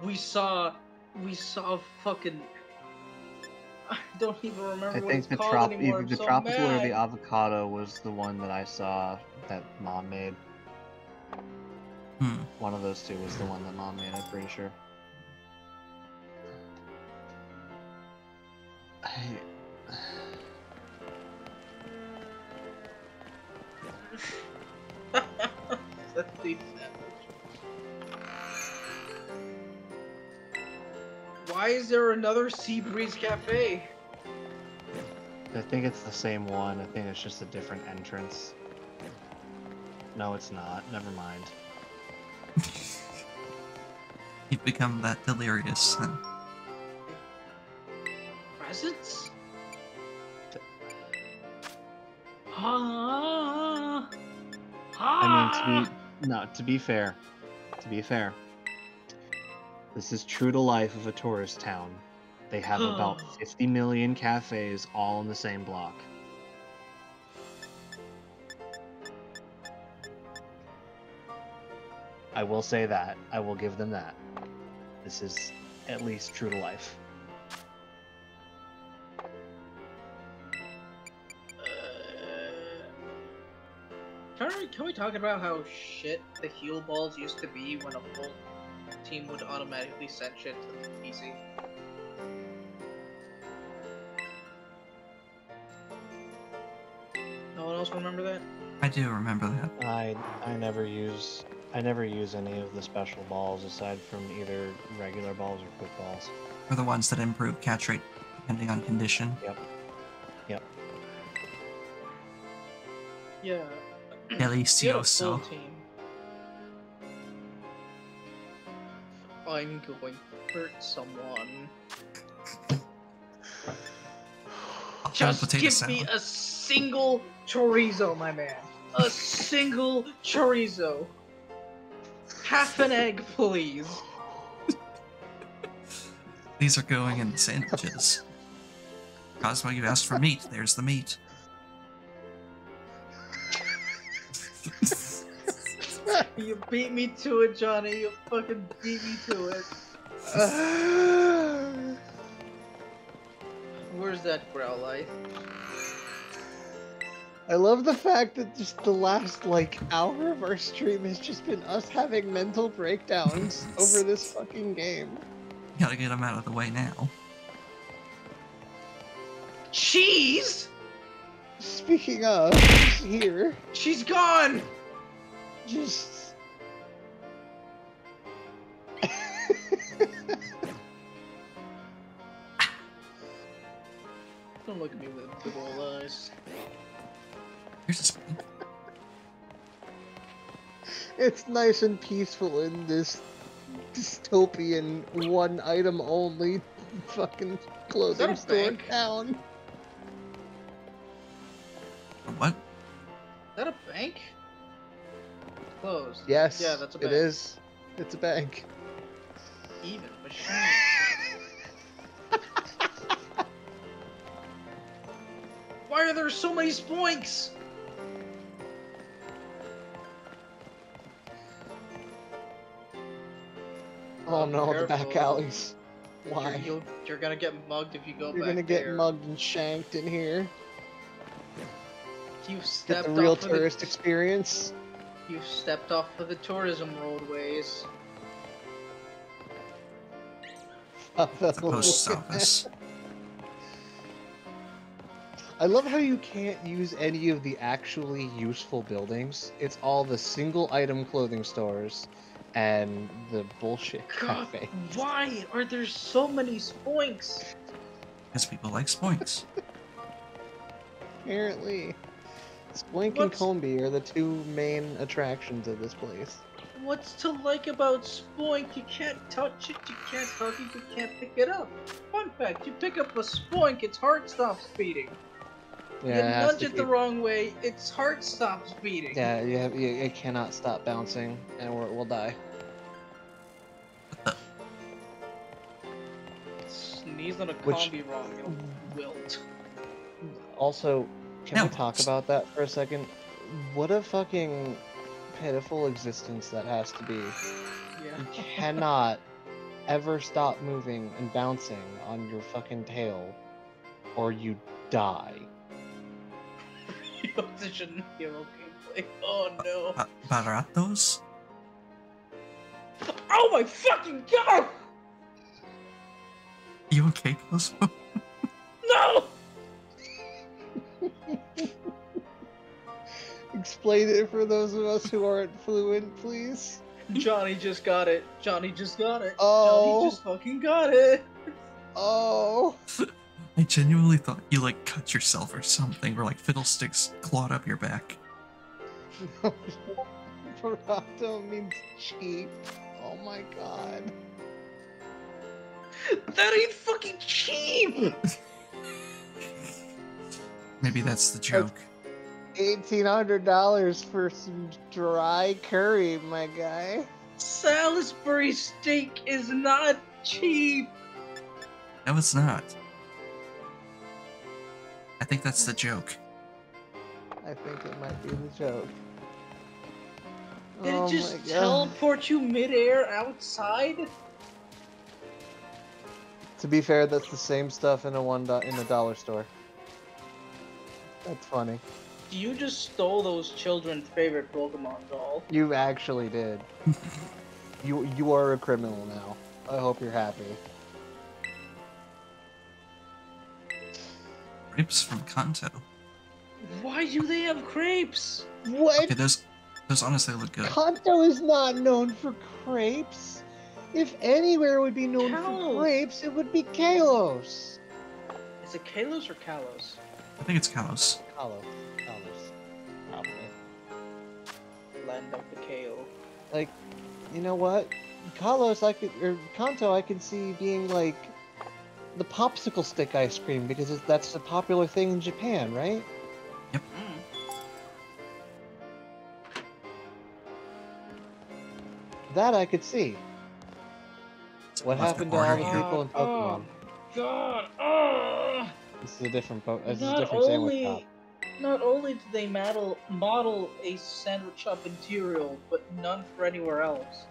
We saw fucking. I don't even remember I what think it's called anymore. either the I'm so tropical or mad. the avocado was the one that I saw that Mom made. Hmm. One of those two was the one that Mom made, I'm pretty sure. That's the sandwich. Why is there another Seabreeze Cafe? I think it's the same one. I think it's just a different entrance. No, it's not. Never mind. You've become that delirious then. Presents? Ah. I mean, to be fair, this is true to life of a tourist town. They have about 50 million cafes all in the same block. I will say that. I will give them that. This is at least true to life. Can we talk about how shit the heal balls used to be when a full team would automatically send shit to the PC? No one else remember that? I do remember that. I never use any of the special balls aside from either regular balls or quick balls. Or the ones that improve catch rate depending on condition. Yep. Yeah. You had a full Delicioso. team. I'm going to hurt someone. I'll have Just potato give salad. me a single chorizo, my man. A single chorizo. Half an egg, please. These are going in the sandwiches. Cosmo, you asked for meat. There's the meat. You beat me to it, Johnny. You fucking beat me to it. Where's that Growlithe? I love the fact that just the last, like, hour of our stream has just been us having mental breakdowns over this fucking game. Gotta get them out of the way now. Cheese? Speaking of, she's here. She's gone! Just... Don't look at me with big ol' eyes. Here's a spoon. It's nice and peaceful in this dystopian one item only fucking clothing a store bank? town. What? Is that a bank? Closed. Yes, Yeah, that's a bank. it is. It's a bank. Even machine. Why are there so many spoinks? Oh no, the back Careful. alleys. Why? You're gonna get mugged if you go You're back gonna get there. mugged and shanked in here. You Get stepped the real off of tourist experience. You stepped off of the tourism roadways. The post office. I love how you can't use any of the actually useful buildings. It's all the single item clothing stores and the bullshit God, cafe. why are there so many spoinks? Because people like spoinks. Apparently. Spoink and What's- Combi are the two main attractions of this place. What's to like about spoink? You can't touch it, you can't hug it, you can't pick it up. Fun fact, you pick up a spoink, its heart stops beating. Yeah, you it has nudge to it the keep- its heart its heart stops beating. Yeah, it cannot stop bouncing, and we'll die. Sneeze on a Which- combi wrong, it'll wilt. Also, can No. we talk about that for a second? What a fucking pitiful existence that has to be. Yeah. You cannot ever stop moving and bouncing on your fucking tail, or you die. Opposition hero gameplay. Oh no. Baratos? Oh my fucking god! You okay, Cosmo? No! Explain it for those of us who aren't fluent, please. Johnny just got it. Johnny just got it. Oh. Johnny just fucking got it. Oh! I genuinely thought you, like, cut yourself or something, or, like, fiddlesticks clawed up your back. Barato means cheap. Oh my god. That ain't fucking cheap! Maybe that's the joke. $1,800 for some dry curry, my guy. Salisbury steak is not cheap! No, it's not. I think that's the joke. I think it might be the joke. Did Oh it just my God. teleport you midair outside? To be fair, that's the same stuff in a dollar store. That's funny. You just stole those children's favorite Pokemon doll. You actually did. You are a criminal now. I hope you're happy. Grapes from Kanto. Why do they have crepes? What? Okay, those honestly look good. Kanto is not known for crepes. If anywhere would be known Kalos. for crepes, it would be Kalos. Is it Kalos or Kalos? I think it's Kalos. Kalos. Probably. Land of the Kale. Like, you know what? Kalos, Kanto, I could see being like the popsicle stick ice cream because that's a popular thing in Japan, right? Yep. That I could see. What Much happened to all the order here. people in Pokemon? God! Oh. This is a different this is a Not different sandwich shop. Not only do they model a sandwich shop interior, but none for anywhere else.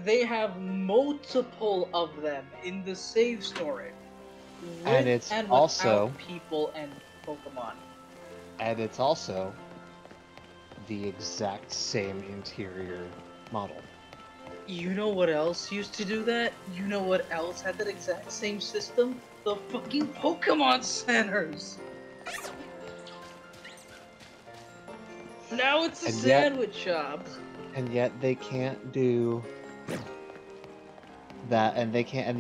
They have multiple of them in the save storage. With And it's and also- without people and Pokemon. And it's also the exact same interior model. You know what else used to do that? You know what else had that exact same system? The fucking Pokemon centers! Now it's a And yet- sandwich shop. And yet they can't do that, and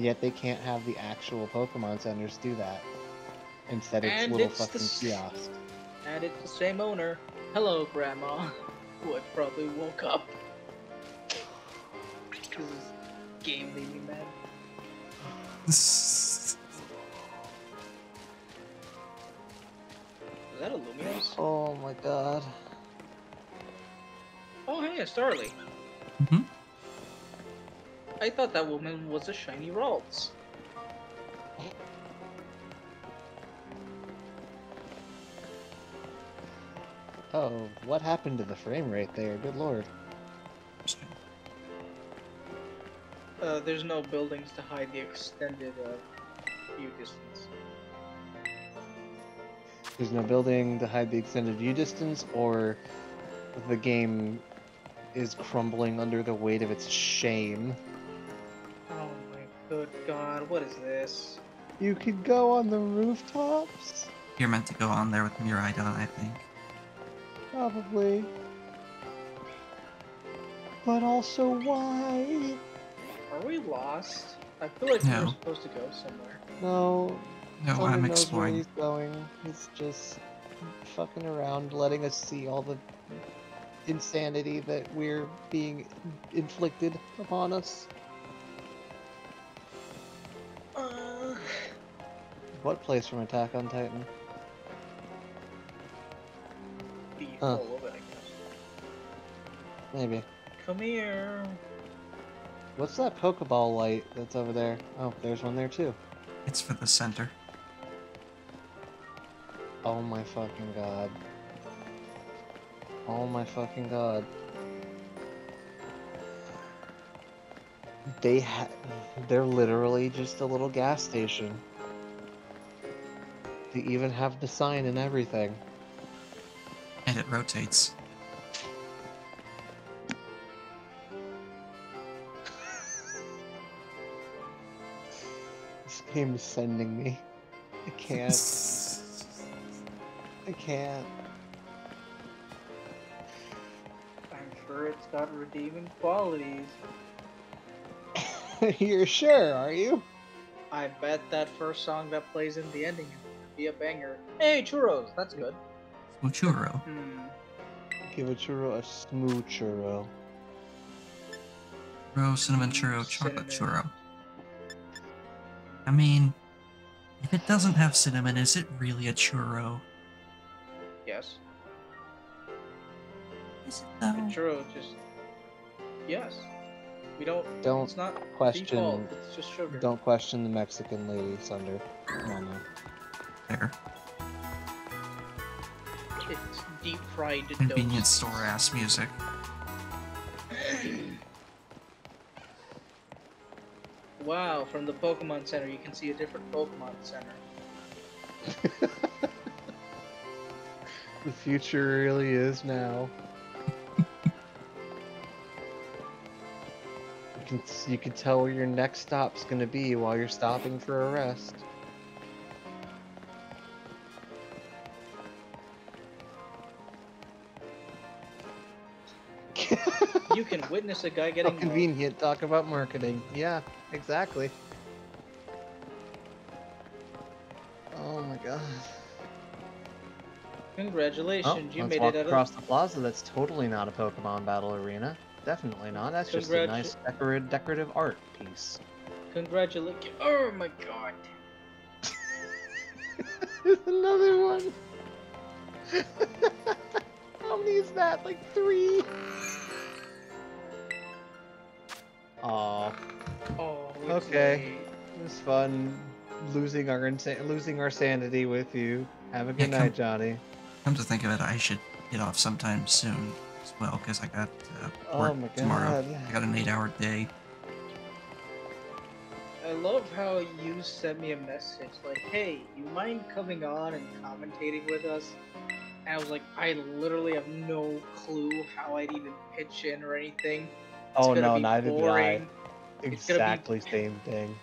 yet they can't have the actual Pokemon centers do that. Instead, it's And little it's the fucking s- kiosks. And it's the same owner. Hello, Grandma. Who had probably woke up. Because this game made me mad. Is that a Lumiose? Oh my god. Oh, hey, a Starly. Mm-hmm. I thought that woman was a shiny Ralts. Oh, what happened to the frame rate there? Good lord. There's no buildings to hide the extended view distance. There's no building to hide the extended view distance, or the game is crumbling under the weight of its shame. Oh my good god, what is this? You could go on the rooftops? You're meant to go on there with Miraidon, I think. Probably. But also, why? Are we lost? I feel like No. we were supposed to go somewhere. No. No, Thunder I'm knows where exploring. he's going. He's just fucking around, letting us see all the insanity that we're being inflicted upon us. What place from Attack on Titan? Be Huh. all of it, I guess. Maybe. Come here. What's that Pokeball light that's over there? Oh, there's one there too. It's for the center. Oh my fucking god. Oh my fucking god. They're literally just a little gas station. They even have the sign and everything. And it rotates. This game is sending me. I can't. I can't. I'm sure it's got redeeming qualities. You're sure, are you? I bet that first song that plays in the ending is gonna be a banger. Hey, churros, that's good. Muchuro. Give a churro a smooth churro. Churro, cinnamon churro, chocolate Cinnamon. churro. I mean, if it doesn't have cinnamon, is it really a churro? Yes. Is it A though? churro just... Yes. We don't... Don't It's not question- default, it's just sugar. Don't question the Mexican lady, Sunder. Come on now. There. It's deep fried Convenience store ass music. Wow, from the Pokemon Center you can see a different Pokemon Center. The future really is now. You can tell where your next stop's gonna be while you're stopping for a rest. You can witness a guy How getting convenient. Talk about marketing. Yeah, exactly. Oh my god. Congratulations, you let's made walk it out across of. the plaza. That's totally not a Pokemon battle arena. Definitely not. That's just a nice decorative art piece. Congratulations! Oh my god! There's another one. How many is that? Like 3? Aw. Oh, Okay. It was fun losing our sanity with you. Have a good Yeah, night, Johnny. Come to think of it, I should get off sometime soon as well, because I got Oh work my tomorrow. god. I got an 8-hour day. I love how you sent me a message like, "Hey, you mind coming on and commentating with us?" And I was like, I literally have no clue how I'd even pitch in or anything. It's Oh gonna no, be neither did I. boring. Exactly same thing.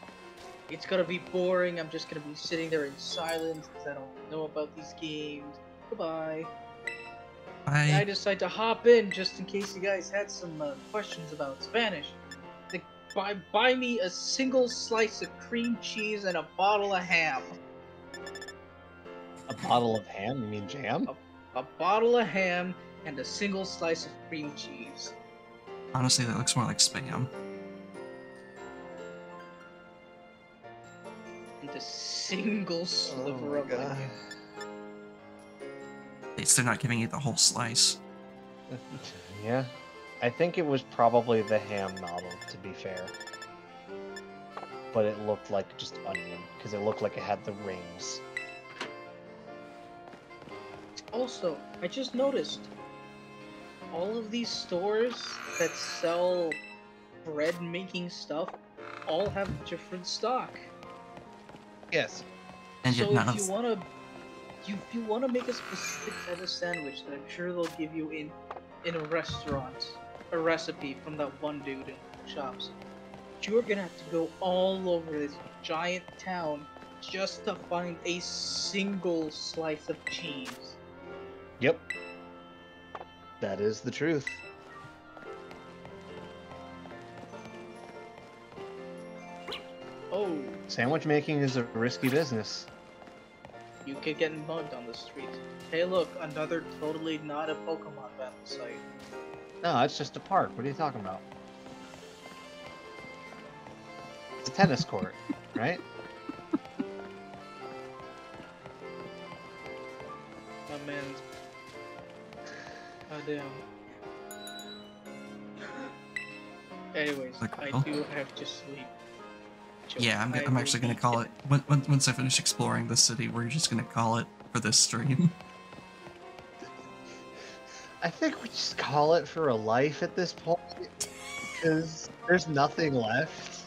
It's gonna be boring. I'm just gonna be sitting there in silence because I don't know about these games. Goodbye. And I decided to hop in just in case you guys had some questions about Spanish. Like, buy me a single slice of cream cheese and a bottle of ham. A bottle of ham? You mean jam? A bottle of ham and a single slice of cream cheese. Honestly, that looks more like spam. And a single sliver of onion. At least they're not giving you the whole slice. Yeah. I think it was probably the ham model, to be fair. But it looked like just onion, because it looked like it had the rings. Also, I just noticed all of these stores that sell bread making stuff all have different stock. Yes. And yet So none if of you wanna make a specific type of sandwich that I'm sure they'll give you in a restaurant, a recipe from that one dude in shops, you're gonna have to go all over this giant town just to find a single slice of cheese. Yep. That is the truth. Oh, Sandwich making is a risky business. you could get mugged on the streets. Hey look, another totally not a Pokemon battle site. No, it's just a park. What are you talking about? It's a tennis court, right? Oh man. Oh damn. Anyways, Like, I oh. do have to sleep. Yeah, I'm actually gonna call it once I finish exploring the city. We're just gonna call it for this stream. I think we just call it for a life at this point, because there's nothing left.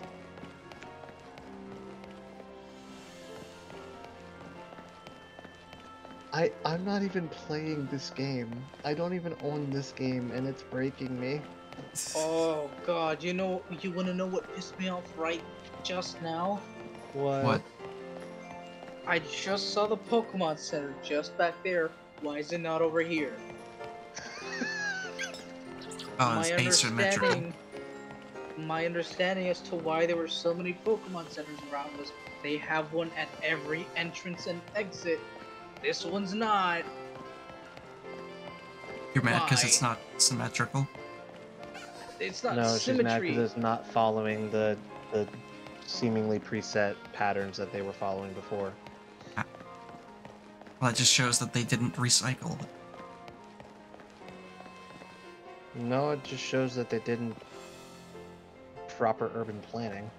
I'm not even playing this game. I don't even own this game, and it's breaking me. Oh god, you wanna know what pissed me off right just now? What? I just saw the Pokemon Center just back there. Why is it not over here? Oh, it's asymmetrical. My understanding as to why there were so many Pokemon centers around was they have one at every entrance and exit. This one's not. You're mad because Why? it's not symmetrical? It's not No, she's mad symmetry. because it's not following the seemingly preset patterns that they were following before. Well, that just shows that they didn't recycle. No, it just shows that they didn't proper urban planning.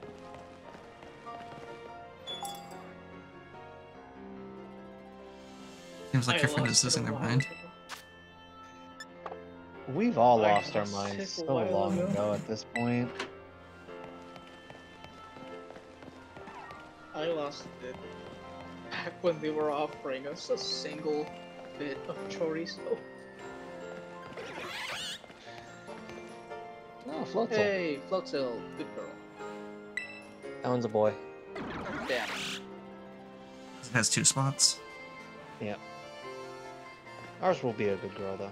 Seems like I your friend lost is it a losing their while mind. ago. We've all I lost our lost minds it a so while long ago. ago at this point. I lost it back when they were offering us a single bit of chorizo. Oh, Floatzel. Hey, Floatzel, good girl. That one's a boy. Damn. It has 2 spots. Yep. Ours will be a good girl, though.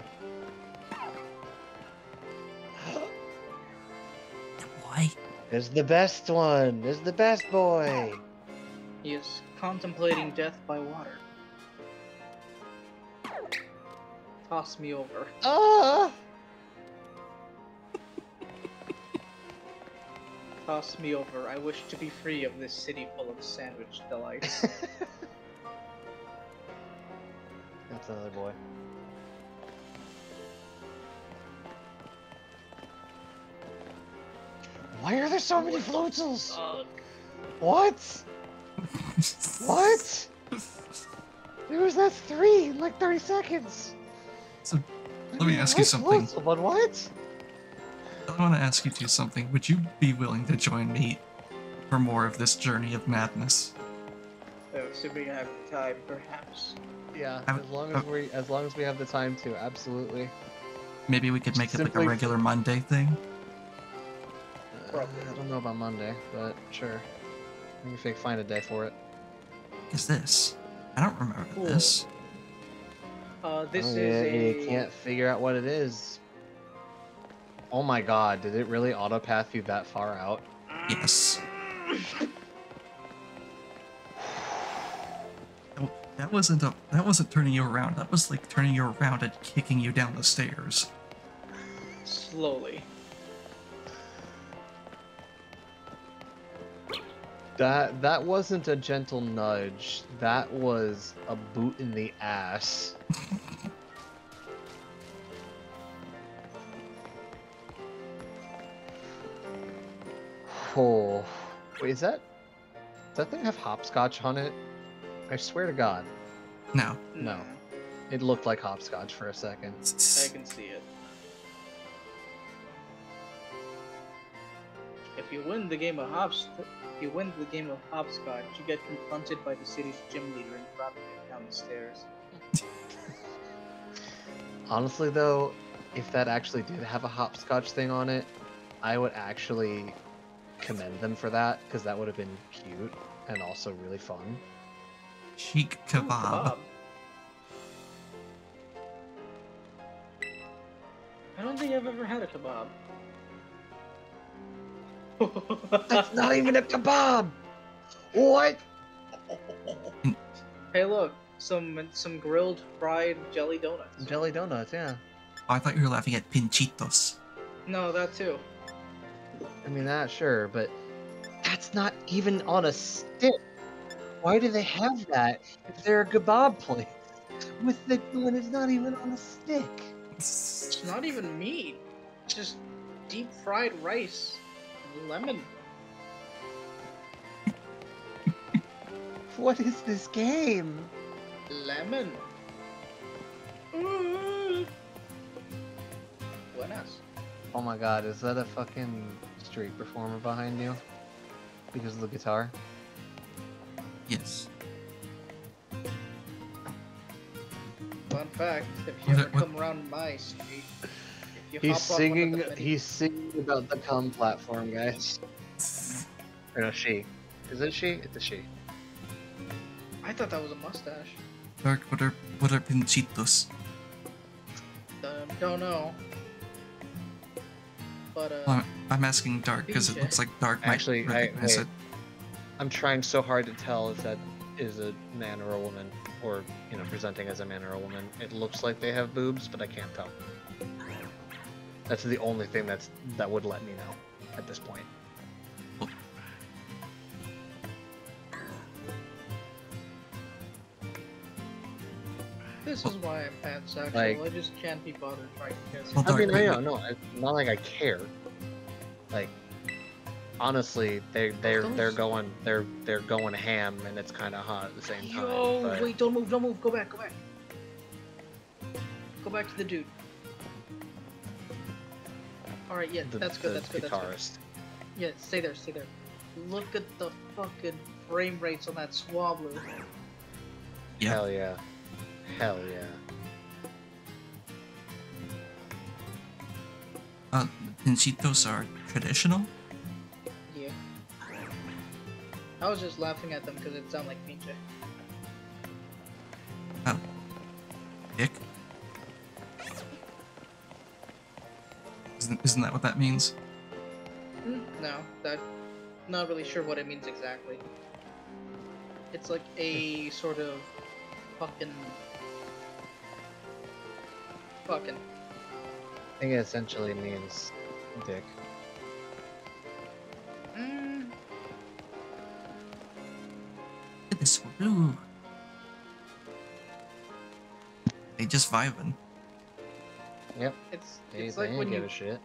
Why? There's the best one! There's the best boy! He is contemplating death by water. Toss me over. Ah! Toss me over. I wish to be free of this city full of sandwich delights. That's another boy. Why are there so many Floatzels? Ugh. What? What? There was that 3 in like 30 seconds. So, let me ask you something. Floatzel, but what? I want to ask you two something. Would you be willing to join me for more of this journey of madness? Assuming I have time, perhaps. Yeah, I'm- as long as we have the time to, absolutely. Maybe we could make it like a Simply- regular Monday thing. Probably. I don't know about Monday, but sure. We can find a day for it. Is this? I don't remember Cool. this. This Oh, is yeah, a. You can't figure out what it is. Oh my god, did it really autopath you that far out? Yes. Oh, that wasn't turning you around. That was like turning you around and kicking you down the stairs. Slowly. That wasn't a gentle nudge. That was a boot in the ass. Oh, wait, does that thing have hopscotch on it? I swear to God, No. No. It looked like hopscotch for a second. I can see it. If you win the game of hopscotch, you get confronted by the city's gym leader and dropped down the stairs. Honestly, though, if that actually did have a hopscotch thing on it, I would actually commend them for that, because that would have been cute and also really fun. Chic kebab. I don't think I've ever had a kebab. That's not even a kebab! What? Hey, look, some grilled fried jelly donuts. Jelly donuts, yeah. Oh, I thought you were laughing at pinchitos. No, that too. I mean, that, sure, but that's not even on a stick. Why do they have that if they're a kebab place? When it's not even on a stick. It's not even meat. It's just deep fried rice. Lemon. What is this game? Lemon. Buenas. Oh my god, is that a fucking street performer behind you? Because of the guitar? Yes. Fun fact, if you Was ever it- what- come around my street, if you He's hop on one of singing. the many- He's singing about the cum platform, guys. Or no, she. Is it she? It's a she. I thought that was a mustache. Dark, what are pinchitos? Don't know. But I'm asking Dark because it looks like Dark might Actually, recognize it. I'm trying so hard to tell if that is a man or a woman, or presenting as a man or a woman. It looks like they have boobs, but I can't tell. That's the only thing that would let me know at this point. this is why I'm pansexual. Like- I just can't be bothered trying to guess. Well, I mean, Dark, I know, no, it's not like I care. Like, honestly, they're going ham, and it's kind of hot at the same time. Yo, but wait, don't move, go back. Go back to the dude. Alright, yeah, that's good, that's good. Guitarist. Yeah, stay there. Look at the fucking frame rates on that Swablu. Yeah. Hell yeah. Hell yeah. Pinchitos are traditional? Yeah. I was just laughing at them because it sounded like pinche. Oh. Dick? Isn't that what that means? No, that. Not really sure what it means exactly. It's like a sort of fucking. I think it essentially means dick. This blue. They just vibing. Yep. It's They like ain't when give you a shit.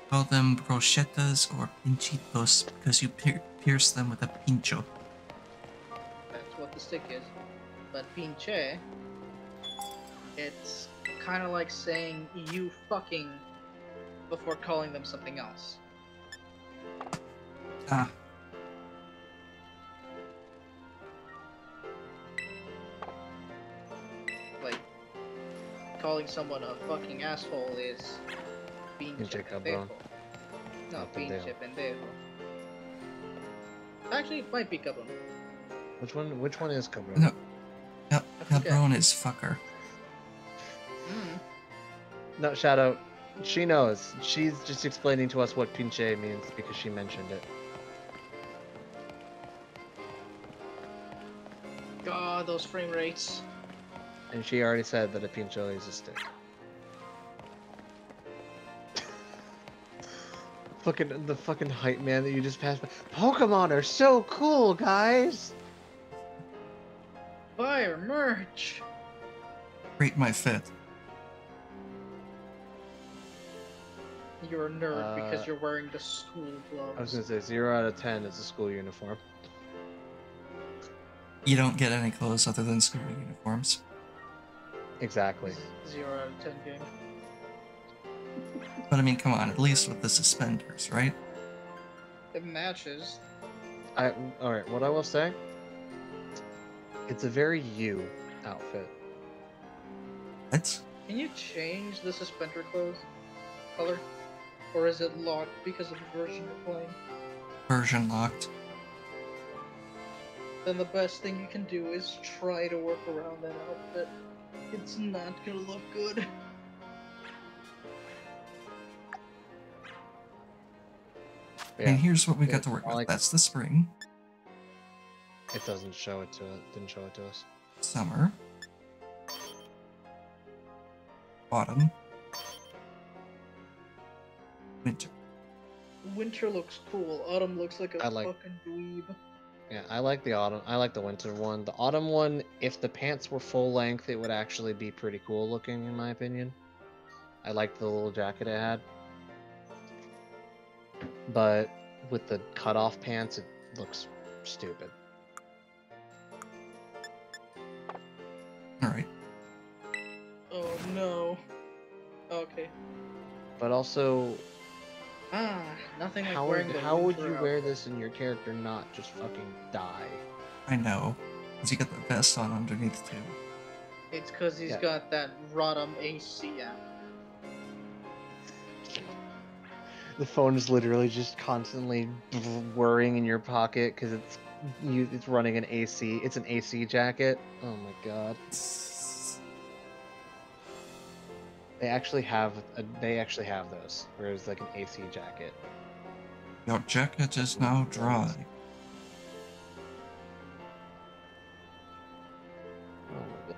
Call them brochetas or pinchitos because you pierce them with a pincho. that's what the stick is. But pinche, it's kind of like saying you fucking before calling them something else. Ah. Like calling someone a fucking asshole is pinche Pinche pendejo. cabrón. No, Ah, pendejo. pinche pendejo. Actually, it might be cabrón. Which one is cabrón? No. forget. Cabron is fucker. No, Shadow. She knows. She's just explaining to us what pinche means because she mentioned it. God, those frame rates. And she already said that a pincho is a stick. The fucking hype man that you just passed by. Pokemon are so cool, guys! Buy our merch. Rate my fit. You're a nerd because you're wearing the school gloves. I was gonna say 0 out of 10 is a school uniform. You don't get any clothes other than school uniforms. Exactly. 0 out of 10 game. But I mean, come on, at least with the suspenders, right? It matches. Alright, what I will say, it's a very you outfit. What? Can you change the suspender color? Or is it locked because of the version you're playing? Version locked. Then the best thing you can do is try to work around that outfit. It's not gonna look good. Yeah, And here's what we got to work I with. like- That's the spring, it doesn't show it to didn't show it to us. summer, autumn, winter. Winter looks cool. Autumn looks like a I like- fucking dweeb. Yeah, I like the autumn. I like the winter one. The autumn one, if the pants were full length, it would actually be pretty cool looking, in my opinion. I liked the little jacket it had. But with the cut-off pants, it looks stupid. Alright. Oh no. Okay. But also, Nothing like how wearing the would winter you wear outfit. this and your character not just fucking die? I know. Because you got the vest on underneath, too. It's because he's Yeah. got that Rodham AC app. The phone is literally just constantly whirring in your pocket because it's running an AC. It's an AC jacket. Oh my god. They actually have those, where it's like an AC jacket. Your jacket is now dry. Oh my god.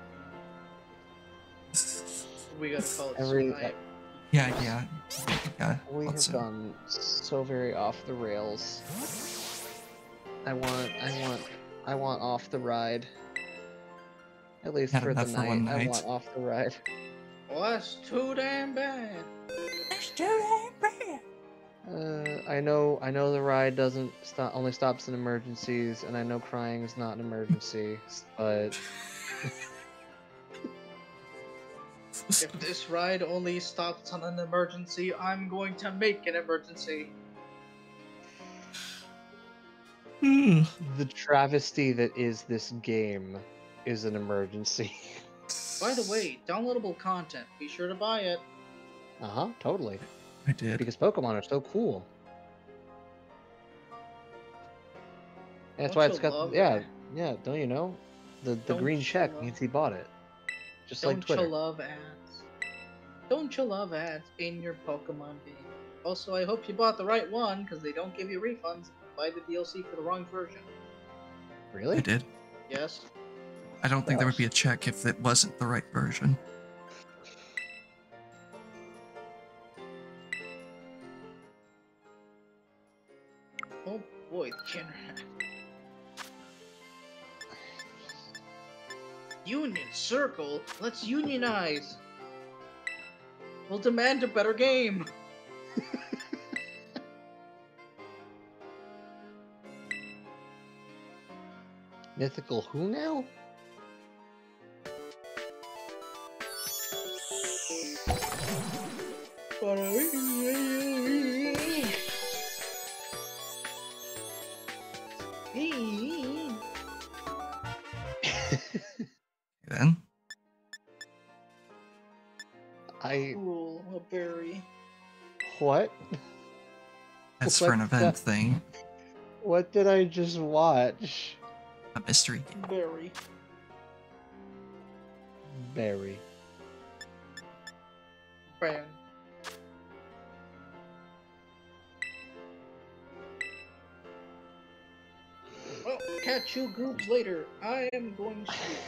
We gotta call it Every- Skype. Yeah. We let's have see. gone so very off the rails. I want off the ride. At least Had for the enough for one night. I night. want off the ride. Well, that's too damn bad. I know the ride doesn't only stops in emergencies, and I know crying is not an emergency, but If this ride only stops on an emergency, I'm going to make an emergency. the travesty that is this game is an emergency. By the way, downloadable content. Be sure to buy it. Totally. I did. Because Pokemon are so cool. That's Don't why you it's got love yeah, it? yeah. Don't you know? The Don't green you check love- means he bought it. Just like Don't Twitter. you love ads? Don't you love ads in your Pokemon game? Also, I hope you bought the right one, because they don't give you refunds if you buy the DLC for the wrong version. Really? I did. Yes? I don't think there would be a check if it wasn't the right version. Oh boy, the internet. Union Circle? Let's unionize! We'll demand a better game! Mythical who now? Then Cool, a berry. What? that's for an What event the- thing. What did I just watch? A mystery game. Berry. Berry. Ban. Well, catch you groups later. I am going to sleep.